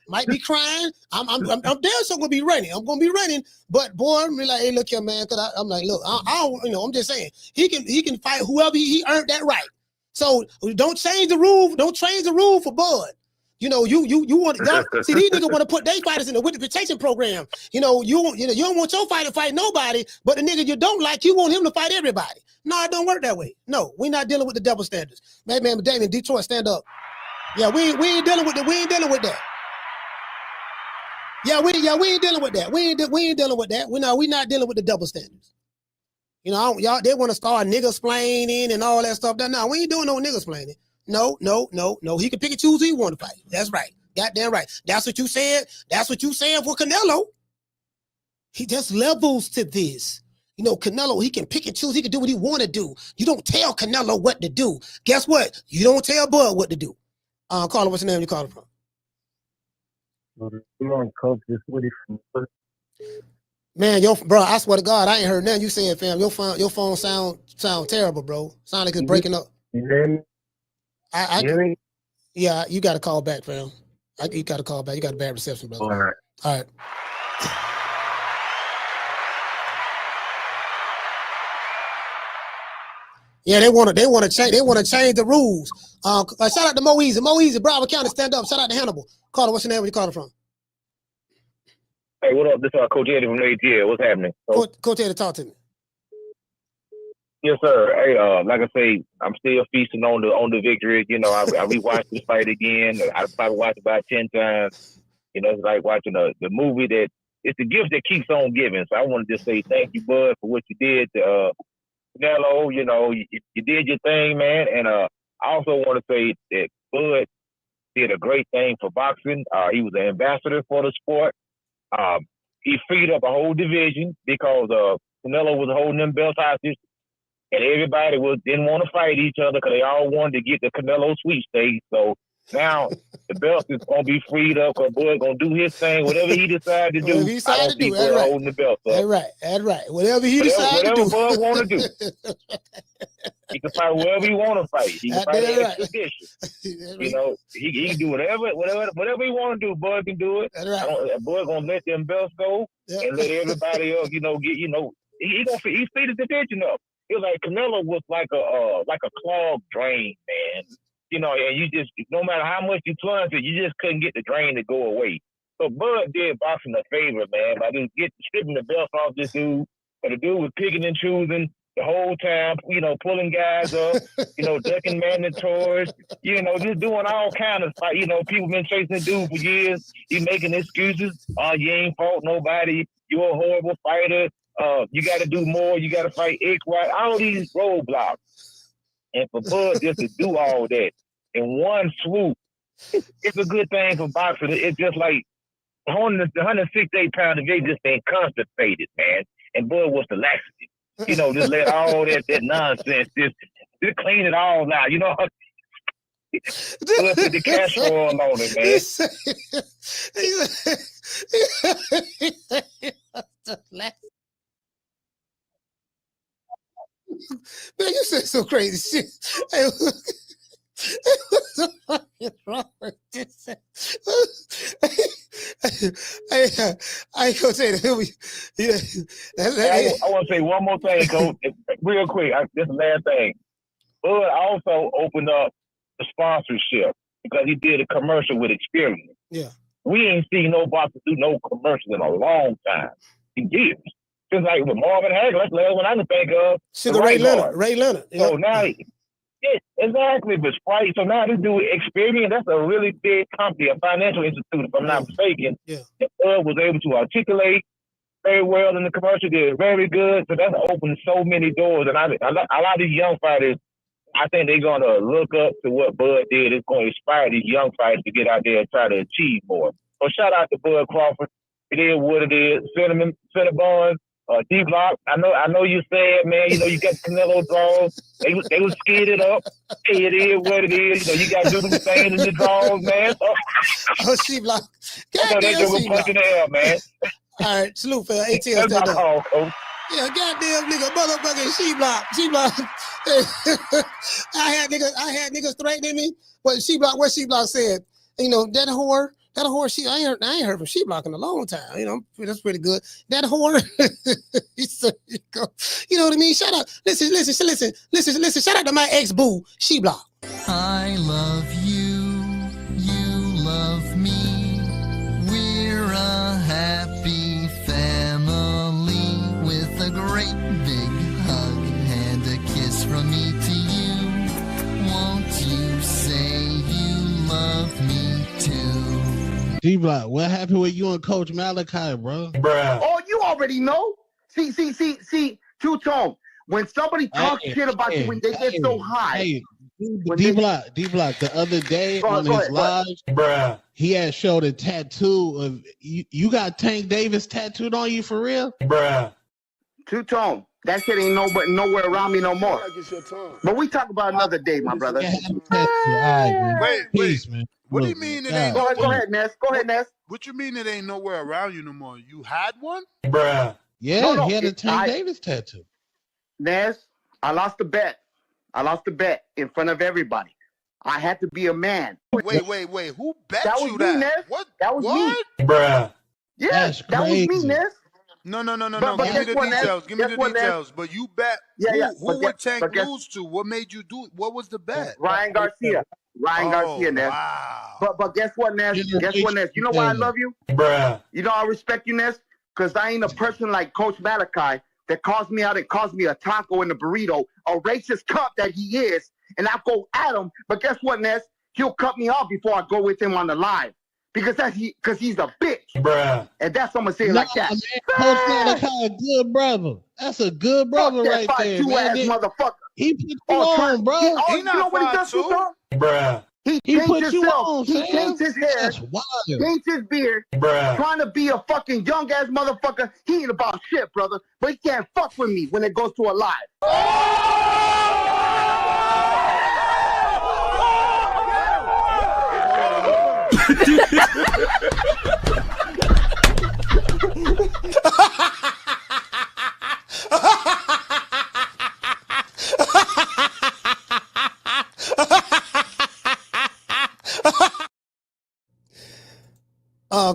might be crying. I'm damn sure gonna be running. I'm gonna be running. But boy, I'm like, hey, look here, man. Cause I'm like, look, I'm just saying he can fight whoever he earned that right. So don't change the rule. Don't change the rule for Bud. You want to see these niggas want to put their fighters in the witness protection program. You don't want your fighter to fight nobody, but the nigga you don't like, you want him to fight everybody. No, it don't work that way. No, we're not dealing with the double standards. Man, Damien, Detroit, stand up. Yeah, we ain't dealing with that. Yeah, we ain't dealing with that. We ain't dealing with that. We're not dealing with the double standards. Y'all they want to start nigga splaining and all that stuff. No, we ain't doing no nigga splaining. No. He can pick and choose who he want to fight. That's right. Goddamn right. That's what you said. That's what you saying for Canelo. He just levels to this. Canelo, he can pick and choose. He can do what he want to do. You don't tell Canelo what to do. Guess what? You don't tell Bud what to do. Carla, what's your name? You calling from? Coach, this Woody from. Man, bro, I swear to God, I ain't heard nothing you saying, fam. Your phone sound terrible, bro. Sound like it's breaking up. You hear me? You hear me? Yeah, you got to call back, fam. You got to call back. You got a bad reception, brother. All right. Yeah, they want to change the rules. Shout out to Mo Easy, Broward County, stand up. Shout out to Hannibal. Carter, what's your name? Where you calling from? Hey, what up? This is Coach Eddie from ATL. What's happening? Coach Eddie, talk to me. Yes, sir. Hey, like I say, I'm still feasting on the victory. I rewatched this fight again. I probably watched it about 10 times. It's like watching the movie that it's the gift that keeps on giving. So I want to just say thank you, Bud, for what you did to Canelo. You did your thing, man. And I also want to say that Bud did a great thing for boxing. He was an ambassador for the sport. He freed up a whole division because Canelo was holding them belts hostage, and everybody didn't want to fight each other because they all wanted to get the Canelo sweepstakes. So now the belt is gonna be freed up. Cause Bud gonna do his thing, whatever he decides to do. Whatever he I don't see Bud holding the belt up. That's right. Whatever he decides to do. Whatever Bud want to do. He can fight whoever he want to fight. He can fight an expedition. You know, he can do whatever he want to do. Bud can do it. Bud gonna let them belts go and let everybody else, get, he speed the division up. It was like Canelo was like a clogged drain, man. And you just, no matter how much you plunged it, you just couldn't get the drain to go away. So Bud did boxing a favor, man, by just stripping the belts off this dude. But the dude was picking and choosing the whole time, pulling guys up, ducking mandatories, just doing all kind of fight. People been chasing the dude for years. He making excuses. You ain't fought nobody. You're a horrible fighter. You got to do more. You got to fight X, Y, all these roadblocks. And for Bud just to do all that in one swoop, it's a good thing for boxing. It's just like the 168-pound division just been constipated, man. And Bud was the laxity. Just let all that nonsense just clean it all out. Put the castor oil on it, man. Man, you said some crazy shit. Hey, what's fucking wrong with this? I ain't gonna say that. I want to say one more thing, Coach, real quick. This is the last thing. Bud also opened up the sponsorship because he did a commercial with Experience. Yeah. We ain't seen no boxer do no commercials in a long time. In years. Just like with Marvin Hagler, that's the last one I can think of. Sugar Ray Leonard. So now, exactly, but Sprite. So now this dude Experience, that's a really big company, a financial institute, if I'm not mistaken. Yeah. Bud was able to articulate very well in the commercial, did very good. So that's opened so many doors. And a lot of these young fighters, I think they're going to look up to what Bud did. It's going to inspire these young fighters to get out there and try to achieve more. So shout out to Bud Crawford. It is what it is. Cinnabon, D-Block. I know you said, man, you got Canelo draws. They was skidded up. Hey, it is what it is. You got to do them things in the draws, man. Oh, C-Block. Goddamn C-Block. In the air, man. All right, salute for ATL. That's my call, Coach. Yeah, goddamn nigga, motherfucking C-Block. I had niggas threatening me. What C-Block said, that whore, I ain't heard from C-Block in a long time. That's pretty good. That whore, you know what I mean? Shout out. Listen. Shout out to my ex-boo, C-Block. I love you, you love me. We're a happy family with a great big hug and a kiss from me to you. Won't you say you love me too? D-Block, what happened with you and Coach Malachi, bro? Bruh. Oh, you already know. See, Two-Tone. When somebody talks shit about you, when they get so high. D-Block, the other day on his live, bruh, he had showed a tattoo of you got Tank Davis tattooed on you for real? Bruh. Two-Tone. That shit ain't nowhere around me no more. But we talk about another day, my brother. Wait. Man. What do you mean it ain't? Go ahead, Ness. What you mean it ain't nowhere around you no more? You had one? Bruh. Yeah, he had a Tank Davis tattoo. Ness, I lost the bet in front of everybody. I had to be a man. Wait. Who bet that was you me, that? Ness. What? That was me. Bruh. Yeah, that was me, Ness. No. But Give me the what, details. Give me the details. But you bet. Yeah. Who would Tank lose to? What made you do it? What was the bet? Ryan Garcia, Ness. Wow. But guess what, Ness? You know why I love you? Bruh. You know I respect you, Ness? Because I ain't a person like Coach Malachi that calls me out and calls me a taco and a burrito, a racist cup that he is, and I go at him. But guess what, Ness? He'll cut me off before I go with him on the live. Because he's a bitch. Bruh. And that's what I'm going to say like that. Coach Malachi, a good brother. That's a good brother right there, man. Motherfucker. He put you on, bro. You know what he does, Two-Tone? Bruh. He changed put you himself. on, He Sam. changed his hair. That's wild. Changed his beard. Bruh. Trying to be a fucking young ass motherfucker. He ain't about shit, brother. But he can't fuck with me when it goes to a live.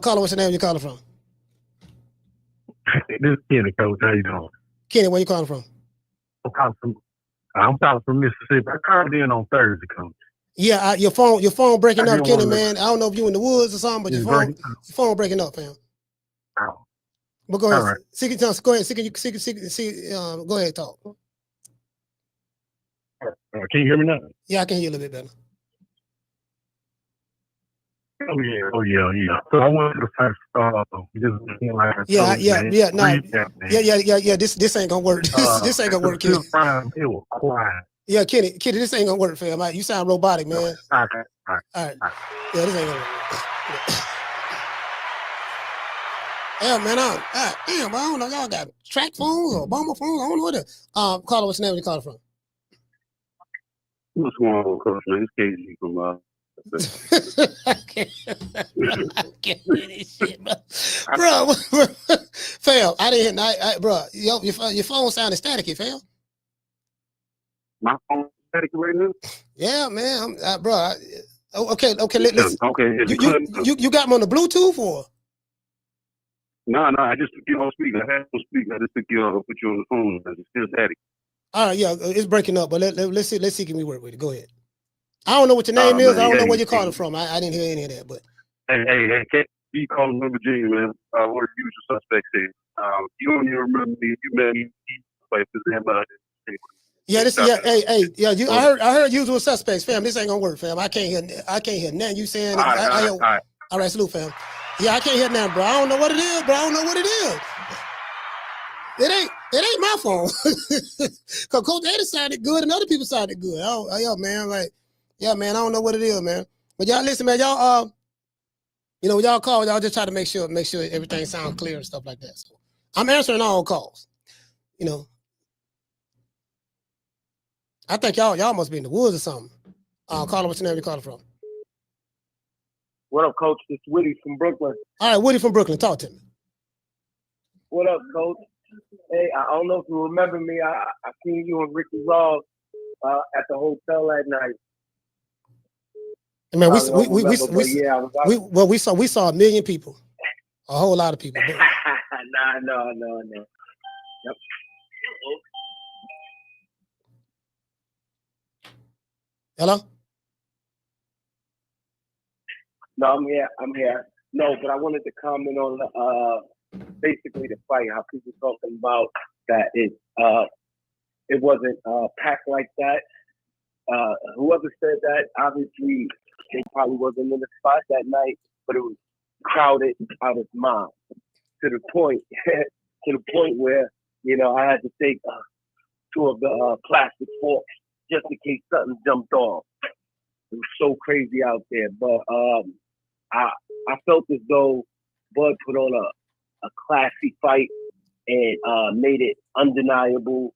Caller, what's your name? You calling from? This is Kenny, Coach. How you doing? Kenny, where you calling from? I'm calling from Mississippi. I called in on Thursday, Coach. Yeah, your phone breaking I up, didn't Kenny, wanna- man. I don't know if you in the woods or something, but your phone breaking up, fam. Oh. But go ahead, All right. go ahead, go ahead, talk. Can you hear me now? Yeah, I can hear you a little bit better. Oh yeah. So I wanted to first This ain't gonna work. This ain't gonna work, Kenny. It was quiet. Yeah, Kenny, this ain't gonna work, fam. You sound robotic, man. All right. All right. Yeah, this ain't gonna work. Yeah, man, I don't know. Y'all got track phones or bomber phones. I don't know what it is. Caller, what's your name? Where you calling from? What's going on, Coach? Man, it's KG from I can't hear this shit, bro. Fam, I didn't hear. Bro, your phone sounded staticky, fam. My phone static right now? Yeah, man, bro. Okay. Listen. Okay. You got me on the Bluetooth or? No, I just took you on speaker. I had no speaker. I just took you put you on the phone. It's still static. All right, yeah, it's breaking up, but let's see. Can we work with it? Go ahead. I don't know what your name is. I don't know where you're calling from. I didn't hear any of that, but. Hey, can't be calling from Virginia, man. What are the usual suspects here? You don't even remember me. You met me. I heard usual suspects, fam. This ain't gonna work, fam. I can't hear nothing you saying. All right, salute, fam. Yeah, I can't hear nothing, bro. I don't know what it is, bro. I don't know what it is. It ain't my phone. Cause Coach Eddie sounded good and other people sounded good. Man, I don't know what it is, man. But y'all listen, man, y'all when y'all call, y'all just try to make sure everything sounds clear and stuff like that. So I'm answering all calls. I think y'all must be in the woods or something. Caller, what's your name? You calling from? What up, Coach? It's Woody from Brooklyn. All right, Woody from Brooklyn. Talk to me. What up, Coach? Hey, I don't know if you remember me. I seen you and Ricky Ross at the hotel that night. Man, we saw 1 million people, a whole lot of people. No. Yep. Hello? No, I'm here. No, but I wanted to comment on basically the fight. How people talking about that it wasn't packed like that. Whoever said that, obviously they probably wasn't in the spot that night, but it was crowded out of mind to the point where I had to take 2 of the plastic forks just in case something jumped off. It was so crazy out there, but I felt as though Bud put on a classy fight and made it undeniable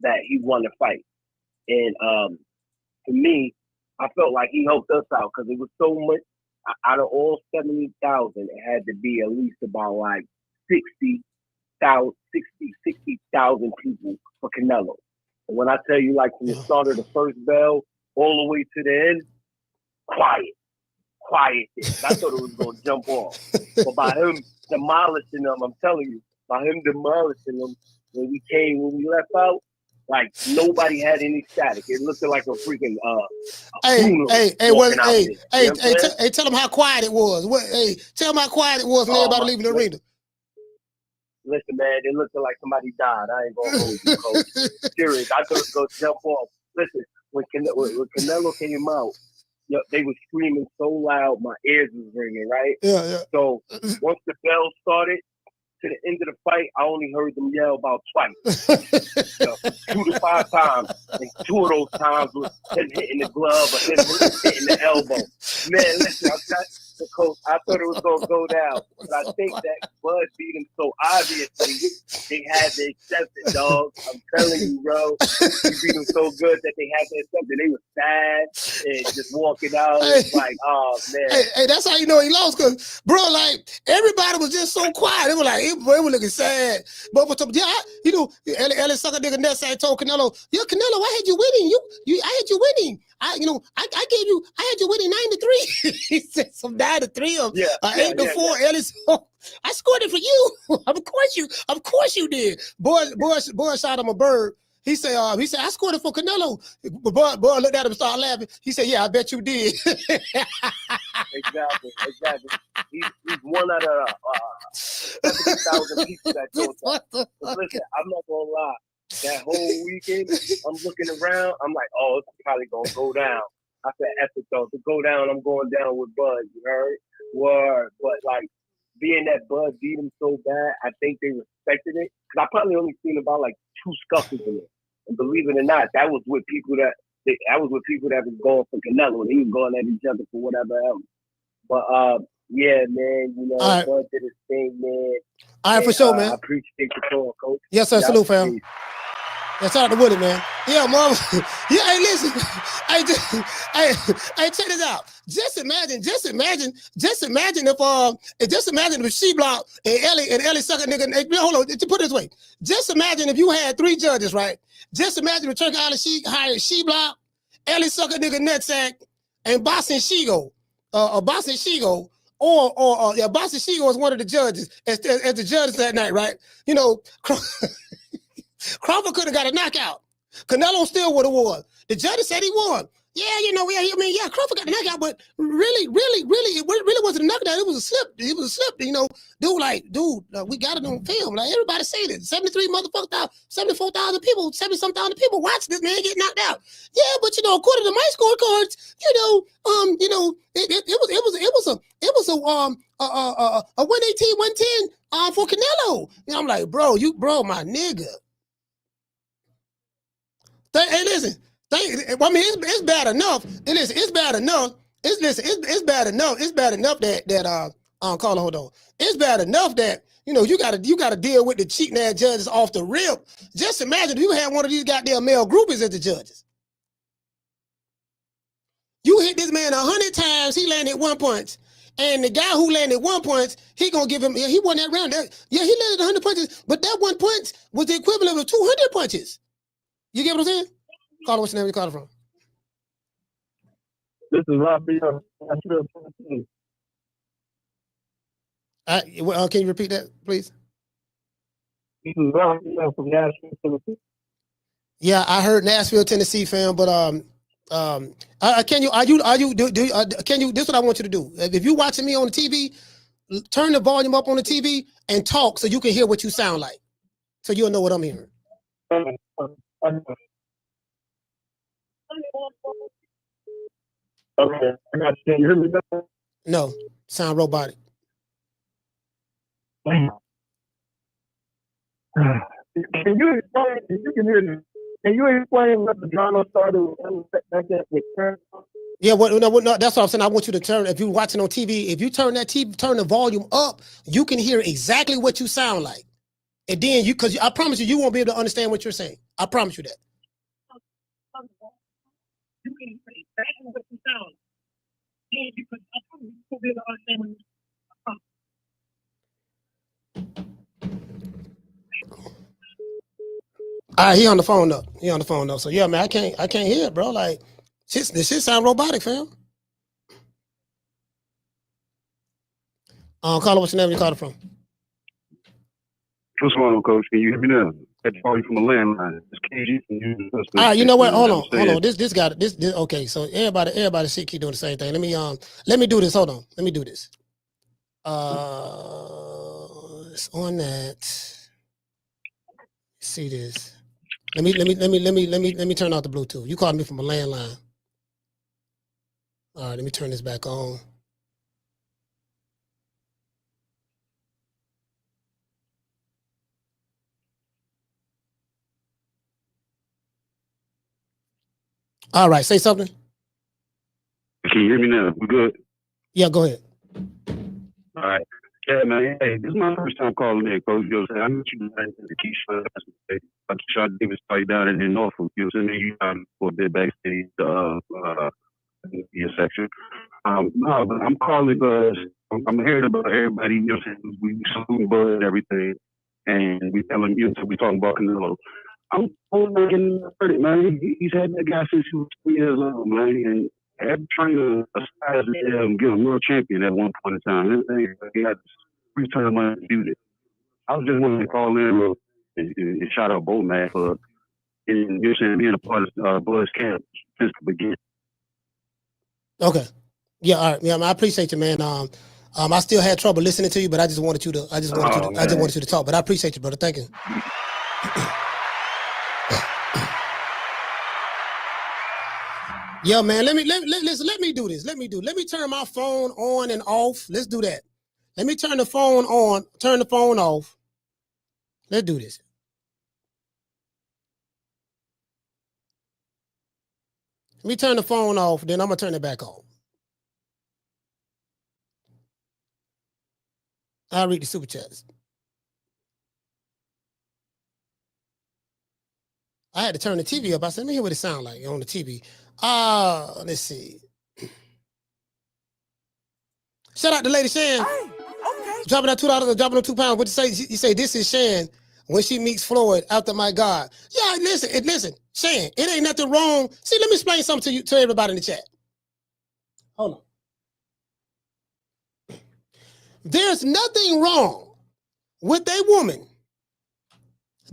that he won the fight. And for me, I felt like he helped us out because it was so much. Out of all 70,000, it had to be at least about like 60,000 people for Canelo. And when I tell you, like from the start of the first bell all the way to the end, quiet. I thought it was going to jump off. But by him demolishing them, I'm telling you, when we left out, like nobody had any static. It looked like a freaking tell them how quiet it was. Tell them how quiet it was when everybody leaving the arena. Listen, man, it looked like somebody died. I ain't gonna hold you, Coach. Serious, I thought it was gonna jump off. Listen, when Canelo came out, they were screaming so loud, my ears was ringing, right? Yeah. So once the bell started, to the end of the fight, I only heard them yell about twice. 2 to 5 times. And And 2 of those times was him hitting the glove or him hitting the elbow. Man, listen, the coach, I thought it was gonna go down, but I think that Bud beat him so obviously they had to accept it, dog. I'm telling you, bro, he beat him so good that they had to accept it. They were sad and just walking out. It's like, oh man. Hey, that's how you know he lost, cause bro, like everybody was just so quiet. They were like, they were looking sad. But Ellie sucker nigga next I told Canelo, yeah, Canelo, I had you winning. I had you winning. I had you winning 9-3. He said some 9-3 or 8-4. Ellie, I scored it for you. Of course you did. Boy shot him a bird. He said, I scored it for Canelo. Boy looked at him and started laughing. He said, yeah, I bet you did. Exactly. He's one out of 70,000 people that told that. Listen, I'm not gonna lie. That whole weekend, I'm looking around. I'm like, oh, it's probably gonna go down. I said, epic though. To go down, I'm going down with Bud. You heard? Word. But like, being that Bud beat him so bad, I think they respected it. Because I probably only seen about like 2 scuffles in it. And believe it or not, that was with people that was going for Canelo. They was going at each other for whatever else. But yeah, man, right. Bud did his thing, man. All right, for sure, man. I appreciate the call, coach. Yes, sir. Salute, fam. Yeah, shout out to Woody, man. Yeah, mom. Yeah, hey, listen. Hey, check this out. Just imagine if She-Block and Ellie sucker nigga. Hey, hold on, to put it this way. Just imagine if you had 3 judges, right? Just imagine if Turkey Island hired She-Block, Ellie sucker nigga nutsack, and Boston Shigo. Boston Shigo. Or Boston Shigo is one of the judges as the judges that night, right? You know, Crawford could have got a knockout. Canelo still would have won. The judge said he won. Yeah, Crawford got the knockout, but really, it wasn't a knockout. It was a slip. It was a slip. You know, dude, we got it on film. Like everybody say this. 74,000 people, 70-some thousand people watch this man get knocked out. Yeah, but according to my scorecards, it was a 118, 110 for Canelo. And I'm like, bro, my nigga. Hey, listen. I mean, it's bad enough. And listen, it's bad enough. It's bad enough. It's bad enough that Carla, hold on. It's bad enough that you gotta deal with the cheating ass judges off the rip. Just imagine if you had one of these goddamn male groupies as the judges. You hit this man 100 times, he landed 1 punch. And the guy who landed 1 punch, he gonna give him. He won that round. He landed 100 punches, but that 1 punch was the equivalent of 200 punches. You get what I'm saying? Carla, what's your name? You call it from? This is Robbie. Can you repeat that, please? This is Robbie from Nashville, Tennessee. Yeah, I heard Nashville, Tennessee, fam. But can you? This is what I want you to do. If you're watching me on the TV, turn the volume up on the TV and talk so you can hear what you sound like, so you'll know what I'm hearing. Okay, I got you. Can you hear me now? No, sound robotic. Can you explain? You can hear me. Can you explain what the drama started with Terence? Yeah, no, that's what I'm saying. I want you to turn. If you're watching on TV, if you turn the volume up, you can hear exactly what you sound like. And then because I promise you won't be able to understand what you're saying. I promise you that. You can hear exactly what you sound like. Yeah, because I promise you won't be able to understand what you're saying. All right, he on the phone though. So yeah, man, I can't hear it, bro. Like, this shit sound robotic, fam. Carla, what's your name? You called it from? What's going on, Coach? Can you hear me now? I had to call you from a landline. It's KG from you. All right, you know what? Hold on. This got this. Okay, so everybody should keep doing the same thing. Let me do this. Hold on. Let me do this. It's on that. See this. Let me turn off the Bluetooth. You called me from a landline. All right, let me turn this back on. All right, say something. Can you hear me now? We good? Yeah, go ahead. All right. Yeah, man. Hey, this is my first time calling in, Coach. You know what I'm saying? I met you in Keisha Davis fight down in Norfolk. You know what I'm saying? You for a bit backstage, section. No, but I'm calling because I'm hearing about everybody, you know what I'm saying? We salute Bud and everything. And we tell him, you know, we talking about Canelo. I'm not getting credit, man. He's had that guy since he was 3 years old, man. And every trainer aspires to give him world champion at one point in time. He had 3 times undisputed. I was just wanting to call in and shout out Bo, man, for being a part of Bud's camp since the beginning. Okay. Yeah, all right. Yeah, I appreciate you, man. I still had trouble listening to you, but I just wanted you to talk. But I appreciate you, brother. Thank you. Yeah, man. Let me do this. Let me turn my phone on and off. Let's do that. Let me turn the phone on, turn the phone off. Let's do this. Let me turn the phone off, then I'm gonna turn it back on. I'll read the super chats. I had to turn the TV up. I said, let me hear what it sounds like on the TV. Let's see. Shout out to Lady Shan. Hey, okay. Dropping that $2, dropping them 2 pounds. What you say? You say this is Shan when she meets Floyd after my God. Yeah, listen, Shan, it ain't nothing wrong. See, let me explain something to everybody in the chat. Hold on. There's nothing wrong with a woman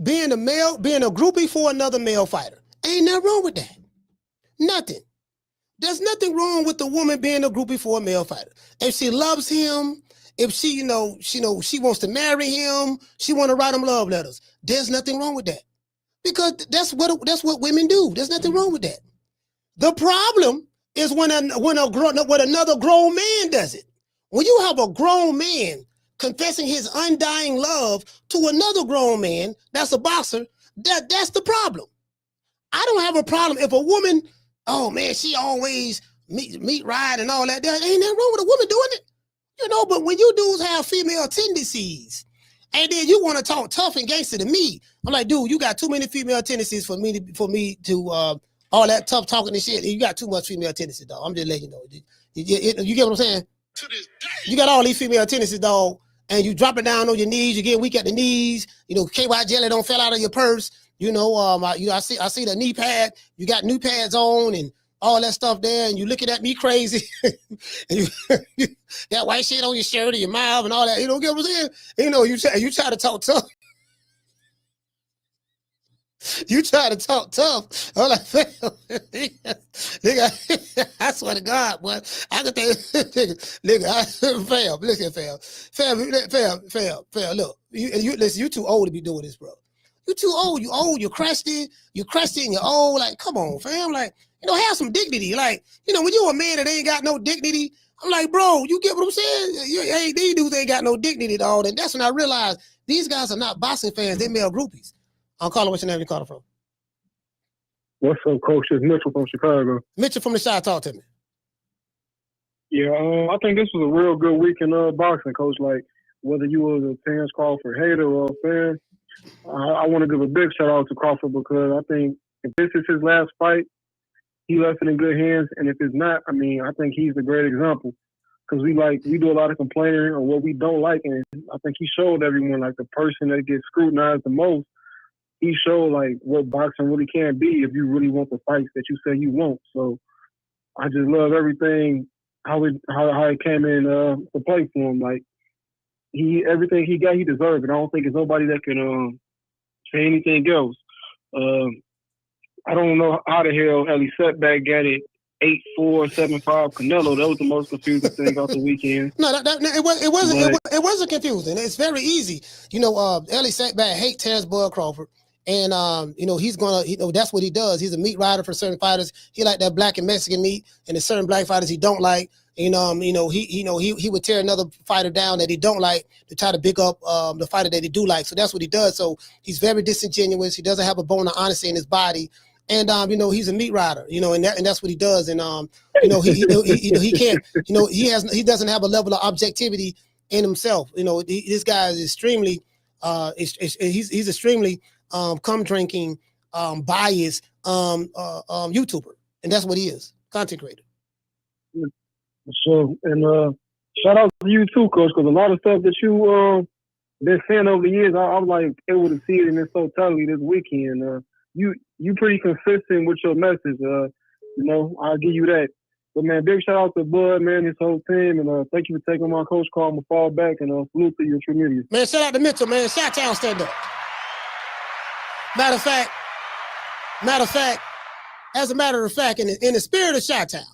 being a groupie for another male fighter. Ain't nothing wrong with that. Nothing. There's nothing wrong with the woman being a groupie for a male fighter. If she loves him, if she wants to marry him, she want to write him love letters. There's nothing wrong with that. Because that's what women do. There's nothing wrong with that. The problem is when another grown man does it. When you have a grown man confessing his undying love to another grown man that's a boxer, that's the problem. I don't have a problem if a woman, oh man, she always meat ride and all that. There ain't nothing wrong with a woman doing it. You know, but when you dudes have female tendencies, and then you want to talk tough and gangster to me, I'm like, dude, you got too many female tendencies for me to all that tough talking and shit. You got too much female tendencies, dog. I'm just letting you know. You get what I'm saying? You got all these female tendencies, dog, and you dropping down on your knees. You get weak at the knees. You know, KY jelly don't fall out of your purse. You know, I see the knee pad. You got new pads on and all that stuff there, and you looking at me crazy. And you got white shit on your shirt and your mouth and all that. You know, get what I'm saying? You know, you try to talk tough. You try to talk tough. I'm like, nigga, I swear to God, boy, I can think, fam, look, listen, you too old to be doing this, bro. You too old, you're crusty, and you're old. Like, come on, fam, like, you know, have some dignity. Like, you know, when you're a man that ain't got no dignity, I'm like, bro, you get what I'm saying? These dudes ain't got no dignity at all. And that's when I realized these guys are not boxing fans, they're male groupies. I'm calling, what's your name? You calling from? What's up, Coach? It's Mitchell from Chicago. Mitchell from the Chi, talk to me. Yeah, I think this was a real good week in boxing, Coach. Like, whether you was a Terence Crawford hater or a fan, I want to give a big shout out to Crawford because I think if this is his last fight, he left it in good hands. And if it's not, I mean, I think he's a great example because we do a lot of complaining on what we don't like. And I think he showed everyone, like, the person that gets scrutinized the most, he showed, like, what boxing really can be if you really want the fights that you say you want. So I just love everything, how it came in to play for him. Like, everything he got, he deserved it. I don't think there's nobody that can say anything else. I don't know how the hell Ellie Setback got it 8-4, 7-5 Canelo. That was the most confusing thing out the weekend. No, it wasn't confusing. It's very easy. You know, Ellie Setback hate Terence Bud Crawford. And you know, he's gonna, you know, that's what he does. He's a meat rider for certain fighters. He like that black and Mexican meat, and there's certain black fighters he don't like. He would tear another fighter down that he don't like to try to pick up the fighter that he do like. So that's what he does. So he's very disingenuous. He doesn't have a bone of honesty in his body. And you know, he's a meat rider, you know, and that's what he does. And you know, he can't, you know, he doesn't have a level of objectivity in himself. You know, this guy is extremely he's extremely cum drinking, biased YouTuber, and that's what he is, content creator. So, and shout out to you too, Coach, because a lot of stuff that you been saying over the years, I was like able to see it in its totality this weekend. You pretty consistent with your message. You know, I'll give you that. But man, big shout out to Bud, man, his whole team, and thank you for taking my coach call. I'm gonna fall back and salute to your true media. Man, shout out to Mitchell, man. Chi-Town stand up. Matter of fact, as a matter of fact, in the spirit of Chi-Town,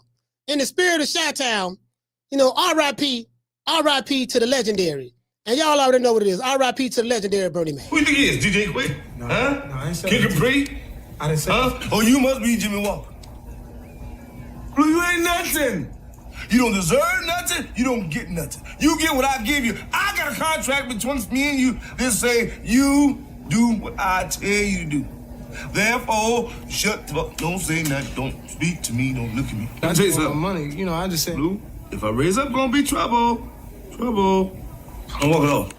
you know, R.I.P. to the legendary. And y'all already know what it is. R.I.P. to the legendary Bernie Man. Who you think he is? DJ Quick? No, huh? No, I ain't saying Kid Capri? I didn't say huh? Oh, you must be Jimmy Walker. Blue, you ain't nothing. You don't deserve nothing. You don't get nothing. You get what I give you. I got a contract between me and you that say you do what I tell you to do. Therefore, shut up. Don't say nothing. Don't speak to me. Don't look at me. I just want money. You know, I just said. Blue, if I raise up, gonna be trouble. Trouble. I'm walking off.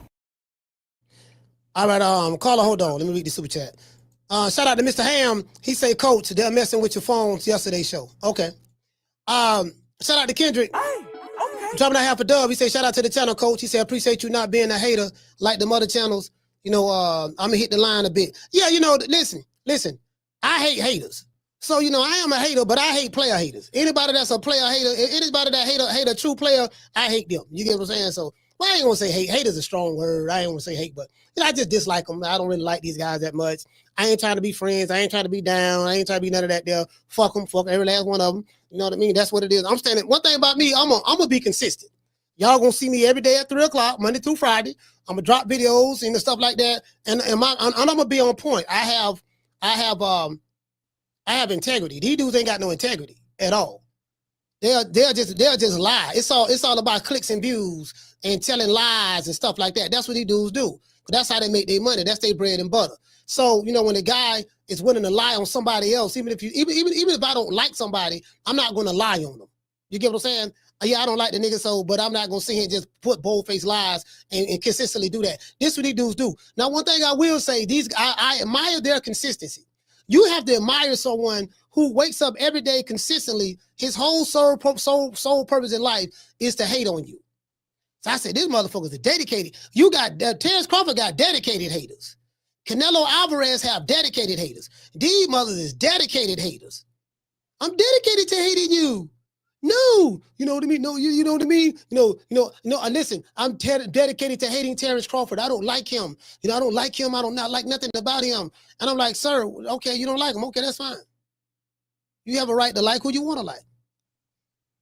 All right, caller, hold on. Let me read the super chat. Shout out to Mr. Ham. He say, Coach, they're messing with your phones yesterday's show. Okay. Shout out to Kendrick. Hey, okay. Dropping a half a dub. He said, shout out to the channel, Coach. He said, appreciate you not being a hater like the other channels. You know, I'm gonna hit the line a bit. Yeah, you know, listen. I hate haters. So, you know, I am a hater, but I hate player haters. Anybody that's a player hater, anybody that hate a true player, I hate them. You get what I'm saying? So, well, I ain't gonna say hate. Hate is a strong word. I ain't gonna say hate, but you know, I just dislike them. I don't really like these guys that much. I ain't trying to be friends. I ain't trying to be down. I ain't trying to be none of that there. Fuck them. Fuck every last one of them. You know what I mean? That's what it is. I'm standing. One thing about me, I'm gonna be consistent. Y'all gonna see me every day at 3:00, Monday through Friday. I'm gonna drop videos and stuff like that, and I'm gonna be on point. I have integrity. These dudes ain't got no integrity at all. They'll just lie. It's all about clicks and views and telling lies and stuff like that. That's what these dudes do. But that's how they make their money. That's their bread and butter. So, you know, when a guy is willing to lie on somebody else, even if I don't like somebody, I'm not going to lie on them. You get what I'm saying? Yeah, I don't like the nigga, so, but I'm not going to sit here and just put bold-faced lies and consistently do that. This is what these dudes do. Now, one thing I will say, I admire their consistency. You have to admire someone who wakes up every day consistently. His whole sole purpose in life is to hate on you. So I said, these motherfuckers are dedicated. You got Terence Crawford got dedicated haters. Canelo Alvarez have dedicated haters. These mothers is dedicated haters. I'm dedicated to hating you. No, you know what I mean? No, you know what I mean? Listen, I'm dedicated to hating Terence Crawford. I don't like him. You know, I don't like him. I don't not like nothing about him. And I'm like, sir, okay, you don't like him. Okay, that's fine. You have a right to like who you want to like.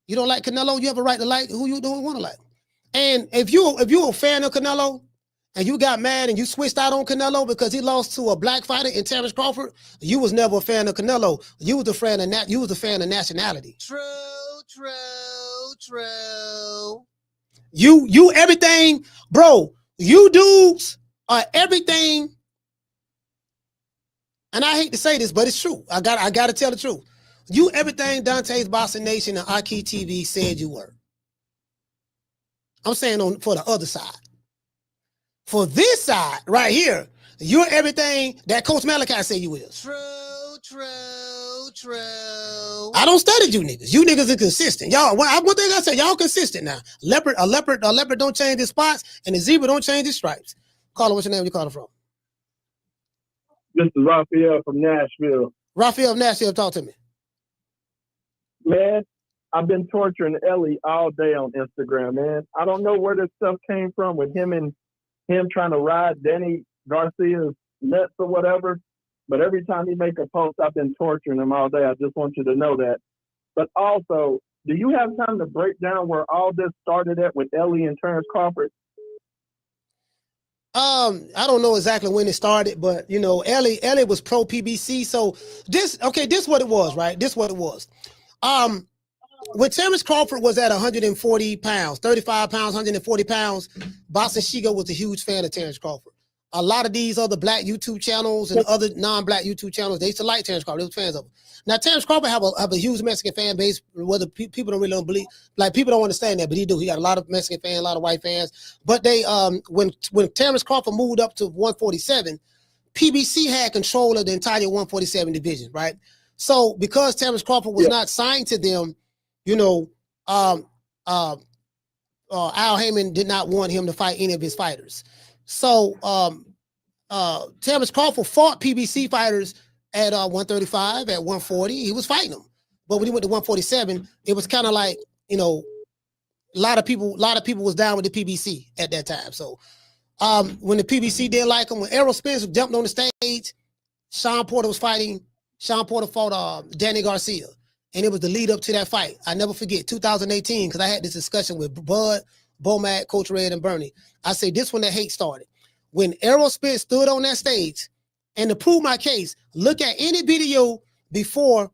You don't like Canelo, you have a right to like who you don't want to like. And if you're a fan of Canelo and you got mad and you switched out on Canelo because he lost to a black fighter in Terence Crawford, you was never a fan of Canelo. You was a fan of nationality. True. You everything, bro. You dudes are everything. And I hate to say this, but it's true. I gotta tell the truth. You everything Dante's Boxing Nation and Aki TV said you were. I'm saying for the other side. For this side right here, you're everything that Coach Malachi said you is. True. I don't study you niggas. You niggas are consistent. Y'all, one thing I say, y'all consistent now. A leopard don't change his spots, and a zebra don't change his stripes. Caller, what's your name? You calling from? This is Raphael from Nashville. Raphael from Nashville, talk to me. Man, I've been torturing Ellie all day on Instagram, man. I don't know where this stuff came from with him trying to ride Danny Garcia's nuts or whatever. But every time he make a post, I've been torturing him all day. I just want you to know that. But also, do you have time to break down where all this started at with Ellie and Terence Crawford? I don't know exactly when it started, but you know, Ellie was pro PBC. So this what it was, right? This what it was. When Terence Crawford was at 140 pounds, 35 pounds, 140 pounds, Boston Shigo was a huge fan of Terence Crawford. a lot of these other black YouTube channels and other non-black YouTube channels, they used to like Terence Crawford. They were fans of him. Now, Terence Crawford have a huge Mexican fan base, whether people don't believe, like people don't understand that, but he do. He got a lot of Mexican fans, a lot of white fans. But they, when Terence Crawford moved up to 147, PBC had control of the entire 147 division, right? So because Terence Crawford was not signed to them, you know, Al Heyman did not want him to fight any of his fighters. So Terence Crawford fought PBC fighters at 135, at 140. He was fighting them. But when he went to 147, it was kind of like, you know, a lot of people was down with the PBC at that time. So when the PBC didn't like him, when Errol Spence jumped on the stage, Sean Porter was fighting. Sean Porter fought Danny Garcia. And it was the lead up to that fight. I never forget, 2018, because I had this discussion with Bud, Bomac, Coach Red, and Bernie. I say this when the hate started. When Errol Spence stood on that stage, and to prove my case, look at any video before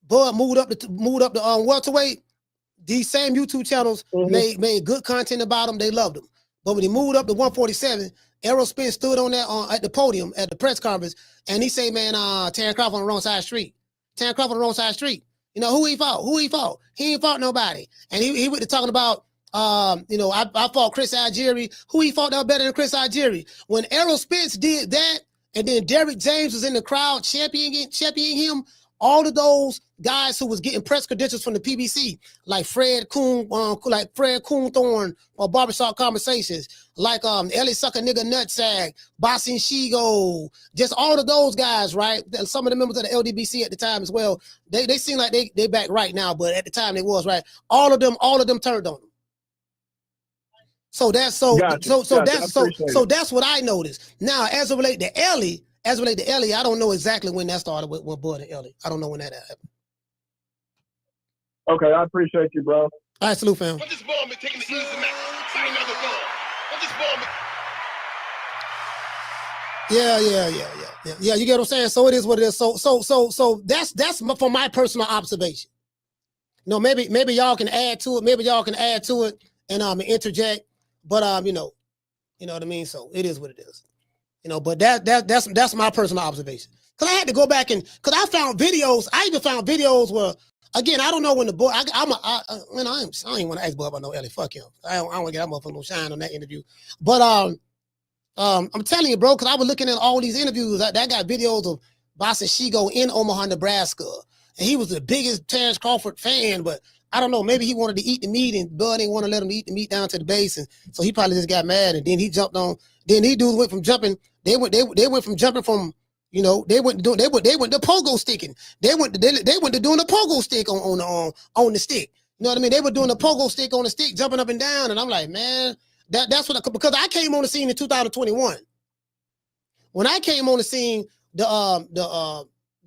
Bud moved up the welterweight. These same YouTube channels made good content about him. They loved him. But when he moved up to 147, Errol Spence stood on that at the podium at the press conference, and he said, "Man, Terence Crawford on the wrong side of the street. Terence Crawford on the wrong side of the street. You know who he fought? Who he fought? He ain't fought nobody." And he went to talking about, you know, I fought Chris Algieri. Who he fought that was better than Chris Algieri? When Errol Spence did that, and then Derrick James was in the crowd championing him, all of those guys who was getting press credentials from the PBC, like Fred Coonthorne or Barbershop Conversations, like Ellie Sucker Nigga Nutsack, Bossing Shigo, just all of those guys, right? Some of the members of the LDBC at the time as well. They seem like they back right now, but at the time they was, right. All of them turned on them. So that's that's what I noticed. Now, as it relates to Ellie, I don't know exactly when that started with Bud and Ellie. I don't know when that happened. Okay, I appreciate you, bro. All right, salute, fam. Put this ball, man, taking the easy man. Find another ball. Put this ball, man. Yeah. You get what I'm saying? So it is what it is. So that's from my personal observation. You know, maybe y'all can add to it. Maybe y'all can add to it and interject. But you know what I mean. So it is what it is. You know, but that's my personal observation. Cause I had to go back cause I found videos. I even found videos where, again, I don't know when the boy. I don't even want to ask Bud about no Ellie. Fuck him. I don't want to get that motherfucker no shine on that interview. But I'm telling you, bro, cause I was looking at all these interviews. That got videos of Boss and Shigo in Omaha, Nebraska, and he was the biggest Terence Crawford fan. But I don't know, maybe he wanted to eat the meat, and Bud didn't want to let him eat the meat down to the base, and so he probably just got mad, and then he jumped on. Then he dudes went from jumping. They went from jumping from. You know, they went to pogo sticking. They went to doing the pogo stick on the stick. You know what I mean? They were doing the pogo stick on the stick, jumping up and down. And I'm like, man, that's what because I came on the scene in 2021. When I came on the scene, the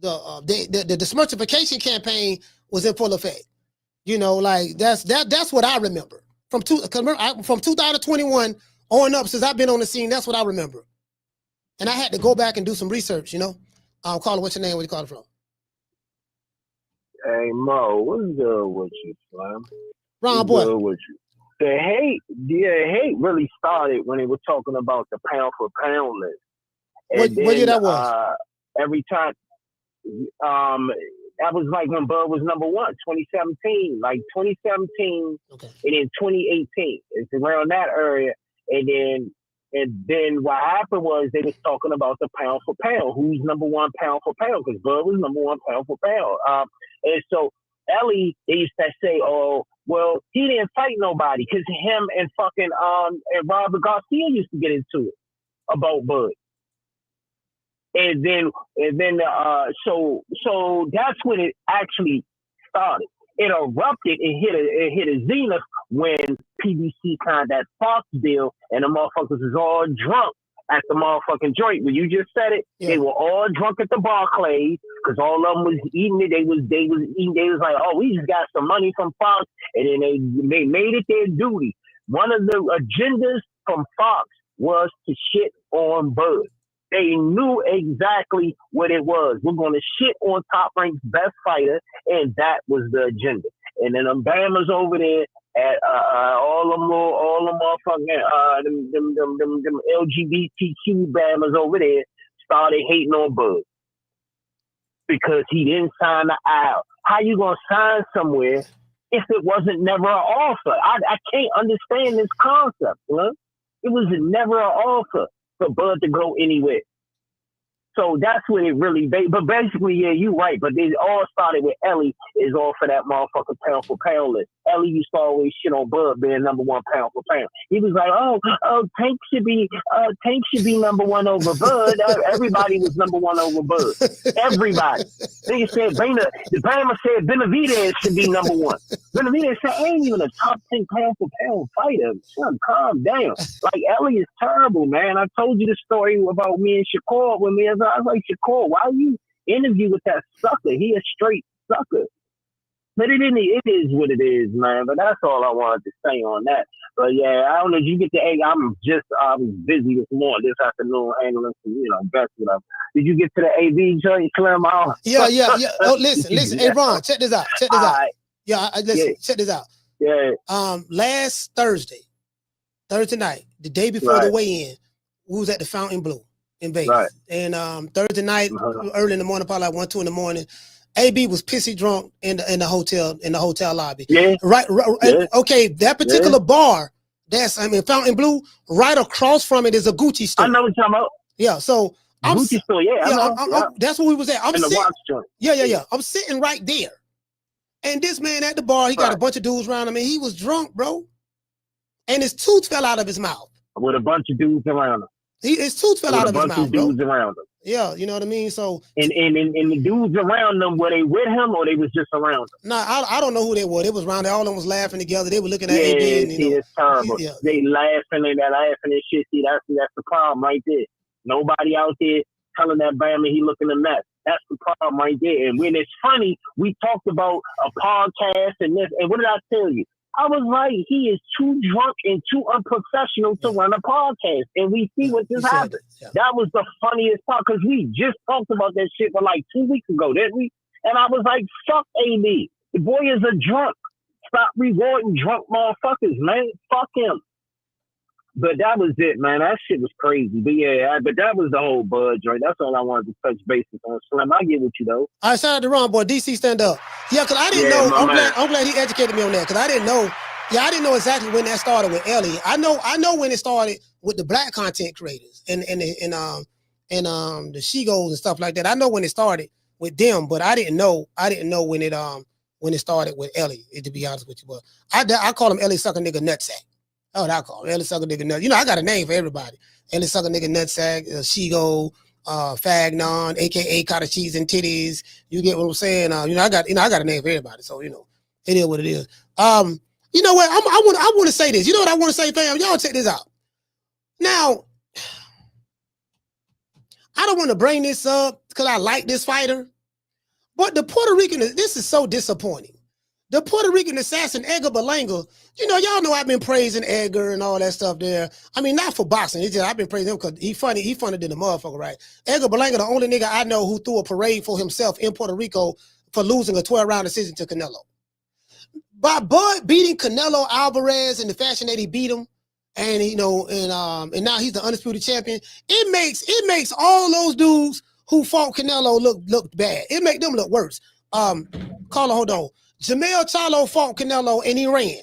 smurtification campaign was in full effect. You know, like that's what I remember from 2021 on up. Since I've been on the scene, that's what I remember. And I had to go back and do some research, you know. Caller, what's your name? Where you calling from? Hey, Mo, what's good with you, Slim? Ron, boy. Good with you. The hate really started when they were talking about the pound for pound list. What year that was? Every time, that was like when Bud was number one, 2017, like 2017, okay. And then 2018. It's around that area, And then what happened was they was talking about the pound for pound. Who's number one pound for pound? Because Bud was number one pound for pound. And so Ellie, they used to say, oh, well, he didn't fight nobody because him and fucking and Robert Garcia used to get into it about Bud. And then so that's when it actually started. It erupted and hit a zenith when PBC signed that Fox deal and the motherfuckers was all drunk at the motherfucking joint. When you just said it, They were all drunk at the Barclays because all of them was eating it. They was eating. They was like, oh, we just got some money from Fox, and then they made it their duty. One of the agendas from Fox was to shit on Bud. They knew exactly what it was. We're going to shit on Top Rank's best fighter, and that was the agenda. And then them Bammers over there, at all them motherfucking them LGBTQ bammers over there started hating on Bud because he didn't sign the aisle. How you gonna sign somewhere if it wasn't never an offer? I can't understand this concept, huh? It was never an offer for Bud to go anywhere. So that's when it really, but basically, yeah, you right. But they all started with Ellie is all for that motherfucker pound for pound list. Ellie used to always shit on Bud being number one pound for pound. He was like, oh, Tank should be number one over Bud. Everybody was number one over Bud. Everybody. They said the Bama said Benavidez should be number one. Benavidez said, I ain't even a top 10 pound for pound fighter. Son, calm down. Like Ellie is terrible, man. I told you the story about me and Shakur when me as I was like, Shakur, why you interview with that sucker? He a straight sucker. But it is what it is, man. But that's all I wanted to say on that. But yeah, I don't know. Did you get the egg? I was busy this afternoon handling some, best whatever. Did you get to the AB joint, Slim? Yeah. Oh, listen. Hey, Ron, check this out. Right. Yeah, listen. Check this out. Yeah. Last Thursday night, the day before the weigh-in, we was at the Fountain Blue in Vegas. Right. And Thursday night, early in the morning, probably like 1, 2 in the morning, AB was pissy drunk in the hotel lobby. Yeah. Right. Yeah. Okay, that particular bar, Fountain Blue, right across from it is a Gucci store. I know what you're talking about. Yeah, so Gucci store, that's where we was at. In the watch joint. Yeah. I'm sitting right there. And this man at the bar, he got a bunch of dudes around him, and he was drunk, bro. And his tooth fell out of his mouth. With a bunch of dudes around him. His tooth fell out of his mouth, bro. A bunch of dudes around him. Yeah, you know what I mean? So and the dudes around them, were they with him or they was just around him? No, I don't know who they were. They was around there. All of them was laughing together. They were looking at AB. And, it's terrible. Yeah. They laughing and shit. See, that's the problem right there. Nobody out there telling that Bama he looking a mess. That's the problem right there. And when it's funny, we talked about a podcast and this. And what did I tell you? I was right. He is too drunk and too unprofessional to run a podcast. And we see what just happened. Yeah. That was the funniest part because we just talked about that shit for like 2 weeks ago, didn't we? And I was like, fuck AB. The boy is a drunk. Stop rewarding drunk motherfuckers, man. Fuck him. But that was it, man. That shit was crazy. But yeah, but that was the whole Bud joint. That's all I wanted to touch bases on. Slim, I get with you though. All right, shout out to Ron, boy. DC, stand up. Yeah, because I didn't know. I'm glad he educated me on that because I didn't know. Yeah, I didn't know exactly when that started with Ellie. I know when it started with the black content creators and the she-goals and stuff like that. I know when it started with them, but I didn't know when it started with Ellie. To be honest with you, but I call him Ellie sucker nigga nutsack. Oh, that call him Ellie sucker nigga nut. I got a name for everybody. Ellie sucker nigga nutsack, she-go, Fagnon, aka cottage cheese and titties. You get what I'm saying? I got a name for everybody. So it is what it is. You know what? I want to say this. You know what I want to say, fam? Y'all check this out. Now, I don't want to bring this up because I like this fighter, but the Puerto Rican, this is so disappointing. The Puerto Rican assassin, Edgar Berlanga, y'all know I've been praising Edgar and all that stuff there. I mean, not for boxing. It's just I've been praising him because he funny than the motherfucker, right? Edgar Berlanga, the only nigga I know who threw a parade for himself in Puerto Rico for losing a 12-round decision to Canelo. By Bud beating Canelo Alvarez in the fashion that he beat him, and and now he's the undisputed champion, it makes all those dudes who fought Canelo look bad. It make them look worse. Carla, hold on. Jamel Charlo fought Canelo and he ran.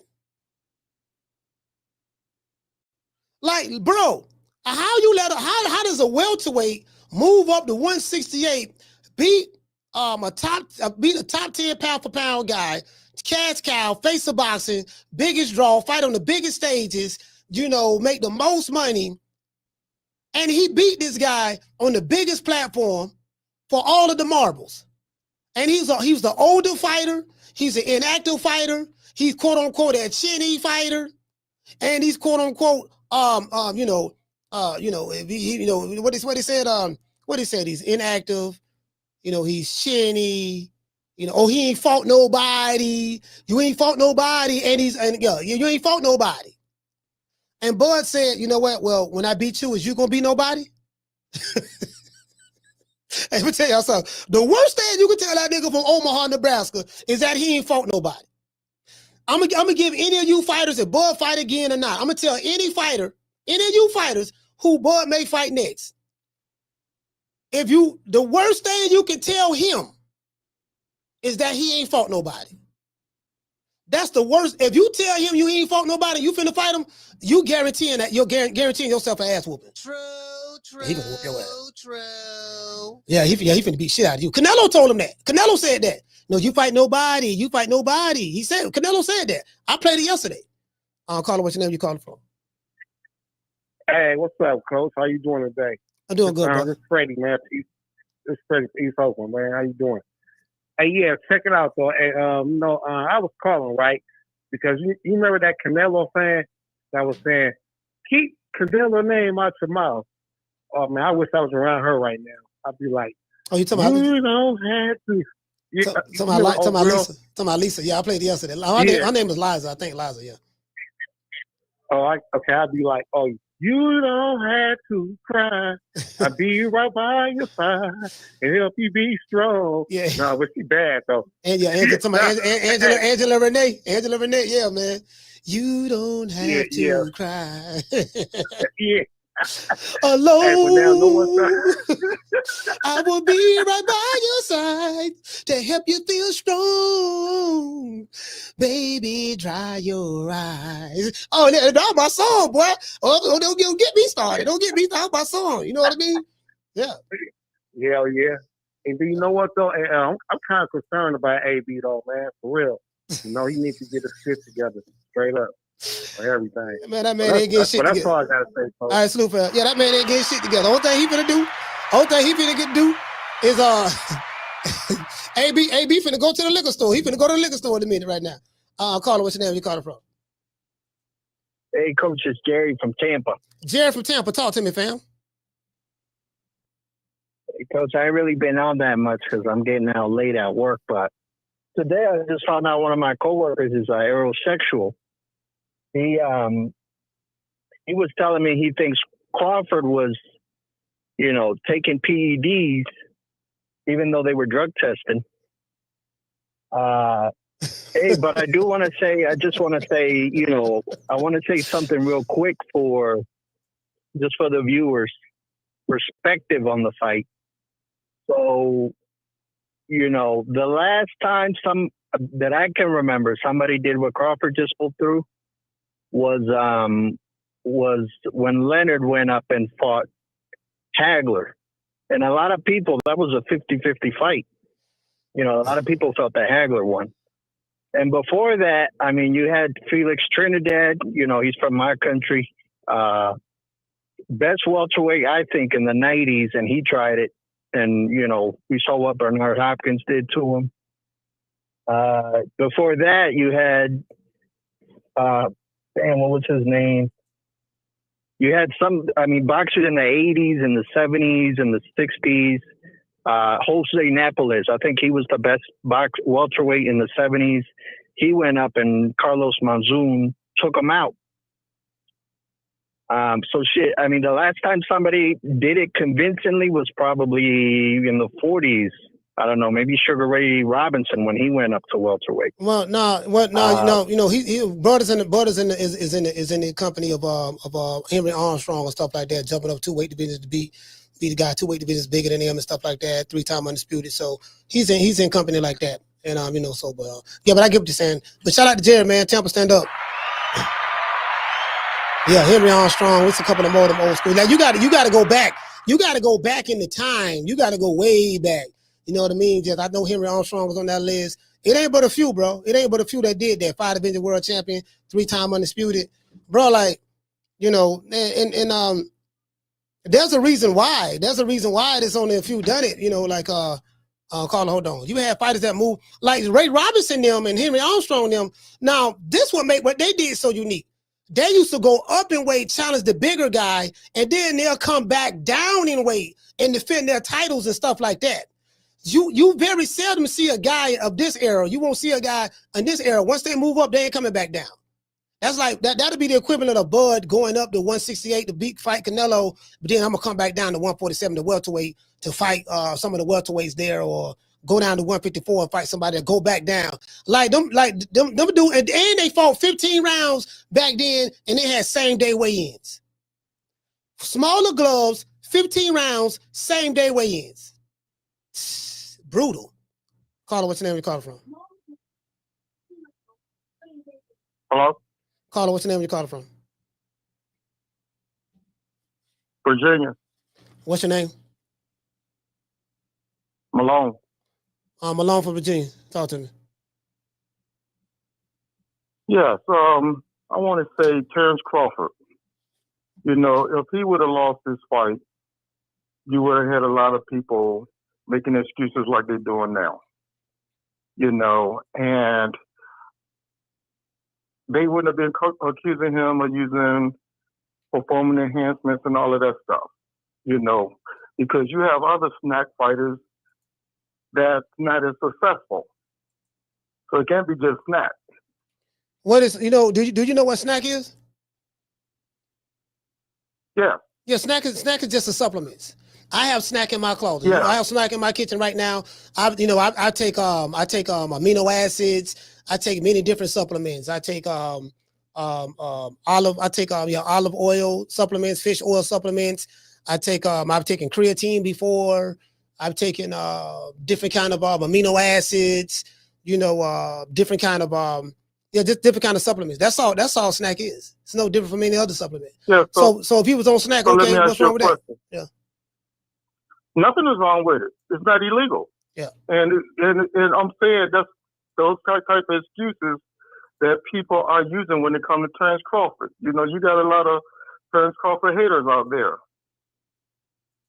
Like, bro, how does a welterweight move up to 168, beat a top 10 pound for pound guy, cash cow, face of boxing, biggest draw, fight on the biggest stages, make the most money, and he beat this guy on the biggest platform for all of the marbles. And he was the older fighter. He's an inactive fighter. He's quote unquote a chinny fighter, and he's quote unquote what he said. He's inactive. He's chinny. He ain't fought nobody. You ain't fought nobody, you ain't fought nobody. And Bud said, you know what? Well, when I beat you, is you gonna be nobody? Hey, let me tell y'all something. The worst thing you can tell that nigga from Omaha, Nebraska, is that he ain't fought nobody. I'm gonna give any of you fighters if Bud fight again or not. I'm gonna tell any fighter, any of you fighters who Bud may fight next. If you, the worst thing you can tell him is that he ain't fought nobody. That's the worst. If you tell him you ain't fought nobody, you finna fight him, you guaranteeing that you're guaranteeing yourself an ass whooping. True. He finna whoop your ass. Yeah, he finna beat shit out of you. Canelo told him that. Canelo said that. No, you fight nobody. You fight nobody. He said, Canelo said that. I played it yesterday. Caller, what's your name? You calling from? Hey, what's up, Coach? How you doing today? I'm doing good, brother. This is Freddie, man. This is Freddie East Oakland, man. How you doing? Hey, yeah, check it out, though. Hey, I was calling, right? Because you remember that Canelo fan that was saying, keep Canelo name out your mouth. Oh, man, I wish I was around her right now. I'd be like, oh, you talking about? You don't have to. Talking about Lisa. Yeah, I played it yesterday. Her name is Liza. I think Liza, yeah. Oh, okay. I'd be like, oh, you don't have to cry. I'll be right by your side and help you be strong. Yeah. No, but she bad, though. And yeah, Angela Renee. Angela Renee, yeah, man. You don't have to cry. Yeah. Alone, I will be right by your side to help you feel strong. Baby, dry your eyes. Oh, that's my song, boy. Oh, don't get me started. Don't get me started on my song. You know what I mean? Yeah. Yeah, yeah. And do you know what, though? I'm kind of concerned about AB, though, man. For real. You know, he needs to get his shit together. Straight up. For everything. Man, that man ain't getting shit together. That's all I gotta say, folks. All right, salute for that. Yeah, that man ain't getting shit together. Only thing he finna do is AB finna go to the liquor store. He finna go to the liquor store in a minute right now. Caller, what's your name? You calling from? Hey, Coach, it's Jerry from Tampa. Jerry from Tampa, talk to me, fam. Hey, Coach, I ain't really been on that much because I'm getting out late at work, but today I just found out one of my coworkers is aerosexual. He was telling me he thinks Crawford was, taking PEDs, even though they were drug testing. Hey, but I want to say something real quick for the viewers' perspective on the fight. So, the last time that I can remember somebody did what Crawford just pulled through was when Leonard went up and fought Hagler. And a lot of people, that was a 50-50 fight. A lot of people felt that Hagler won. And before that, I mean, you had Felix Trinidad, he's from my country. Best welterweight, I think, in the 90s, and he tried it. And, we saw what Bernard Hopkins did to him. Before that, you had... what was his name? You had boxers in the 80s and the 70s and the 60s. Jose Napoles, I think he was the best welterweight in the 70s. He went up and Carlos Monzon took him out. The last time somebody did it convincingly was probably in the 40s. I don't know, maybe Sugar Ray Robinson when he went up to welterweight. Well, he brothers in the company of Henry Armstrong and stuff like that, jumping up 2 weight divisions to beat the guy 2 weight divisions bigger than him and stuff like that, 3-time undisputed. So he's in company like that, and but I get what you're saying. But shout out to Jerry, man. Tampa, stand up. Yeah, Henry Armstrong. It's a couple of more of them old school. Now you got to go back. You got to go back in the time. You got to go way back. You know what I mean? I know Henry Armstrong was on that list. It ain't but a few, bro. It ain't but a few that did that. 5-division world champion, 3-time undisputed. Bro, and there's a reason why. There's only a few done it, Carla, hold on. You had fighters that move, like Ray Robinson them and Henry Armstrong them. Now, this what make what they did so unique. They used to go up in weight, challenge the bigger guy, and then they'll come back down in weight and defend their titles and stuff like that. You very seldom see a guy of this era. You won't see a guy in this era. Once they move up, they ain't coming back down. That's like that'll be the equivalent of Bud going up to 168 to fight Canelo, but then I'm gonna come back down to 147 to welterweight to fight some of the welterweights there, or go down to 154 and fight somebody that go back down. Like them do, and they fought 15 rounds back then, and they had same day weigh-ins. Smaller gloves, 15 rounds, same day weigh-ins. Brutal. Carla, what's your name? You calling from? Hello? Carla, what's your name? You calling from? Virginia. What's your name? Malone. Malone from Virginia. Talk to me. Yes, I want to say Terence Crawford. You know, if he would have lost this fight, you would have had a lot of people making excuses like they're doing now. You know, and they wouldn't have been accusing him of using performance enhancements and all of that stuff. You know, because you have other snack fighters that's not as successful. So it can't be just snack. What is, do you know what snack is? Yeah. Yeah, snack is just a supplements. I have snack in my closet. Yeah. I have snack in my kitchen right now. I take amino acids. I take many different supplements. I take olive oil supplements, fish oil supplements. I've taken creatine before. I've taken different kind of amino acids, different kind of just different kind of supplements. That's all snack is. It's no different from any other supplement. Yeah. So if he was on snack, so okay, what's wrong with that? Yeah. Nothing is wrong with it. It's not illegal. Yeah. And I'm saying that's those type of excuses that people are using when it comes to Terence Crawford. You know, you got a lot of Terence Crawford haters out there.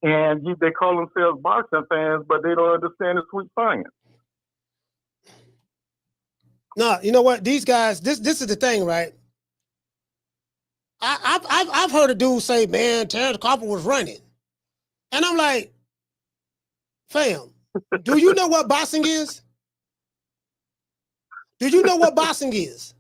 And they call themselves boxing fans, but they don't understand the sweet science. No, you know what? These guys, this is the thing, right? I've heard a dude say, man, Terence Crawford was running. And I'm like, fam, do you know what boxing is? Do you know what boxing is?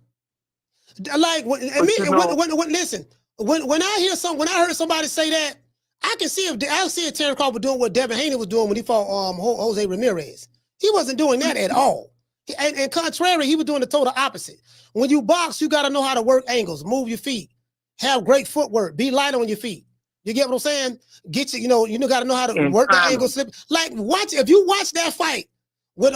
Like, listen, when I heard somebody say that, I see if Terence Crawford doing what Devin Haney was doing when he fought Jose Ramirez. He wasn't doing that at all. And contrary, he was doing the total opposite. When you box, you got to know how to work angles, move your feet, have great footwork, be light on your feet. You get what I'm saying? You got to know how to work the angle slip. Like, if you watch that fight with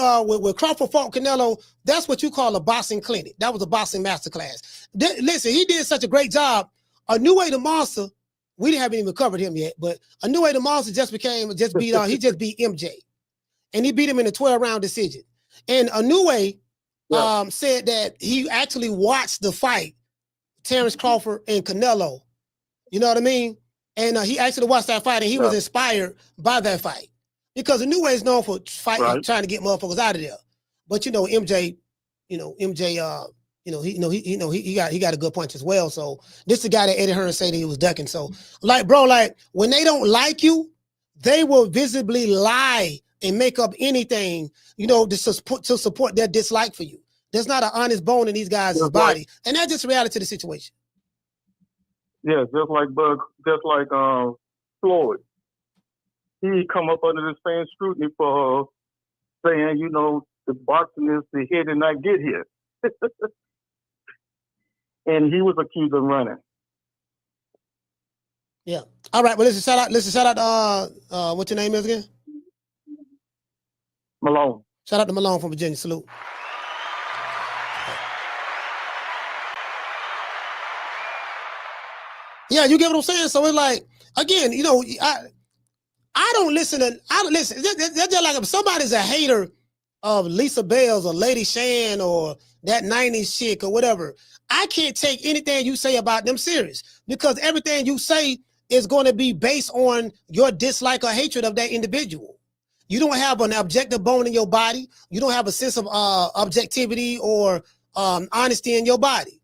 Crawford fought Canelo, that's what you call a boxing clinic. That was a boxing masterclass. Listen, he did such a great job. A New Way the Monster, we haven't even covered him yet, but A New Way the Monster he just beat MJ. And he beat him in a 12-round decision. And A New Way said that he actually watched the fight, Terence Crawford and Canelo. You know what I mean? And he actually watched that fight, and he was inspired by that fight. Because A New Way is known for fighting, trying to get motherfuckers out of there. But MJ, he got a good punch as well. So this is the guy that Eddie Hearn said that he was ducking. So when they don't like you, they will visibly lie and make up anything, to support their dislike for you. There's not an honest bone in these guys' body. And that's just reality to the situation. Yeah, just like Floyd. He come up under this same scrutiny for saying, the boxing is to hit and not get hit. And he was accused of running. Yeah. All right. Well, shout out. What your name is again? Malone. Shout out to Malone from Virginia. Salute. Yeah, you get what I'm saying? So it's like, again, I don't listen. That's just like if somebody's a hater of Lisa Bales or Lady Shan or that 90s chick or whatever, I can't take anything you say about them serious, because everything you say is going to be based on your dislike or hatred of that individual. You don't have an objective bone in your body. You don't have a sense of objectivity or honesty in your body.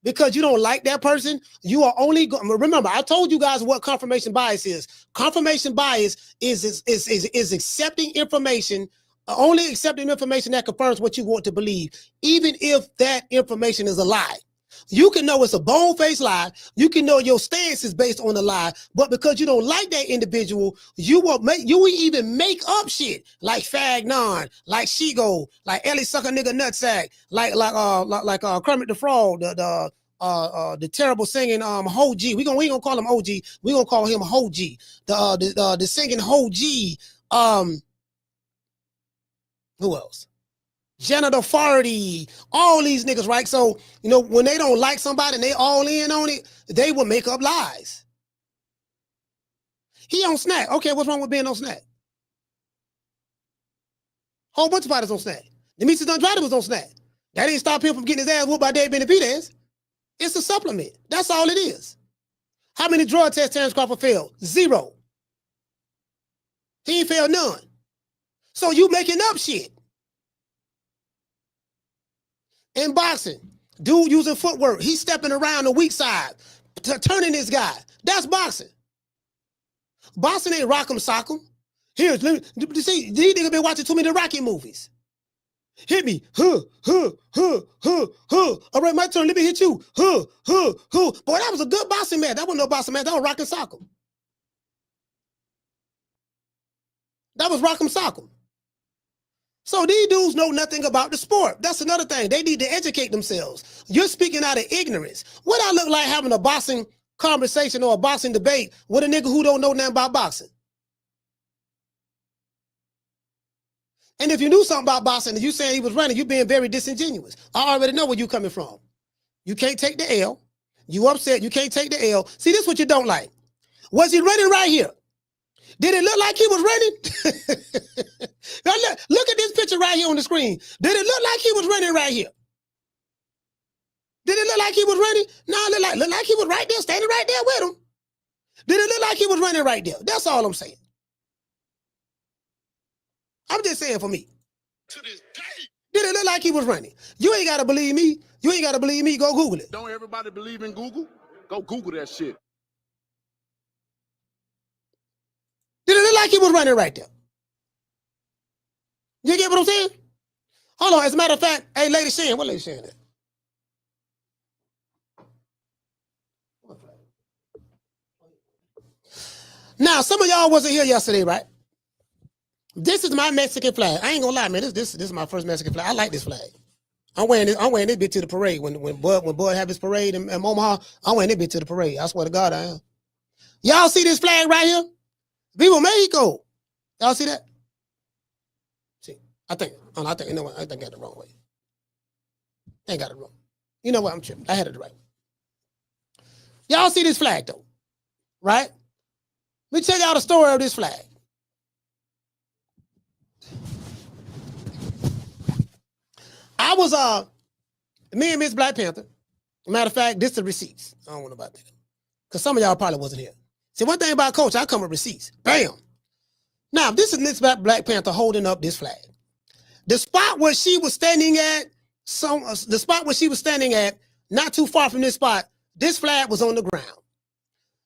Because you don't like that person, you are only remember, I told you guys what confirmation bias is. Confirmation bias is accepting information, only accepting information that confirms what you want to believe, even if that information is a lie. You can know it's a bone-faced lie. You can know your stance is based on a lie, but because you don't like that individual, you will even make up shit like Fagnon, like Shigo, like Ellie Sucker Nigga Nutsack, like Kermit the Frog, the terrible singing Ho-G. We gonna call him OG. We gonna call him Ho-G. The singing Ho-G. Who else? Janitor Farty, all these niggas, right? So, you know, when they don't like somebody and they all in on it, they will make up lies. He on Snack. Okay, what's wrong with being on Snack? Whole bunch of fighters on Snack. Demetrius Andrade was on Snack. That didn't stop him from getting his ass whooped by Dave Benavidez. It's a supplement. That's all it is. How many drug tests Terence Crawford failed? 0. He ain't failed none. So you making up shit. In boxing, dude using footwork. He's stepping around the weak side, turning this guy. That's boxing. Boxing ain't rock'em sock'em. Here, see, these niggas been watching too many Rocky movies. Hit me. All right, my turn. Let me hit you. Boy, that was a good boxing match. That wasn't no boxing match. That was rock'em sock'em. That was rock'em sock'em. So these dudes know nothing about the sport. That's another thing. They need to educate themselves. You're speaking out of ignorance. What I look like having a boxing conversation or a boxing debate with a nigga who don't know nothing about boxing? And if you knew something about boxing and you saying he was running, you're being very disingenuous. I already know where you're coming from. You can't take the L. You upset. You can't take the L. See, this is what you don't like. Was he running right here? Did it look like he was running? Look at this picture right here on the screen. Did it look like he was running right here? Did it look like he was running? No, it looked like he was right there, standing right there with him. Did it look like he was running right there? That's all I'm saying. I'm just saying for me. To this day. Did it look like he was running? You ain't got to believe me. You ain't got to believe me. Go Google it. Don't everybody believe in Google? Go Google that shit. Did it look like he was running right there? You get what I'm saying? Hold on. As a matter of fact, hey, Lady Shan, what Lady Shan at? Now, some of y'all wasn't here yesterday, right? This is my Mexican flag. I ain't gonna lie, man. This is my first Mexican flag. I like this flag. I'm wearing this bitch to the parade. When Bud have his parade in Omaha, I'm wearing this bitch to the parade. I swear to God, I am. Y'all see this flag right here? Viva Mexico. Y'all see that? See, I think I got it the wrong way. I ain't got it wrong. You know what? I'm tripping. I had it right. Y'all see this flag though, right? Let me tell y'all the story of this flag. I was me and Miss Black Panther. Matter of fact, this is the receipts. I don't want about that. Because some of y'all probably wasn't here. See, one thing about Coach, I come with receipts. Bam. Now, this is Miss Black Panther holding up this flag. The spot where she was standing at, not too far from this spot, this flag was on the ground.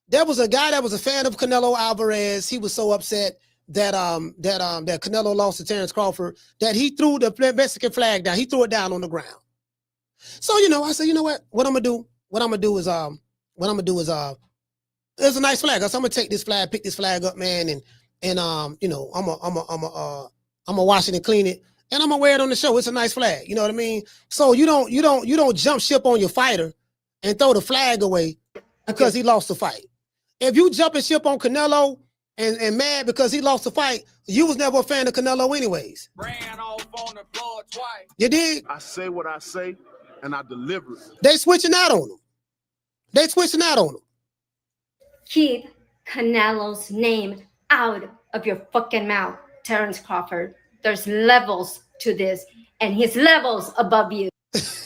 There was a guy that was a fan of Canelo Alvarez. He was so upset that Canelo lost to Terence Crawford that he threw the Mexican flag down. He threw it down on the ground. So, I said, you know what? What I'm gonna do is it's a nice flag. So I'm gonna take this flag, pick this flag up, man, and I'm gonna wash it and clean it, and I'm gonna wear it on the show. It's a nice flag, you know what I mean? So you don't jump ship on your fighter and throw the flag away because he lost the fight. If you jump and ship on Canelo and mad because he lost the fight, you was never a fan of Canelo anyways. Ran off on the floor twice. You did? I say what I say and I deliver it. They switching out on him. Keep Canelo's name out of your fucking mouth, Terence Crawford. There's levels to this, and his levels above you.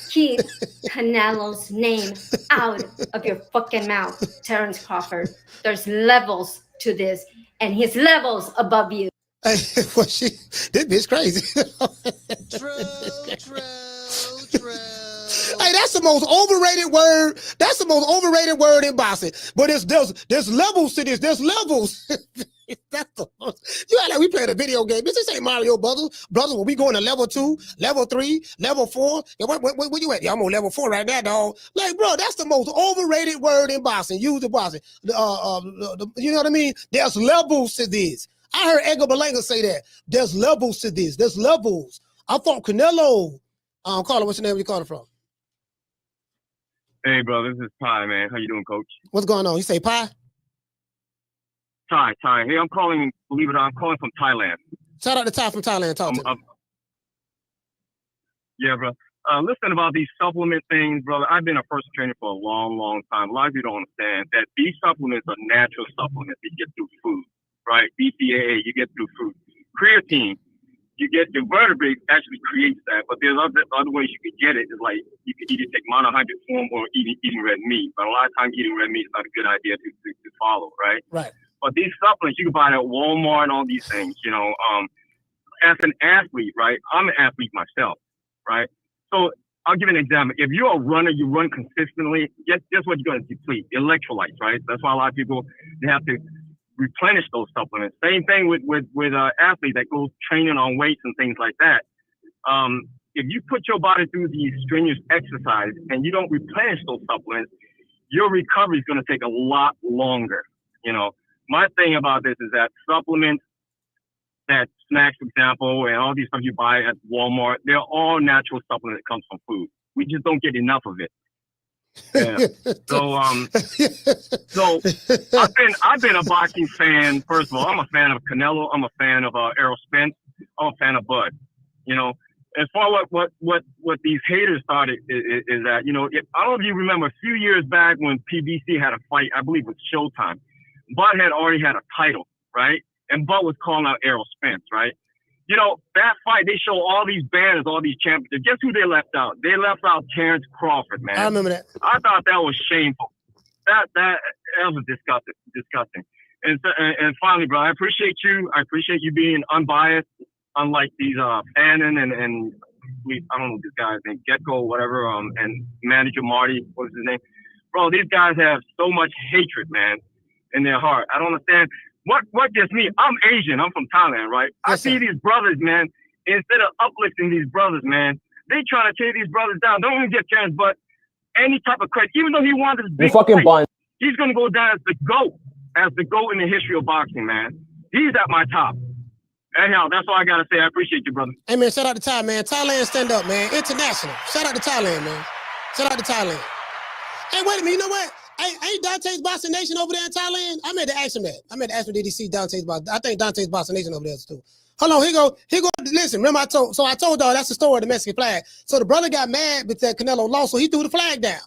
Keep Canelo's name out of your fucking mouth, Terence Crawford. There's levels to this, and his levels above you. Hey, this bitch crazy. True. Hey, that's the most overrated word. That's the most overrated word in boxing. But there's levels to this. There's levels. That's the you act like we playing a video game. This ain't Mario Brothers. When we going to level 2, level 3, level 4. Yeah, where you at? Yeah, I'm on level 4 right now, dog. Like, bro, that's the most overrated word in boxing. Use the boxing. You know what I mean? There's levels to this. I heard Edgar Berlanga say that. There's levels to this. There's levels. I thought Canelo. Carla, what's your name? Where you calling from? Hey, bro, this is Ty, man. How you doing, Coach? What's going on? You say Pie? Ty. Hey, I'm calling, believe it or not, I'm calling from Thailand. Shout out to Ty from Thailand. Talk to me. Yeah, bro. Listen about these supplement things, brother. I've been a personal trainer for a long, long time. A lot of you don't understand that these supplements are natural supplements you get through food, right? BCAA, you get through food. Creatine, you get the vertebrae actually creates that, but there's other ways you can get it. It's like you can either take monohydrate form or eating red meat. But a lot of times eating red meat is not a good idea to follow, right? Right. But these supplements you can buy at Walmart and all these things, you know. As an athlete, right? I'm an athlete myself, right? So I'll give you an example. If you're a runner, you run consistently, guess what you're going to deplete? Electrolytes, right? That's why a lot of people, they have to replenish those supplements. Same thing with athletes that go training on weights and things like that. If you put your body through these strenuous exercise and you don't replenish those supplements, your recovery is going to take a lot longer. You know, my thing about this is that supplements, that snacks, for example, and all these stuff you buy at Walmart, they're all natural supplements that comes from food. We just don't get enough of it. Yeah. So I've been a boxing fan. First of all, I'm a fan of Canelo. I'm a fan of Errol Spence. I'm a fan of Bud. You know, as far as what these haters started is that, you know, I don't know if you remember a few years back when PBC had a fight, I believe it was Showtime. Bud had already had a title, right? And Bud was calling out Errol Spence, right? You know, that fight, they show all these banners, all these champions. Guess who they left out? They left out Terence Crawford, man. I remember that. I thought that was shameful. That was disgusting. And finally, bro, I appreciate you. I appreciate you being unbiased, unlike these Fannin and I don't know this guy's name, Gecko or whatever, and manager Marty, what's his name? Bro, these guys have so much hatred, man, in their heart. I don't understand. What gets me? I'm Asian. I'm from Thailand, right? I see these brothers, man. Instead of uplifting these brothers, man, they trying to tear these brothers down. Don't even get Terence, but any type of credit. Even though he wanted this big fight, he's gonna go down as the GOAT in the history of boxing, man. He's at my top. Anyhow, that's all I gotta say. I appreciate you, brother. Hey man, shout out to Thai, man. Thailand, stand up, man. International. Shout out to Thailand, man. Shout out to Thailand. Hey, wait a minute. You know what? Ain't Dante's Boxing Nation over there in Thailand? I meant to ask him that. Did he see Dante's Boxing? I think Dante's Boxing Nation over there too. Hold on, here go. Listen, remember I told y'all that's the story of the Mexican flag. So the brother got mad with that Canelo lost, so he threw the flag down.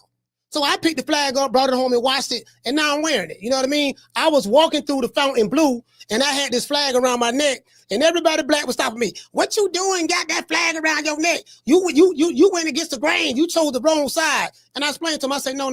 So I picked the flag up, brought it home and watched it, and now I'm wearing it. You know what I mean? I was walking through the fountain blue, and I had this flag around my neck, and everybody black was stopping me. What you doing? Got that flag around your neck? You went against the grain. You chose the wrong side. And I explained to him. I said, no.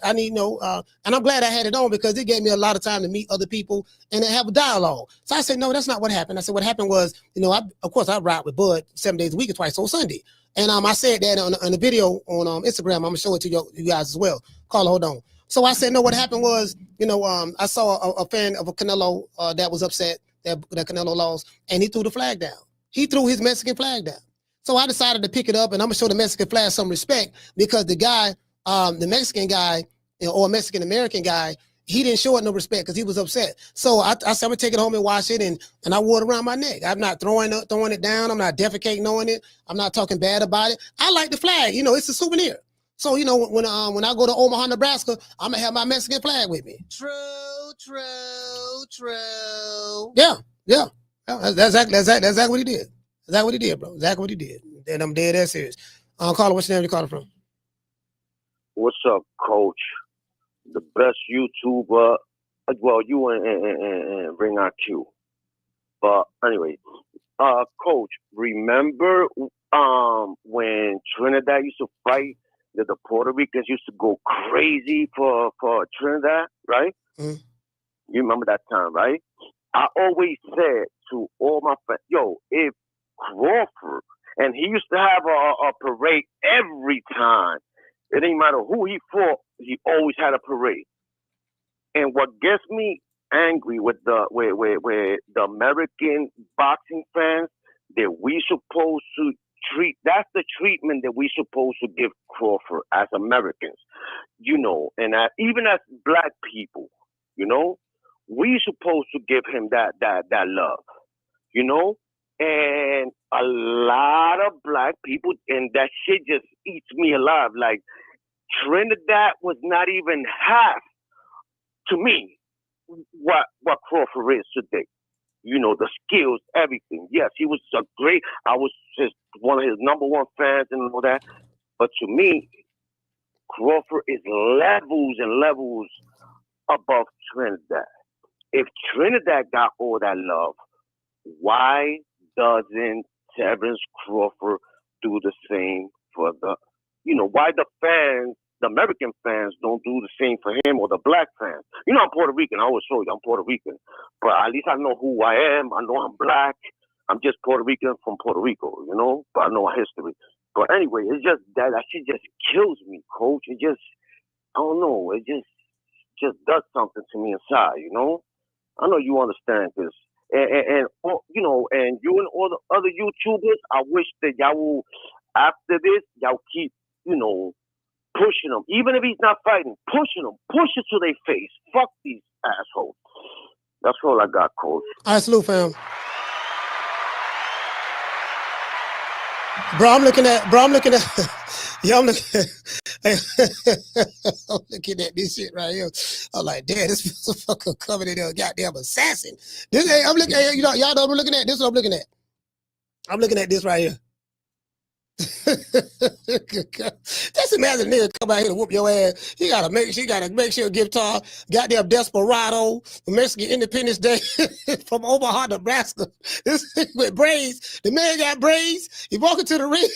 I need no. And I'm glad I had it on because it gave me a lot of time to meet other people and have a dialogue. So I said, no, that's not what happened. I said, what happened was, you know, of course I ride with Bud 7 days a week and twice on Sunday. And I said that on a video on Instagram. I'm gonna show it to you guys as well. Carla, hold on. So I said, no, what happened was, you know, I saw a fan of a Canelo that was upset that Canelo lost, and he threw the flag down. He threw his Mexican flag down. So I decided to pick it up, and I'm gonna show the Mexican flag some respect because the guy, the Mexican guy, or Mexican American guy, he didn't show it no respect because he was upset. So I said, I'm gonna take it home and wash it, and I wore it around my neck. I'm not throwing it down. I'm not defecating on it. I'm not talking bad about it. I like the flag. You know, it's a souvenir. So, you know, when I go to Omaha, Nebraska, I'm gonna have my Mexican flag with me. True. Yeah. That's exactly what he did. Exactly what he did, bro. Exactly what he did. And I'm dead ass serious. Carla, what's your name? You calling from? What's up, Coach? The best YouTuber. Well, you and Ring IQ. But anyway, Coach, remember when Trinidad used to fight? The Puerto Ricans used to go crazy for Trinidad, right? Mm. You remember that time, right? I always said to all my friends, yo, if Crawford, and he used to have a parade every time. It didn't matter who he fought, he always had a parade. And what gets me angry with the American boxing fans that we supposed to treat. That's the treatment that we supposed to give Crawford as Americans, you know, and even as black people, you know, we supposed to give him that love, you know, and a lot of black people, and that shit just eats me alive. Like Trinidad was not even half to me what Crawford is today. You know, the skills, everything. Yes, he was a great. I was just one of his number one fans and all that. But to me, Crawford is levels and levels above Trinidad. If Trinidad got all that love, why doesn't Terence Crawford do the same for the, you know, why the fans, the American fans don't do the same for him or the black fans? You know, I'm Puerto Rican. I always show you I'm Puerto Rican. But at least I know who I am. I know I'm black. I'm just Puerto Rican from Puerto Rico, you know? But I know our history. But anyway, it's just that shit just kills me, coach. It just, I don't know. It just does something to me inside, you know? I know you understand this. And you know, and you and all the other YouTubers, I wish that y'all will, after this, y'all keep, you know, pushing him. Even if he's not fighting, pushing him. Push it to their face. Fuck these assholes. That's all I got, coach. All right, salute, fam. Bro, I'm looking at, I'm looking at this shit right here. I'm like, damn, this motherfucker coming in there, a goddamn assassin. This, hey, I'm looking at, you know, y'all know what I'm looking at? This is what I'm looking at. I'm looking at this right here. Just imagine a nigga come out here to whoop your ass. He gotta make sure guitar, goddamn Desperado, the Mexican Independence Day from Omaha, Nebraska. This with braids. The man got braids. He walking to the ring.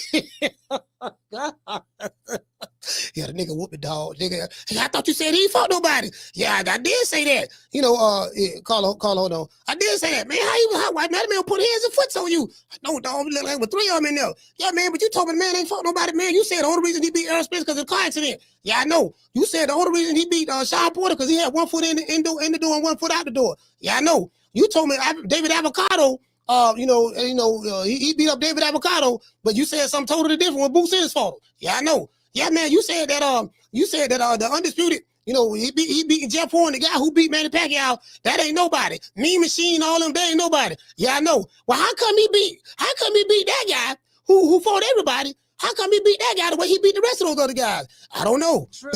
Yeah, the nigga whoop the dog. Nigga, hey, I thought you said he ain't fought nobody. Yeah, I did say that. You know, yeah, call on. I did say that, man. How white man put hands and foots on you? No, dog, look like with 3 of them in there. Yeah, man, but you told me the man ain't fought nobody, man. You said the only reason he beat Aerospace because of the car accident. Yeah, I know. You said the only reason he beat Sean Porter because he had 1 foot in the door and 1 foot out the door. Yeah, I know. You told me David Avocado. He beat up David Avocado, but you said something totally different when Boots Ennis fought him. Yeah, I know. Yeah, man, you said that the undisputed, you know, he beat Jeff Horn, the guy who beat Manny Pacquiao. That ain't nobody. Mean Machine, all them, they ain't nobody. Yeah, I know. Well, how come he beat that guy who fought everybody? How come he beat that guy the way he beat the rest of those other guys? I don't know. True.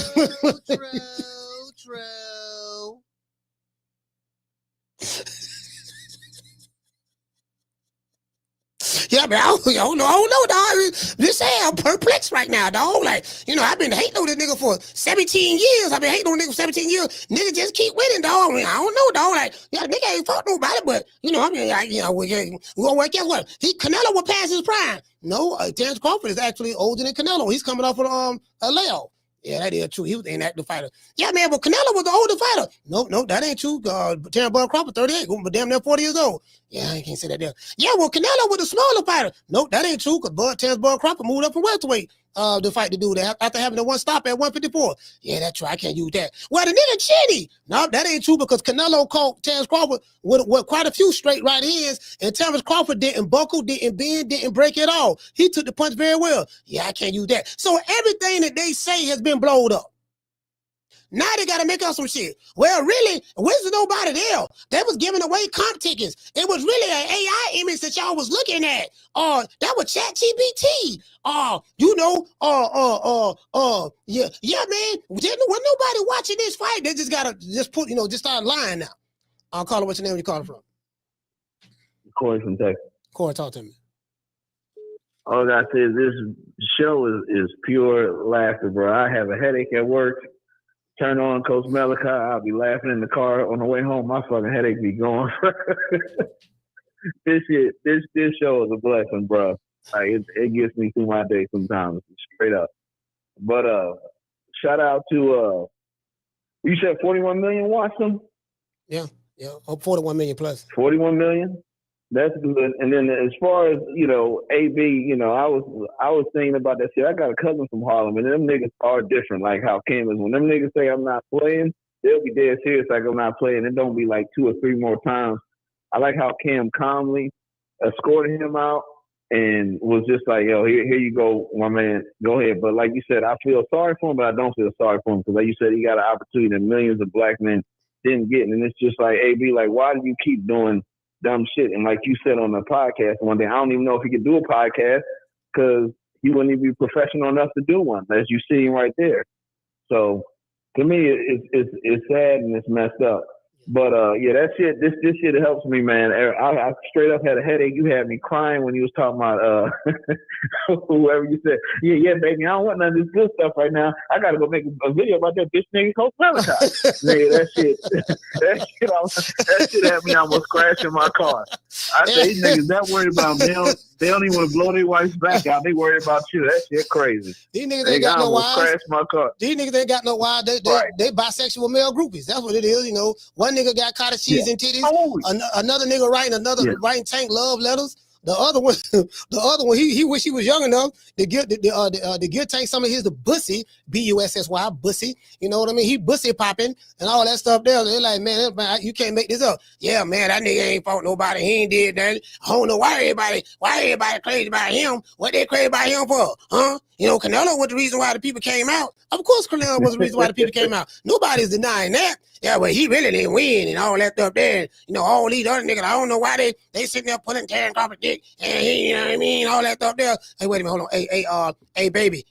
Yeah, man, I don't know, dog. This I'm perplexed right now, dog. Like, you know, I've been hating on this nigga for 17 years. I've been hating on nigga for 17 years. Nigga just keep winning, dog. I mean, I don't know, dog. Like, yeah, nigga ain't fought nobody, but, you know, I mean, guess what? Canelo will pass his prime. No, Terence Crawford is actually older than Canelo. He's coming off of a layoff. Yeah, that is true. He was an inactive fighter. Yeah, man, but Canelo was the older fighter. No, that ain't true. Terence Bud Crawford, 38, but damn near 40 years old. Yeah, I can't say that there. Yeah, well, Canelo was the smaller fighter. Nope, that ain't true, because Terence Bud Crawford moved up from welterweight to fight the dude after having the one stop at 154. Yeah, that's true. I can't use that. Well, the nigga Chinny. No, that ain't true, because Canelo caught Terence Crawford with quite a few straight right hands, and Terence Crawford didn't buckle, didn't bend, didn't break at all. He took the punch very well. Yeah, I can't use that. So everything that they say has been blown up. Now they got to make up some shit. Well, really, wasn't nobody there. They was giving away comp tickets. It was really an AI image that y'all was looking at. That was ChatGPT. Yeah, man. Wasn't nobody watching this fight. They just start lying now. I'll call it. What's your name? Where you calling from? Corey from Texas. Corey, talk to me. All I say is this show is pure laughter, bro. I have a headache at work. Turn on Coach Malachi. I'll be laughing in the car on the way home. My fucking headache be gone. This show is a blessing, bro. Like it gets me through my day sometimes, straight up. But shout out to you said 41 million watched them? Yeah, 41 million plus. 41 million. That's good. And then as far as, you know, AB, you know, I was thinking about that shit. I got a cousin from Harlem, and them niggas are different, like how Kim is. When them niggas say I'm not playing, they'll be dead serious like I'm not playing. It don't be like 2 or 3 more times. I like how Cam calmly escorted him out and was just like, yo, here you go, my man, go ahead. But like you said, I feel sorry for him, but I don't feel sorry for him because like you said, he got an opportunity that millions of black men didn't get. And it's just like, AB, like, why do you keep doing dumb shit? And like you said on the podcast one day, I don't even know if he could do a podcast because he wouldn't even be professional enough to do one, as you see him right there. So to me, it's sad and it's messed up. But yeah, that shit, this shit helps me, man. I straight up had a headache. You had me crying when you was talking about whoever you said. Yeah, baby, I don't want none of this good stuff right now. I gotta go make a video about that bitch nigga Coach Malachi. Nigga, that shit had me almost crashing my car. I say these niggas that worried about me. They don't even want to blow their wife's back out. They worried about you. That shit crazy. These niggas ain't got no wives. Crashed my car. These niggas ain't got no wives. They bisexual male groupies. That's what it is. You know, one nigga got cottage cheese and titties. Another nigga writing Tank love letters. The other one, he wish he was young enough to give Tank some of his bussy, B-U-S-S-Y, bussy. You know what I mean? He bussy popping and all that stuff there. They're like, man, you can't make this up. Yeah, man, that nigga ain't fought nobody. He ain't did that. I don't know why everybody crazy about him. What they crazy about him for? Huh? You know, Canelo was the reason why the people came out. Of course, Canelo was the reason why the people came out. Nobody's denying that. Yeah, well, he really didn't win and all that stuff there. You know, all these other niggas, I don't know why they sitting there pulling Terence Crawford dick and he, you know what I mean, all that stuff there. Hey, wait a minute, hold on. Hey, baby.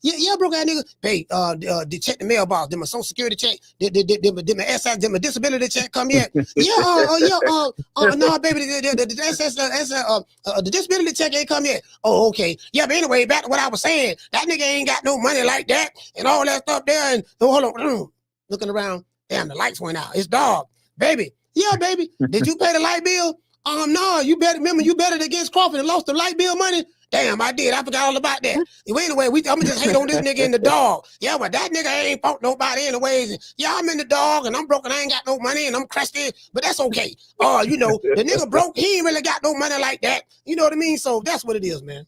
Yeah, broke ass nigga. Hey, check the mailbox. Did my social security check? Did my SI, did my disability check come yet? No, baby, the disability check ain't come yet. Oh, okay. Yeah, but anyway, back to what I was saying. That nigga ain't got no money like that and all that stuff there. And hold on, looking around. Damn, the lights went out. It's dark. Baby. Yeah, baby. Did you pay the light bill? No, you betted against Crawford and lost the light bill money. Damn, I did. I forgot all about that. Anyway, I'm just hate on this nigga in the dog. Yeah, but that nigga ain't fought nobody anyways. Yeah, I'm in the dog and I'm broke and I ain't got no money and I'm crusty, but that's okay. You know, the nigga broke, he ain't really got no money like that. You know what I mean? So that's what it is, man.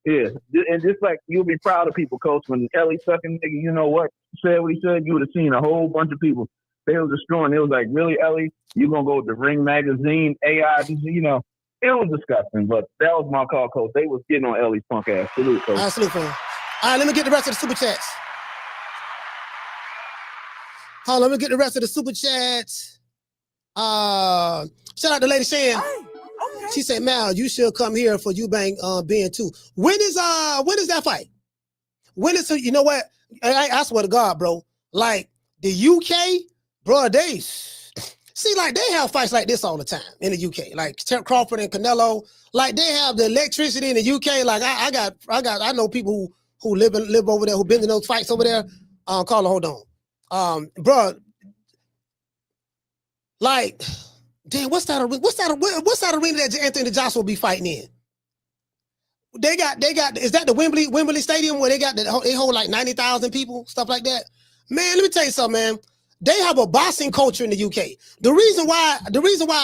Yeah, and just like you'll be proud of people, Coach, when Ellie sucking nigga, you know what, said what he said, you would have seen a whole bunch of people. They was destroying. It was like, really, Ellie? You gonna go with the Ring Magazine, AI, you know? It was disgusting, but that was my call, Coach. They was getting on Ellie's punk ass. Salute, Coach. Salute, fam. All right, let me get the rest of the super chats. Hold on, let me get the rest of the super chats. Shout out to Lady Shan. Okay. She said, Mal, you should come here for Eubank being too. When is that fight? When is, you know what? I swear to God, bro. Like the UK, bro, see, like they have fights like this all the time in the UK. Like Terence Crawford and Canelo, like they have the electricity in the UK. Like I know people who live over there who been in those fights over there. Carla, hold on, bro. Like, damn, what's that arena that Anthony Joshua will be fighting in? They got. Is that the Wembley Stadium where they hold like 90,000 people, stuff like that? Man, let me tell you something, man. They have a boxing culture in the UK. The reason why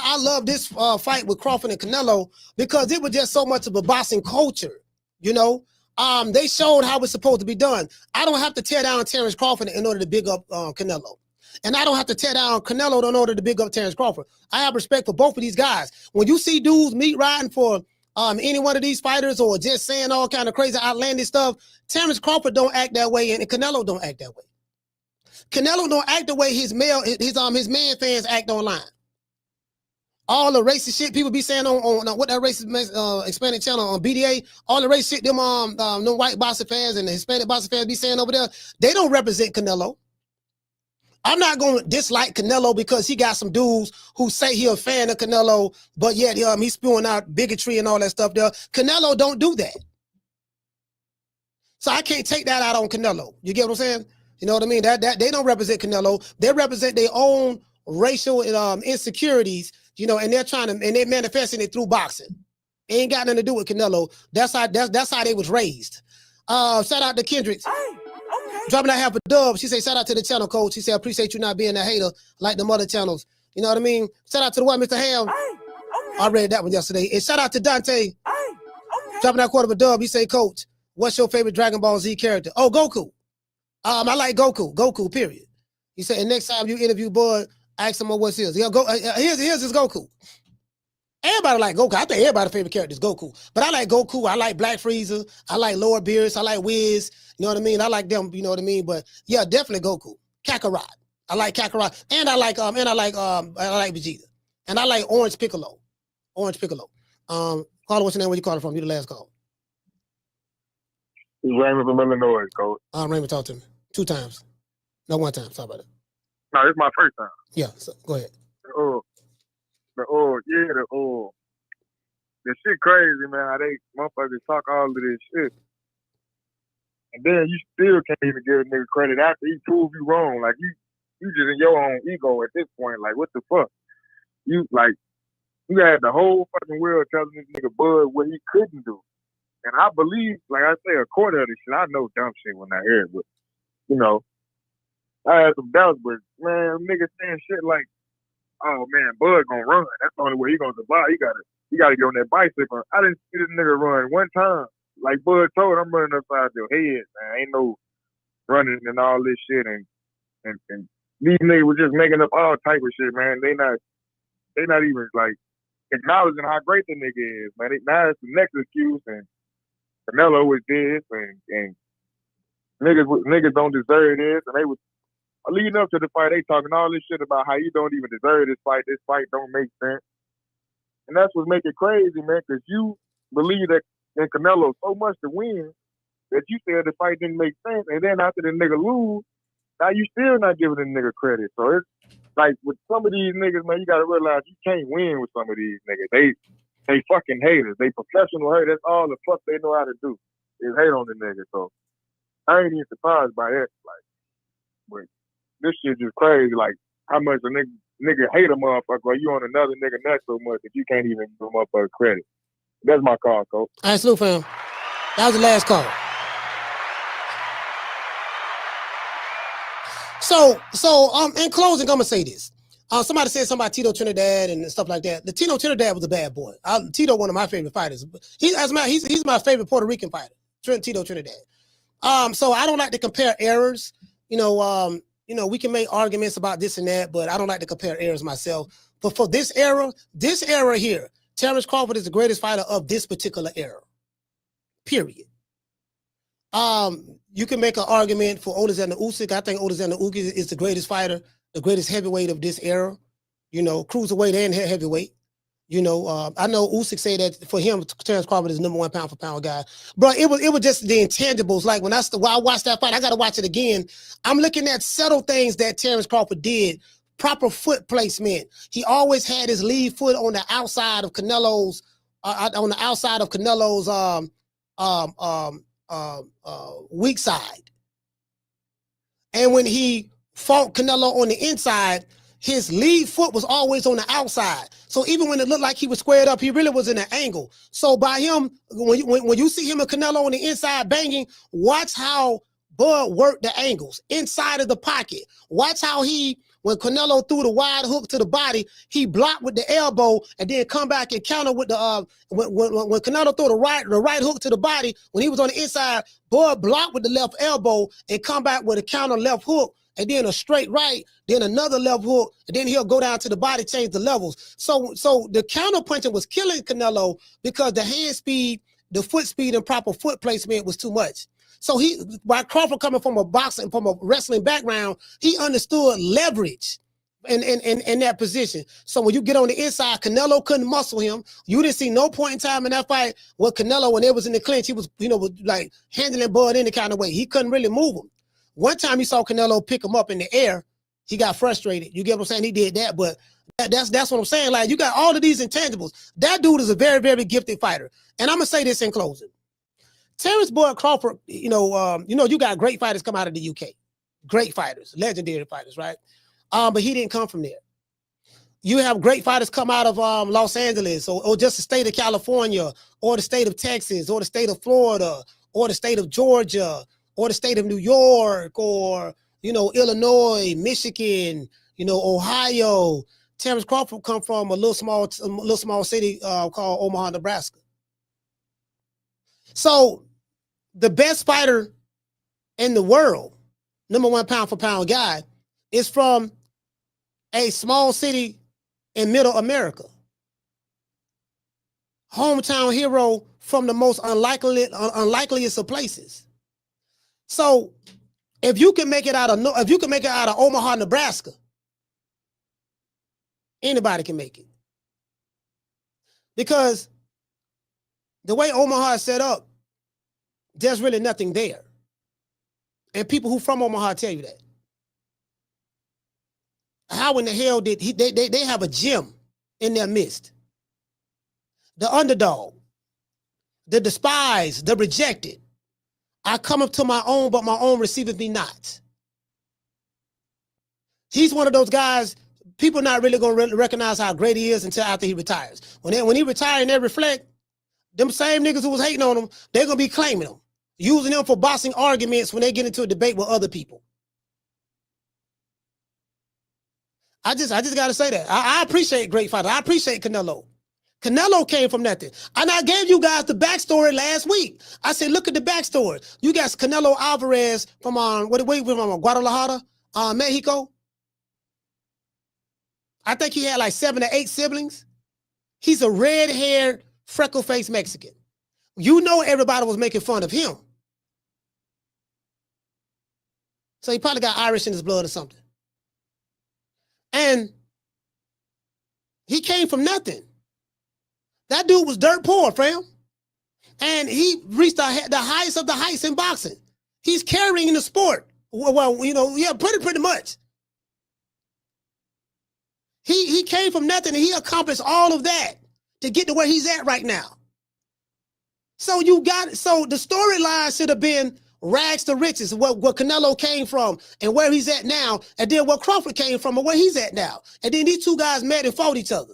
I love this fight with Crawford and Canelo, because it was just so much of a boxing culture, you know. They showed how it's supposed to be done. I don't have to tear down Terence Crawford in order to big up Canelo. And I don't have to tear down Canelo in order to big up Terence Crawford. I have respect for both of these guys. When you see dudes meet riding for any one of these fighters or just saying all kind of crazy outlandish stuff, Terence Crawford don't act that way and Canelo don't act that way. Canelo don't act the way his man fans act online. All the racist shit people be saying on what that racist Hispanic channel on BDA, all the racist shit them white boxing fans and the Hispanic boxing fans be saying over there, they don't represent Canelo. I'm not going to dislike Canelo because he got some dudes who say he a fan of Canelo, but yet he's spewing out bigotry and all that stuff there. Canelo don't do that. So I can't take that out on Canelo. You get what I'm saying? You know what I mean? That they don't represent Canelo. They represent their own racial insecurities, you know, and they're manifesting it through boxing. It ain't got nothing to do with Canelo. That's how they was raised. Shout out to Kendrick. Dropping that half a dub. She said, shout out to the channel, Coach. She said, I appreciate you not being a hater like the other channels. You know what I mean? Shout out to the one, Mr. Ham. I read that one yesterday. And shout out to Dante. Dropping that quarter of a dub. He said, Coach, what's your favorite Dragon Ball Z character? Oh, Goku. I like Goku. Goku, period. He said, and next time you interview Bud, ask him what's his. He'll go. Here's his Goku. Everybody like Goku. I think everybody's favorite character is Goku. But I like Goku. I like Black Frieza. I like Lord Beerus. I like Wiz. You know what I mean? I like them. You know what I mean? But yeah, definitely Goku. Kakarot. I like Kakarot. And I like Vegeta. And I like Orange Piccolo. Orange Piccolo. Carla, what's your name? Where you calling from? You the last call. It's Raymond from Illinois, coach. Raymond, talk to me. 2 times. No, 1 time. Sorry about it. No, it's my first time. Yeah, so go ahead. The shit crazy, man. How they motherfuckers talk all of this shit. And then you still can't even give a nigga credit after he proved you wrong. Like, you just in your own ego at this point. Like, what the fuck? You had the whole fucking world telling this nigga Bud what he couldn't do. And I believe, like I say, a quarter of this shit, I know dumb shit when I hear it, but, you know, I had some doubts, but, man, niggas saying shit like, oh, man, Bud gonna run. That's the only way he gonna survive. He gotta get on that bicycle. I didn't see this nigga run one time. Like Bud told, I'm running upside your head, man. Ain't no running and all this shit. And these niggas were just making up all type of shit, man. They not even, like, acknowledging how great the nigga is, man. Now it's the next excuse, and Canelo was this, and niggas don't deserve this, and they was leading up to the fight, they talking all this shit about how you don't even deserve this fight don't make sense. And that's what's making it crazy, man, because you believe that in Canelo so much to win that you said the fight didn't make sense, and then after the nigga lose, now you still not giving the nigga credit. So it's like with some of these niggas, man, you gotta realize you can't win with some of these niggas. They fucking haters. They professional haters. That's all the fuck they know how to do is hate on the nigga. So I ain't even surprised by that. Like, but this shit just crazy. Like how much a nigga hate a motherfucker, or you on another nigga nuts so much that you can't even give him up for credit. That's my call, coach. All right, salute, fam. That was the last call. So in closing, I'm gonna say this. Somebody said something about Tito Trinidad and stuff like that. The Tito Trinidad was a bad boy. Tito, one of my favorite fighters. He's my favorite Puerto Rican fighter, Tito Trinidad. So I don't like to compare errors. You know, we can make arguments about this and that, but I don't like to compare errors myself. But for this era here, Terence Crawford is the greatest fighter of this particular era. Period. You can make an argument for Alexander Usyk. I think Alexander Usyk is the greatest fighter, the greatest heavyweight of this era. You know, cruiserweight and heavyweight. You know, I know Usyk say that for him, Terence Crawford is the #1 pound for pound guy. Bro, it was just the intangibles. Like when I watched that fight, I got to watch it again. I'm looking at subtle things that Terence Crawford did. Proper foot placement. He always had his lead foot on the outside of Canelo's, weak side. And when he fought Canelo on the inside, his lead foot was always on the outside. So even when it looked like he was squared up, he really was in an angle. So by him, when you see him and Canelo on the inside banging, watch how Bud worked the angles inside of the pocket. Watch how when Canelo threw the wide hook to the body, he blocked with the elbow and then come back and counter with the when Canelo threw the right hook to the body, when he was on the inside, Bud blocked with the left elbow and come back with a counter left hook, and then a straight right, then another left hook, and then he'll go down to the body, change the levels. So the counter punching was killing Canelo because the hand speed, the foot speed, and proper foot placement was too much. So by Crawford coming from a boxing, from a wrestling background, he understood leverage in that position. So when you get on the inside, Canelo couldn't muscle him. You didn't see no point in time in that fight with Canelo when it was in the clinch. He was, like handling Bud any kind of way. He couldn't really move him. One time you saw Canelo pick him up in the air, he got frustrated. You get what I'm saying? He did that, but that's what I'm saying. Like, you got all of these intangibles. That dude is a very, very gifted fighter. And I'm gonna say this in closing. Terence Bud Crawford, you got great fighters come out of the UK. Great fighters, legendary fighters, right? But he didn't come from there. You have great fighters come out of Los Angeles or just the state of California or the state of Texas or the state of Florida or the state of Georgia or the state of New York or, Illinois, Michigan, Ohio. Terence Crawford come from a little small city called Omaha, Nebraska. So the best fighter in the world, #1 pound for pound guy, is from a small city in middle America. Hometown hero from the most unlikeliest of places. So if you can make it out of Omaha, Nebraska, anybody can make it. Because the way Omaha is set up, there's really nothing there. And people who from Omaha tell you that. How in the hell did they have a gym in their midst? The underdog, the despised, the rejected. I come up to my own, but my own receiveth me not. He's one of those guys, people not really going to recognize how great he is until after he retires. When he retires and they reflect, them same niggas who was hating on him, they're going to be claiming him, using them for boxing arguments when they get into a debate with other people. I just got to say that. I appreciate great fighters. I appreciate Canelo. Canelo came from nothing. And I gave you guys the backstory last week. I said, look at the backstory. You got Canelo Alvarez from Guadalajara, Mexico. I think he had like 7 or 8 siblings. He's a red-haired, freckle-faced Mexican. You know everybody was making fun of him. So he probably got Irish in his blood or something. And he came from nothing. That dude was dirt poor, fam. And he reached the highest of the heights in boxing. He's carrying the sport. Well, yeah, pretty much. He came from nothing and he accomplished all of that to get to where he's at right now. So the storyline should have been rags to riches, where Canelo came from and where he's at now, and then where Crawford came from and where he's at now. And then these two guys met and fought each other.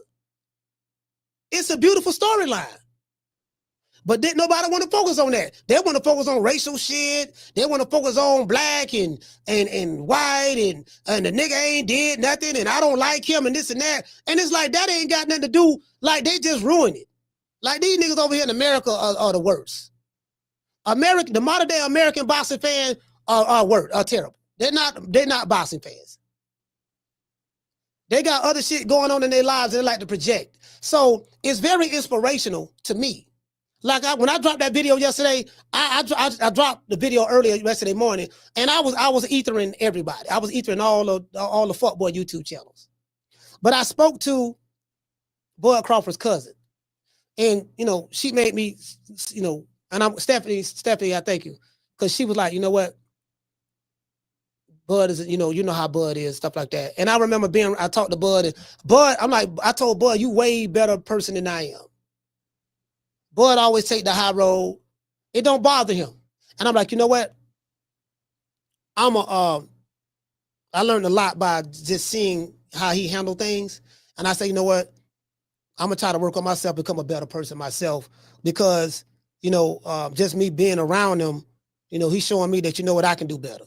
It's a beautiful storyline. But didn't nobody want to focus on that. They want to focus on racial shit. They want to focus on black and white and the nigga ain't did nothing and I don't like him and this and that. And it's like that ain't got nothing to do. Like they just ruined it. Like these niggas over here in America are the worst. The modern day American boxing fans are terrible. They're not boxing fans. They got other shit going on in their lives they like to project. So it's very inspirational to me. Like when I dropped that video yesterday, I dropped the video earlier yesterday morning, and I was ethering everybody. I was ethering all the fuckboy YouTube channels. But I spoke to Bud Crawford's cousin, and she made me, and I'm Stephanie, I thank you, because she was like, you know what, Bud is, you know how Bud is, stuff like that. And I remember I talked to Bud, and Bud, I told Bud, you way better person than I am. Bud always take the high road. It don't bother him. And I'm like, you know what? I learned a lot by just seeing how he handled things. And I say, you know what? I'm going to try to work on myself, become a better person myself, because, just me being around him, he's showing me that, what, I can do better.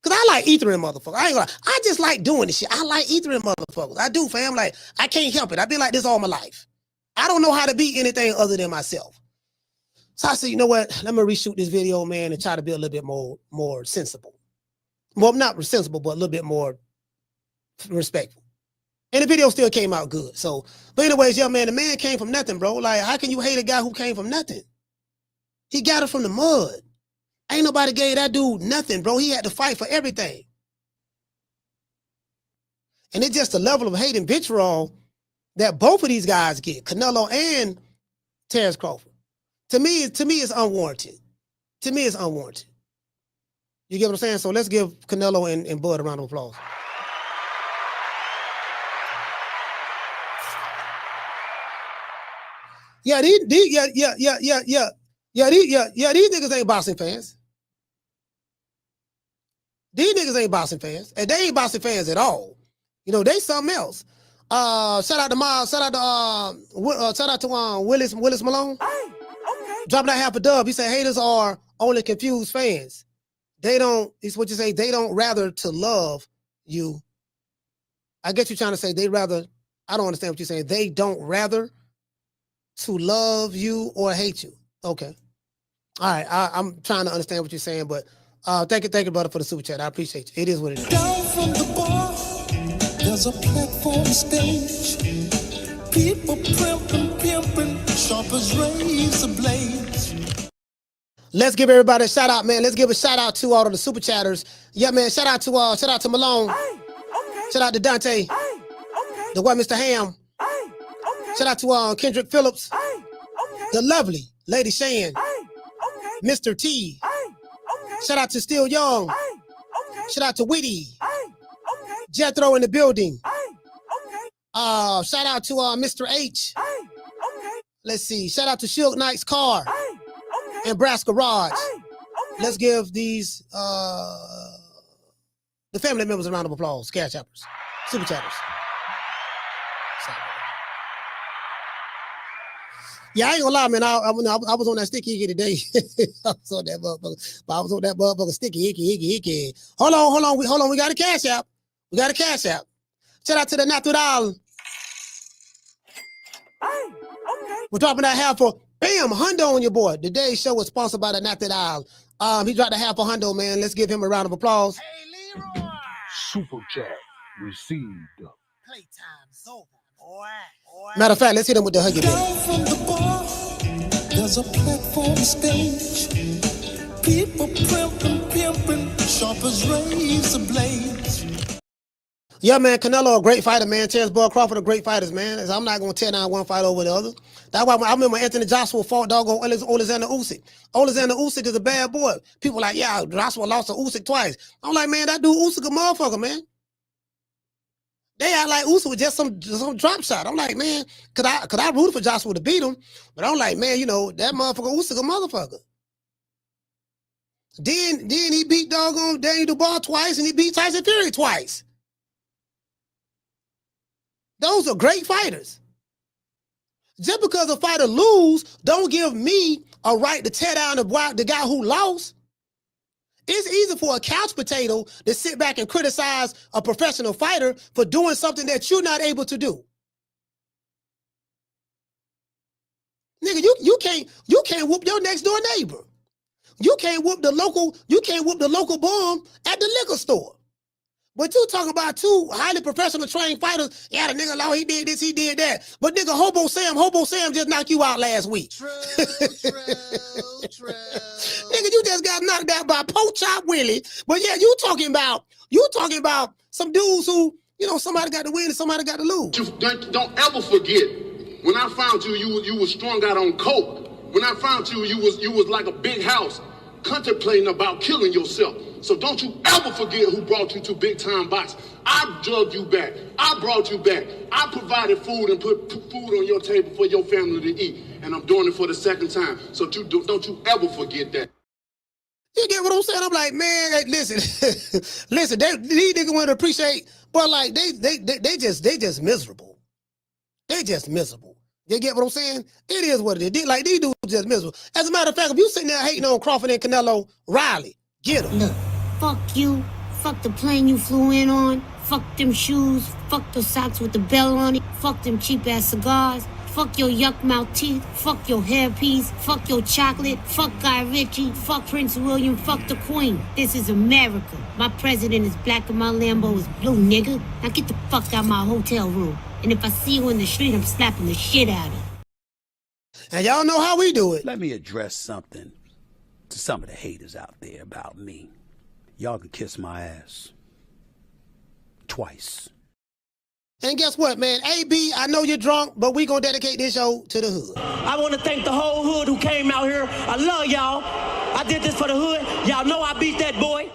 Because I like ethering motherfuckers. I just like doing this shit. I like ethering motherfuckers. I do, fam. Like, I can't help it. I've been like this all my life. I don't know how to be anything other than myself. So I said, you know what? Let me reshoot this video, man, and try to be a little bit more sensible. Well, not sensible, but a little bit more respectful. And the video still came out good. So, but anyways, yeah, man, the man came from nothing, bro. Like, how can you hate a guy who came from nothing? He got it from the mud. Ain't nobody gave that dude nothing, bro. He had to fight for everything. And it's just the level of hate and vitriol that both of these guys get, Canelo and Terence Crawford. To me, it's unwarranted. To me, it's unwarranted. You get what I'm saying? So let's give Canelo and Bud a round of applause. Yeah, these niggas ain't boxing fans. These niggas ain't boxing fans, and they ain't boxing fans at all. They something else. Shout out to Miles. Shout out to Willis Malone. Hey, okay. Dropping that half a dub. He said haters are only confused fans. They don't. It's what you say. They don't rather to love you. I get you trying to say they rather. I don't understand what you're saying. They don't rather to love you or hate you. Okay. All right. I'm trying to understand what you're saying, but Thank you, brother, for the super chat. I appreciate you. It is what it is. Down from the bar, there's a platform stage. People pimping, sharp as razor blades. Let's give everybody a shout out, man. Let's give a shout out to all of the super chatters. Yeah, man. Shout out to Malone. Shout out to Dante. The what, Mr. Ham. Shout out to Kendrick Phillips. The lovely Lady Shan. Mr. T. Shout out to Still Young. Shout out to Witty. Jethro in the building. Shout out to Mr. H. Let's see. Shout out to Suge Knight's car. And Brass Garage. Let's give these the family members a round of applause. Cash chappers. Super chatters. Yeah, I ain't gonna lie, man. I was on that sticky icky today. I was on that motherfucker sticky icky. Hold on. We got a cash app. Shout out to the Natural. We're dropping that half for bam, hundo on your boy. Today's show was sponsored by the Natural. He dropped a half a hundo, man. Let's give him a round of applause. Hey, Leroy. Super chat received. Playtime's over, boy. Matter of fact, let's hit him with the huggy. Down from the bar, there's a platform stage. People pimping, sharp as razor blades. Yeah, man, Canelo a great fighter, man. Terence Bud Crawford a great fighters, man. I'm not gonna tear down one fight over the other. That's why I remember Anthony Joshua fought doggone Alexander Usyk. Alexander Usyk is a bad boy. People like, yeah, Joshua lost to Usyk twice. I'm like, man, that dude Usyk a motherfucker, man. They act like Usyk was just some drop shot. I'm like, man, could I root for Joshua to beat him? But I'm like, man, you know, that motherfucker Usyk a motherfucker. Then he beat doggone Daniel Dubois twice, and he beat Tyson Fury twice. Those are great fighters. Just because a fighter lose, don't give me a right to tear down the guy who lost. It's easy for a couch potato to sit back and criticize a professional fighter for doing something that you're not able to do. Nigga, you can't whoop your next door neighbor. You can't whoop the local bum at the liquor store. But you talking about two highly professional trained fighters. Yeah, the nigga law, he did this, he did that. But nigga, Hobo Sam just knocked you out last week. True. Nigga, you just got knocked out by Poach Chop Willie. But yeah, you talking about some dudes who, you know, somebody got to win and somebody got to lose. Don't ever forget, when I found you, you was strung out on coke. When I found you, you was like a big house, contemplating about killing yourself. So don't you ever forget who brought you to Big Time Box. I drugged you back. I brought you back. I provided food and put food on your table for your family to eat. And I'm doing it for the second time. So don't you ever forget that. You get what I'm saying? I'm like, man, hey, listen, these niggas want to appreciate, but like they just miserable. They just miserable. You get what I'm saying? It is what it is. Like these dudes just miserable. As a matter of fact, if you sitting there hating on Crawford and Canelo, Riley, get them. Look, fuck you. Fuck the plane you flew in on. Fuck them shoes. Fuck the socks with the bell on it. Fuck them cheap ass cigars. Fuck your yuck mouth teeth. Fuck your hairpiece. Fuck your chocolate. Fuck Guy Ritchie. Fuck Prince William. Fuck the Queen. This is America. My president is black and my Lambo is blue, nigga. Now get the fuck out my hotel room. And if I see you in the street, I'm slapping the shit out of you. And y'all know how we do it. Let me address something to some of the haters out there about me. Y'all can kiss my ass. Twice. And guess what, man? AB, I know you're drunk, but we gonna dedicate this show to the hood. I want to thank the whole hood who came out here. I love y'all. I did this for the hood. Y'all know I beat that boy.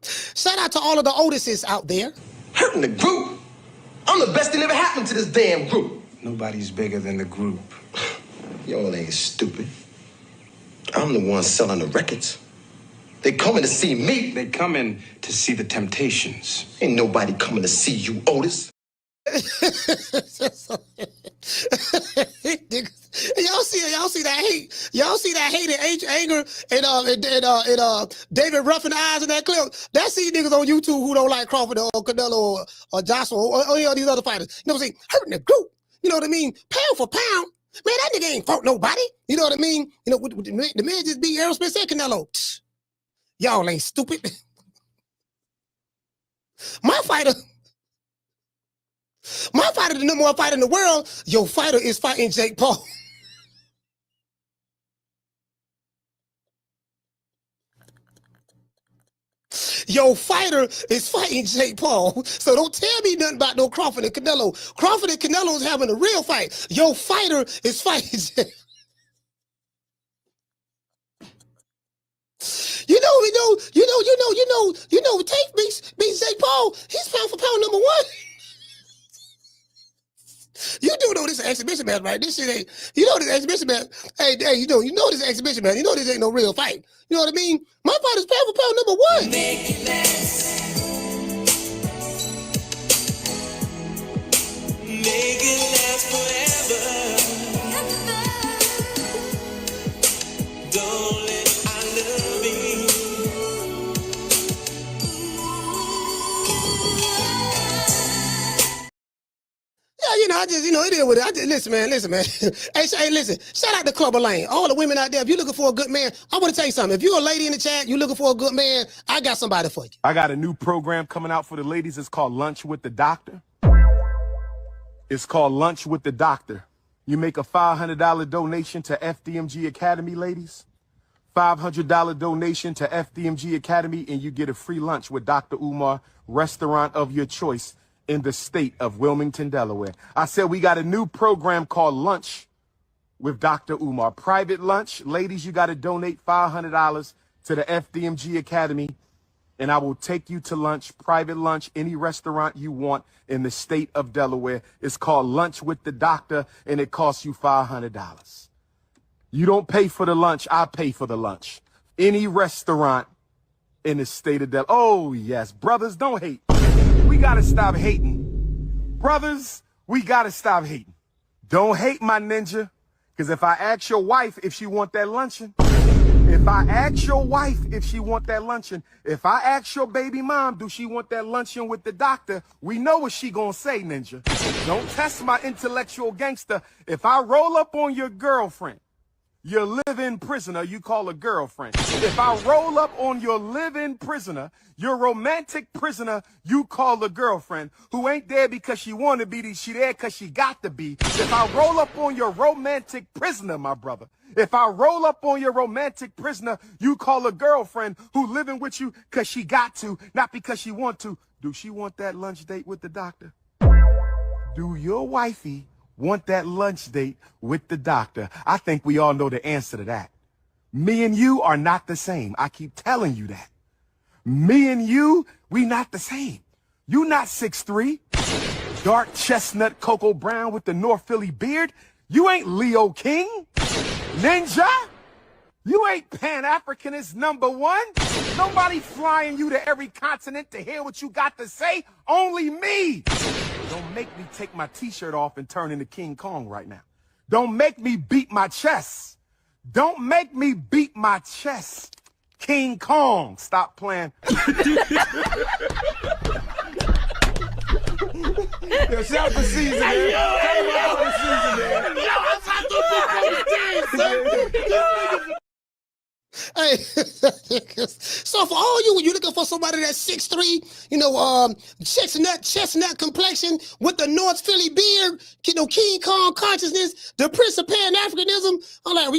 Shout out to all of the Otises out there. Hurting the group. I'm the best thing ever happened to this damn group. Nobody's bigger than the group. Y'all ain't stupid. I'm the one selling the records. They coming to see me. They coming to see the Temptations. Ain't nobody coming to see you, Otis. Y'all see that hate. Y'all see that hate and anger and David Ruffin eyes in that clip. That's these niggas on YouTube who don't like Crawford or Canelo or Joshua or any of these other fighters. You know what I'm saying? Hurting the group. You know what I mean? Pound for pound. Man, that nigga ain't fought nobody. You know what I mean? You know, the man just beat Aerosmith and Canelo. Y'all ain't stupid. My fighter, the number one fighter in the world, your fighter is fighting Jake Paul. Your fighter is fighting Jake Paul. So don't tell me nothing about no Crawford and Canelo. Crawford and Canelo is having a real fight. Your fighter is fighting Jake. Tank beats Jake Paul. He's pound for pound number one. You do know this is an exhibition match, right? This shit ain't, you know this exhibition match. Hey, you know this is an exhibition match. You know this ain't no real fight. You know what I mean? My fight is pound for pound number one. Make it last. Make it last forever. Don't let I love you. Yeah, it is what it is. Listen, man. hey, listen, shout out to Clubber Lane. All the women out there, if you're looking for a good man, I want to tell you something. If you're a lady in the chat, you're looking for a good man, I got somebody for you. I got a new program coming out for the ladies. It's called Lunch with the Doctor. It's called Lunch with the Doctor. You make a $500 donation to FDMG Academy, ladies. $500 donation to FDMG Academy, and you get a free lunch with Dr. Umar, restaurant of your choice in the state of Wilmington, Delaware. I said we got a new program called Lunch with Dr. Umar. Private lunch. Ladies, you got to donate $500 to the FDMG Academy, and I will take you to lunch, private lunch, any restaurant you want in the state of Delaware. It's called Lunch with the Doctor, and it costs you $500. You don't pay for the lunch. I pay for the lunch. Any restaurant in the state of Delaware. Oh, yes. Brothers, don't hate. We got to stop hating. Brothers, we got to stop hating. Don't hate my ninja, because if I ask your wife if she want that luncheon, if I ask your wife if she want that luncheon, if I ask your baby mom, do she want that luncheon with the doctor, we know what she gonna say, ninja. Don't test my intellectual gangster. If I roll up on your girlfriend, your live-in prisoner, you call a girlfriend. If I roll up on your live-in prisoner, your romantic prisoner, you call a girlfriend, who ain't there because she want to be, she there because she got to be. If I roll up on your romantic prisoner, my brother, if I roll up on your romantic prisoner, you call a girlfriend who living with you because she got to, not because she want to. Do she want that lunch date with the doctor? Do your wifey want that lunch date with the doctor? I think we all know the answer to that. Me and you are not the same. I keep telling you that. Me and you, we not the same. You not 6'3", dark chestnut cocoa brown with the North Philly beard. You ain't Leo King, ninja. You ain't Pan-Africanist #1. Nobody flying you to every continent to hear what you got to say. Only me. Don't make me take my t-shirt off and turn into King Kong right now. Don't make me beat my chest. Don't make me beat my chest. King Kong. Stop playing. Yo, shout for season, man. Shout for season, man. Yo, I'm not the big son. Hey, so for all you, when you're looking for somebody that's 6'3", chestnut complexion with the North Philly beard, King Kong consciousness, the Prince of Pan-Africanism, I'm like,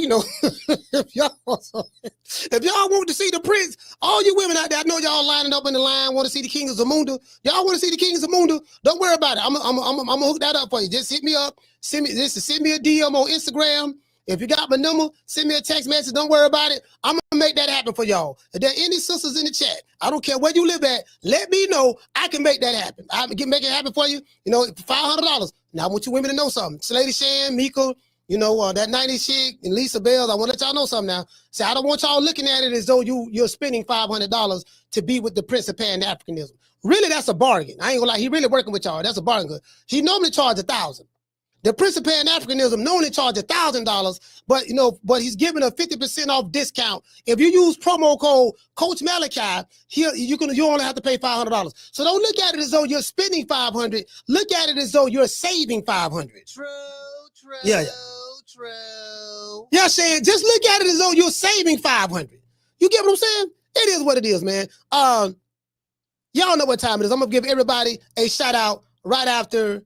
if y'all want to see the Prince, all you women out there, I know y'all lining up in the line, want to see the King of Zamunda. Y'all want to see the King of Zamunda? Don't worry about it. I'm gonna hook that up for you. Just hit me up. Send me a DM on Instagram. If you got my number, send me a text message. Don't worry about it. I'm going to make that happen for y'all. If there are any sisters in the chat, I don't care where you live at, let me know. I can make that happen. I can make it happen for you. $500. Now, I want you women to know something. Lady Shan, Mika, that 90s chick, and Lisa Bells, I want to let y'all know something now. See, I don't want y'all looking at it as though you're spending $500 to be with the Prince of Pan-Africanism. Really, that's a bargain. I ain't going to lie. He really working with y'all. That's a bargain. He normally charges $1,000. The Prince of Pan-Africanism normally charges $1,000, but he's giving a 50% off discount. If you use promo code Coach Malachi, you only have to pay $500. So don't look at it as though you're spending $500. Look at it as though you're saving $500. True. Yeah. Yeah, saying just look at it as though you're saving $500. You get what I'm saying? It is what it is, man. Y'all know what time it is. I'm gonna give everybody a shout out right after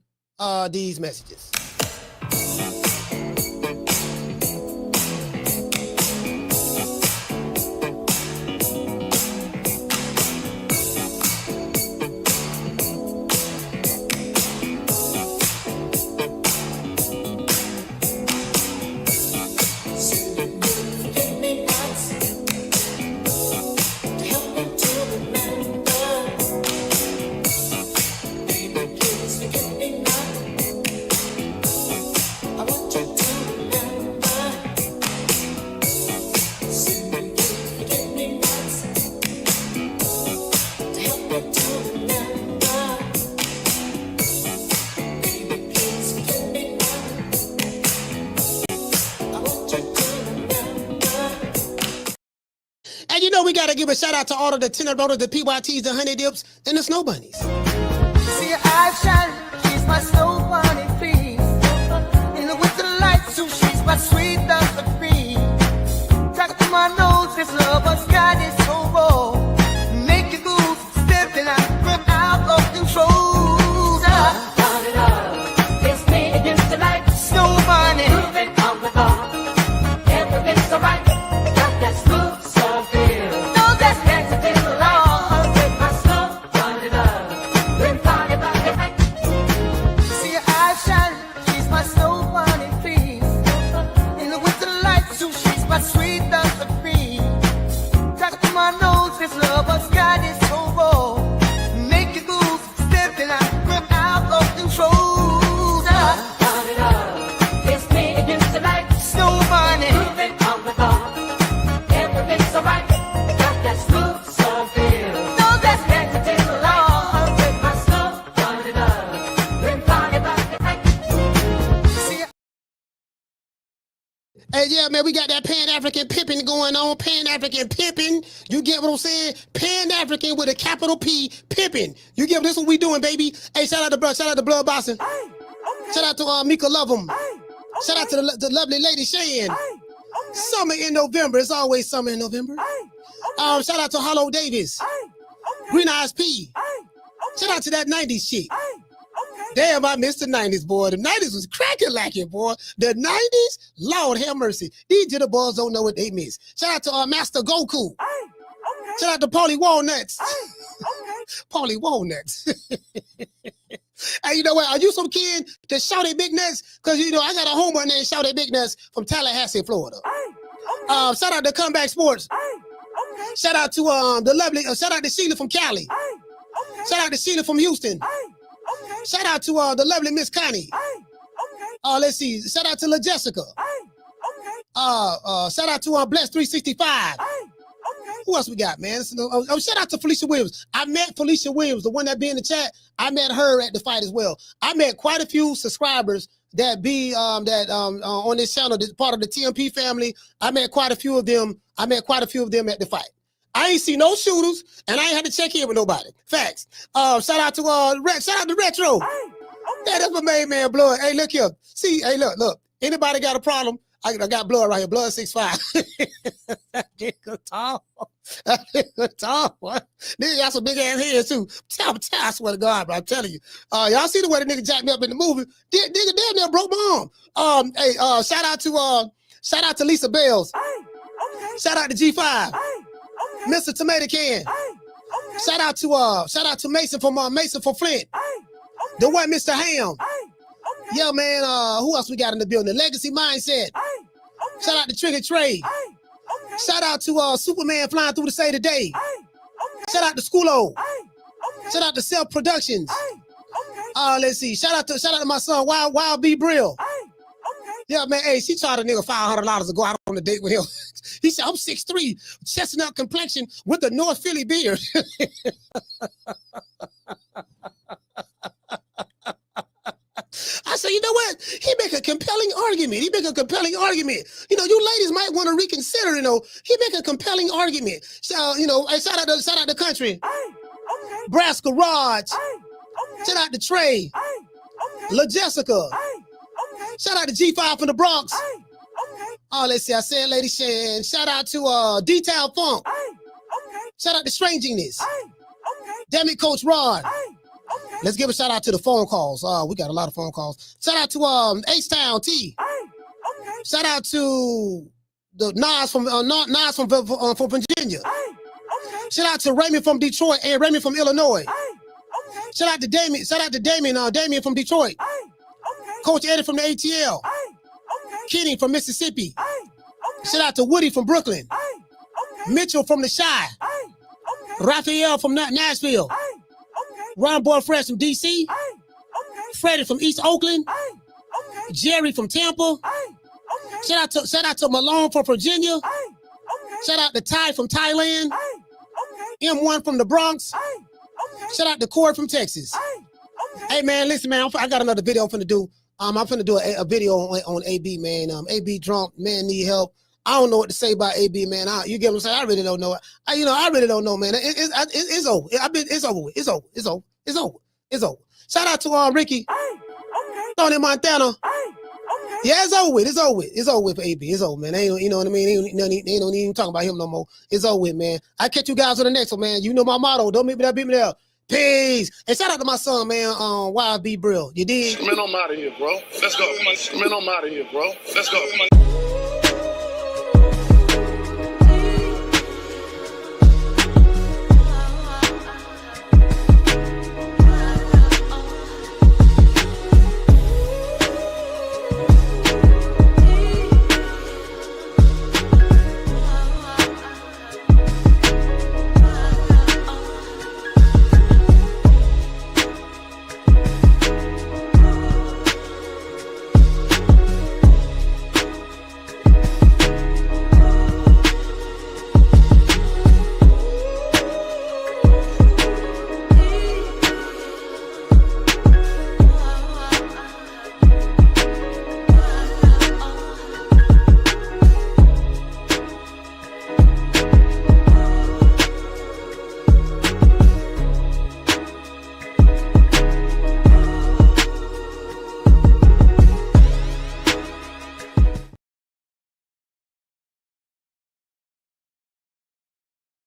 these messages. And you know we gotta give a shout out to all of the tenor brothers, the PYTs, the honey dips, and the snow bunnies. See her eyes shine, she's my snow bunny, please. In the winter lights, so she's my sweet dust of free. Talk to my nose, this lover's got is so raw. Make you goose, stepping out, from out of control. It's me against the light, snow bunny. Moving on the bar, everything's so right. Got that smooth, so feel. No, that's next to the law. With my snow bunny love, we're party about the night. See her eyes shine, she's my snow bunny, please. In the winter light, so she's my sweet dust of free. Talk to my nose, this lover's got is so raw. Make you goose, stepping out, from out of control. It's me against the light, snow bunny. Moving on the bar, everything's so right. Got that smooth, so feel. No, that's next to the law. With my snow bunny love, we're party about the night. See ya. Hey, yeah, man, we got that Pan-African pimping going on. Pan-African pimping. You get what I'm saying? Pan-African with a capital P, pimping. You get this is what we doing, baby. Hey, shout out to Blood Boston. Shout out to Mika Lovem. Shout out to the lovely lady Shan. Summer in November. It's always summer in November. Shout out to Hollow Davis. Green Eyes P. Shout out to that 90s chick. Damn, I missed the 90s, boy. The 90s was cracking lacking, boy. The 90s, Lord have mercy. These jitter boys don't know what they miss. Shout out to Master Goku. Shout out to Paulie Walnuts. Paulie Walnuts. Hey, you know what? Are you some kid to shout at Big Nuts? Because, you know, I got a homeboy named Shout at Big Nuts from Tallahassee, Florida. Shout out to Comeback Sports. Shout out to the lovely, shout out to Sheila from Cali. Shout out to Sheila from Houston. Shout out to the lovely Miss Connie. Let's see. Shout out to La Jessica. Shout out to Bless 365. Who else we got, man? Shout out to Felicia Williams. I met Felicia Williams, the one that be in the chat. I met her at the fight as well. I met quite a few subscribers that be on this channel, that's part of the TMP family. I met quite a few of them. at the fight. I ain't see no shooters, and I ain't had to check in with nobody. Facts. Shout out to Retro. Yeah, that's my main man, Blood. Hey, look here. See, hey, look. Anybody got a problem? I got Blood right here. Blood 6'5". That nigga tall. Boy. Nigga got some big ass heads too. I swear to God, bro. I'm telling you. Y'all see the way the nigga jacked me up in the movie? Nigga damn near broke my arm. Hey, shout out to Lisa Bells. Shout out to G5. Mr. Tomato Can. Shout out to Mason from Flint. The one Mr. Ham. Yeah, man. Who else we got in the building? Legacy Mindset. Shout out to Trigger Trade. Shout out to Superman flying through the say today. Shout out to Schoolo. Shout out to Self Productions. Let's see. Shout out to my son Wild B Brill. Yeah, man. Hey, she charged a nigga $500 to go out on a date with him. He said, I'm 6'3", chestnut complexion with a North Philly beard. I said, you know what? He make a compelling argument. You know, you ladies might want to reconsider, you know. He make a compelling argument. So, you know, hey, shout out the country. Brass Garage. Shout out to Trey. La Jessica. Shout out to G5 from the Bronx. Let's see. I said Lady Shan. Shout out to D-Town Funk. Shout out to Stranginess. Damn it, Coach Rod. Let's give a shout out to the phone calls. We got a lot of phone calls. Shout out to H-Town T. Shout out to the Nas from Virginia. Shout out to Raymond from Detroit and Raymond from Illinois. Shout out to Damien. Shout out to Damien from Detroit. Coach Eddie from the ATL. Kenny from Mississippi. Shout out to Woody from Brooklyn. Mitchell from the Chi. Raphael from Nashville. Ron Boy Fresh from DC. Freddie from East Oakland. Jerry from Tampa. Shout out to Malone from Virginia. Shout out to Ty from Thailand. M1 from the Bronx. Shout out to Corey from Texas. Hey man, listen man, I got another video I'm finna do. I'm finna do a video on AB man. AB drunk, man need help. I don't know what to say about AB man. You get what I'm saying? I really don't know. I really don't know, man. It's over. It's over. It's over. It's over. It's over. It's over. Shout out to Ricky. Tony Montana. Yeah, it's over with. It's over with. It's over with for AB. It's over, man. You know what I mean? They don't even talk about him no more. It's over with, man. I catch you guys on the next one, man. You know my motto. Don't beat me there. Peace. And shout out to my son, man, YB Brill. You did? Man, I'm out of here, bro. Let's go. Man, I'm out of here, bro. Let's go.